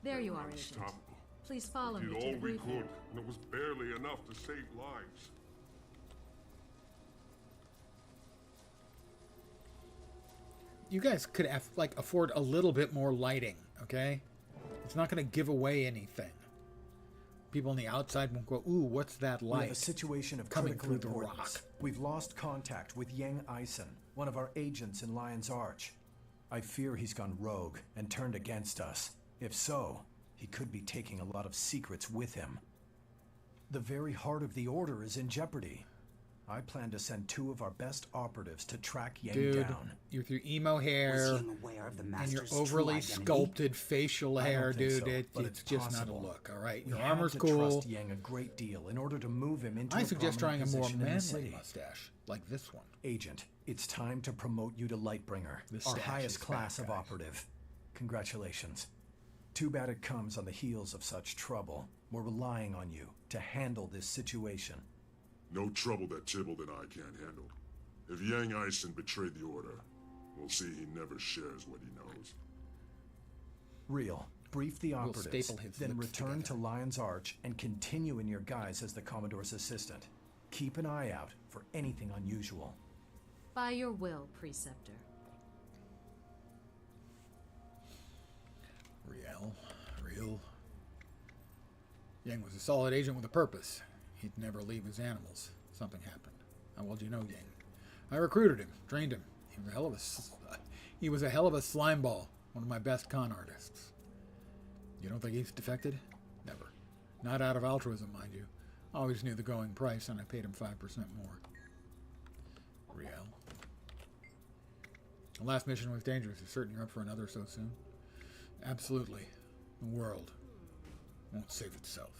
N: There you are, Agent.
G: Unstoppable.
N: Please follow
G: We
N: me
G: did
N: to
G: all
N: the
G: we
N: briefing.
G: could, and it was barely enough to save lives.
A: You guys could afford a little bit more lighting, okay? It's not going to give away anything. People on the outside won't go, ooh, what's that
B: We
A: light?
B: have a situation of
A: coming
B: critical
A: through the
B: importance.
A: rock.
B: We've lost contact with Yang Eisen, one of our agents in Lion's Arch.
T: I fear he's gone rogue and turned against us. If so, he could be taking a lot of secrets with him. The very heart of the Order is in jeopardy. I plan to send 2 of our best operatives to track Yang down.
A: With your emo hair and your overly sculpted facial hair, dude, it's just not a look, all right? Your armor's cool.
T: Trust Yang a great deal in order to move him into
A: I
T: a
A: suggest trying a
T: prominent
A: more
T: position in the
A: manly
T: city.
A: mustache, like this one.
T: Agent, it's time to promote you to Lightbringer, our highest class of operative. Congratulations. Too bad it comes on the heels of such trouble. We're relying on you to handle this situation.
C: No trouble that Tybalt and I can't handle. If Yang Eisen betrayed the Order, we'll see he never shares what he knows.
T: Real. Brief the operatives,
A: staple his
T: then
A: lips
T: return to Lion's Arch and continue in your guise as the Commodore's assistant. Keep an eye out for anything unusual.
L: By your will, Preceptor.
A: Real. Yang was a solid agent with a purpose. He'd never leave his animals. Something happened. How well do you know Yang? I recruited him, trained him. He was a hell of a slime ball. One of my best con artists. You don't think he's defected? Never. Not out of altruism, mind you. Always knew the going price, and I paid him 5% more. Real. The last mission was dangerous. You're certain you're up for another so soon? Absolutely. The world won't save itself.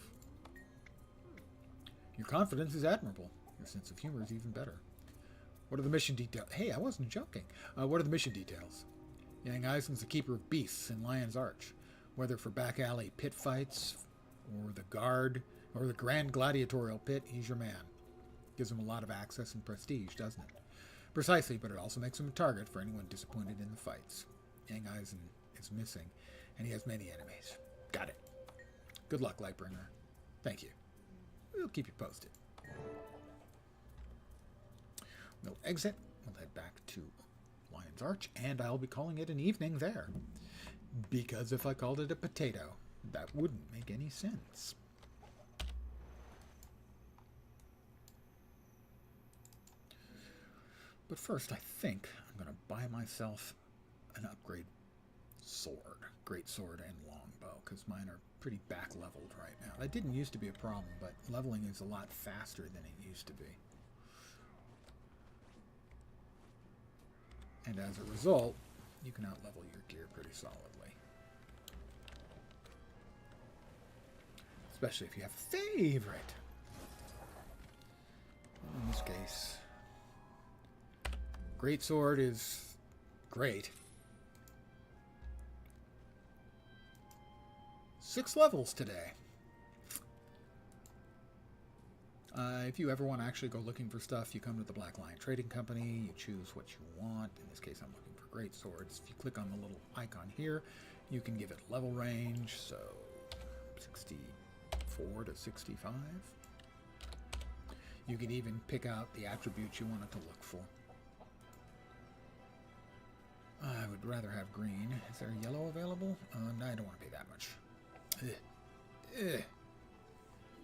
A: Your confidence is admirable. Your sense of humor is even better. What are the mission details? Hey, I wasn't joking. What are the mission details? Yang Eisen's the keeper of beasts in Lion's Arch. Whether for back alley pit fights, or the guard, or the grand gladiatorial pit, he's your man. Gives him a lot of access and prestige, doesn't it? Precisely, but it also makes him a target for anyone disappointed in the fights. Yang Eisen is missing, and he has many enemies. Got it. Good luck, Lightbringer. Thank you. We'll keep you posted. We'll exit. We'll head back to Lion's Arch, and I'll be calling it an evening there. Because if I called it a potato, that wouldn't make any sense. But first, I think I'm going to buy myself an upgrade sword. Great sword and longbow, because mine are pretty back-leveled right now. That didn't used to be a problem, but leveling is a lot faster than it used to be. And as a result, you can out-level your gear pretty solidly. Especially if you have a favorite. In this case, greatsword is great. 6 levels today. If you ever want to actually go looking for stuff, you come to the Black Lion Trading Company, you choose what you want. In this case, I'm looking for great swords. If you click on the little icon here, you can give it level range, so 64 to 65. You can even pick out the attributes you want it to look for. I would rather have green. Is there yellow available? No, I don't want to pay that much.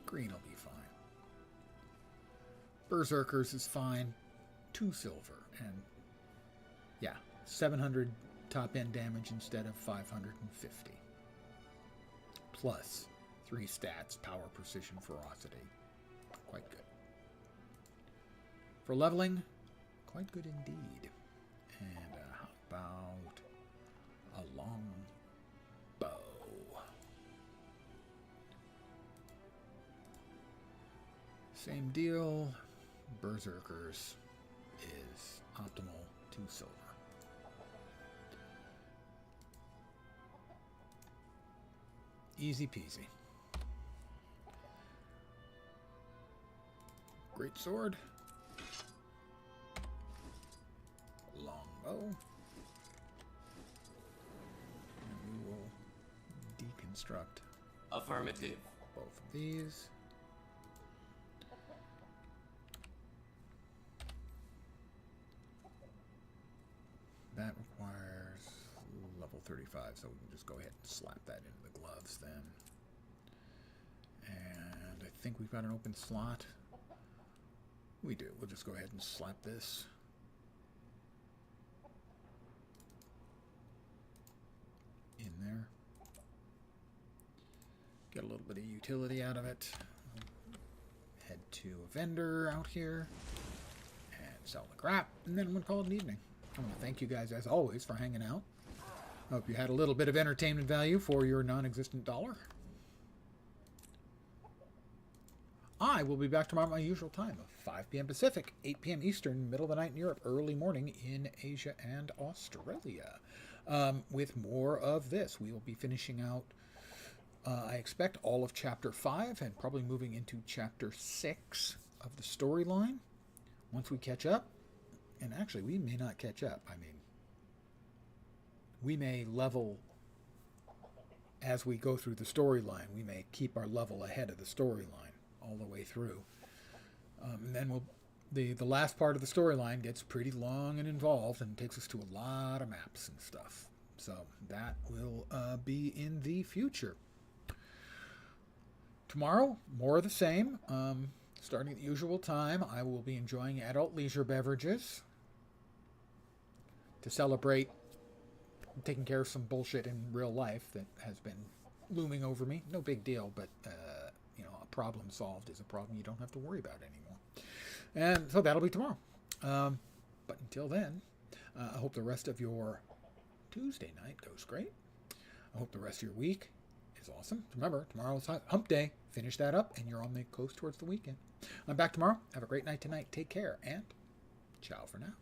A: Green will be fine. Berserkers is fine. 2 silver. And yeah, 700 top end damage instead of 550. Plus 3 stats, power, precision, ferocity. Quite good. For leveling, quite good indeed. And how about a long bow? Same deal. Berserkers is optimal 2 silver. Easy peasy. Great sword. Longbow. And we will deconstruct
K: Affirmative.
A: both of these. That requires level 35, so we can just go ahead and slap that into the gloves then. And I think we've got an open slot. We do. We'll just go ahead and slap this. there. Get a little bit of utility out of it. Head to a vendor out here and sell the crap, and then I'm going to call it an evening. I want to thank you guys, as always, for hanging out. Hope you had a little bit of entertainment value for your non-existent dollar. I will be back tomorrow at my usual time of 5 p.m. Pacific, 8 p.m. Eastern, middle of the night in Europe, early morning in Asia and Australia. With more of this, we will be finishing out, I expect, all of Chapter 5 and probably moving into Chapter 6 of the storyline. Once we catch up, and actually we may not catch up. I mean, we may level as we go through the storyline. We may keep our level ahead of the storyline all the way through. And then the last part of the storyline gets pretty long and involved and takes us to a lot of maps and stuff. So that will be in the future. Tomorrow, more of the same. Starting at the usual time, I will be enjoying adult leisure beverages to celebrate taking care of some bullshit in real life that has been looming over me. No big deal, but a problem solved is a problem you don't have to worry about anymore. And so that'll be tomorrow. But until then, I hope the rest of your Tuesday night goes great. I hope the rest of your week is awesome. Remember, tomorrow's hump day. Finish that up, and you're on the coast towards the weekend. I'm back tomorrow. Have a great night tonight. Take care, and ciao for now.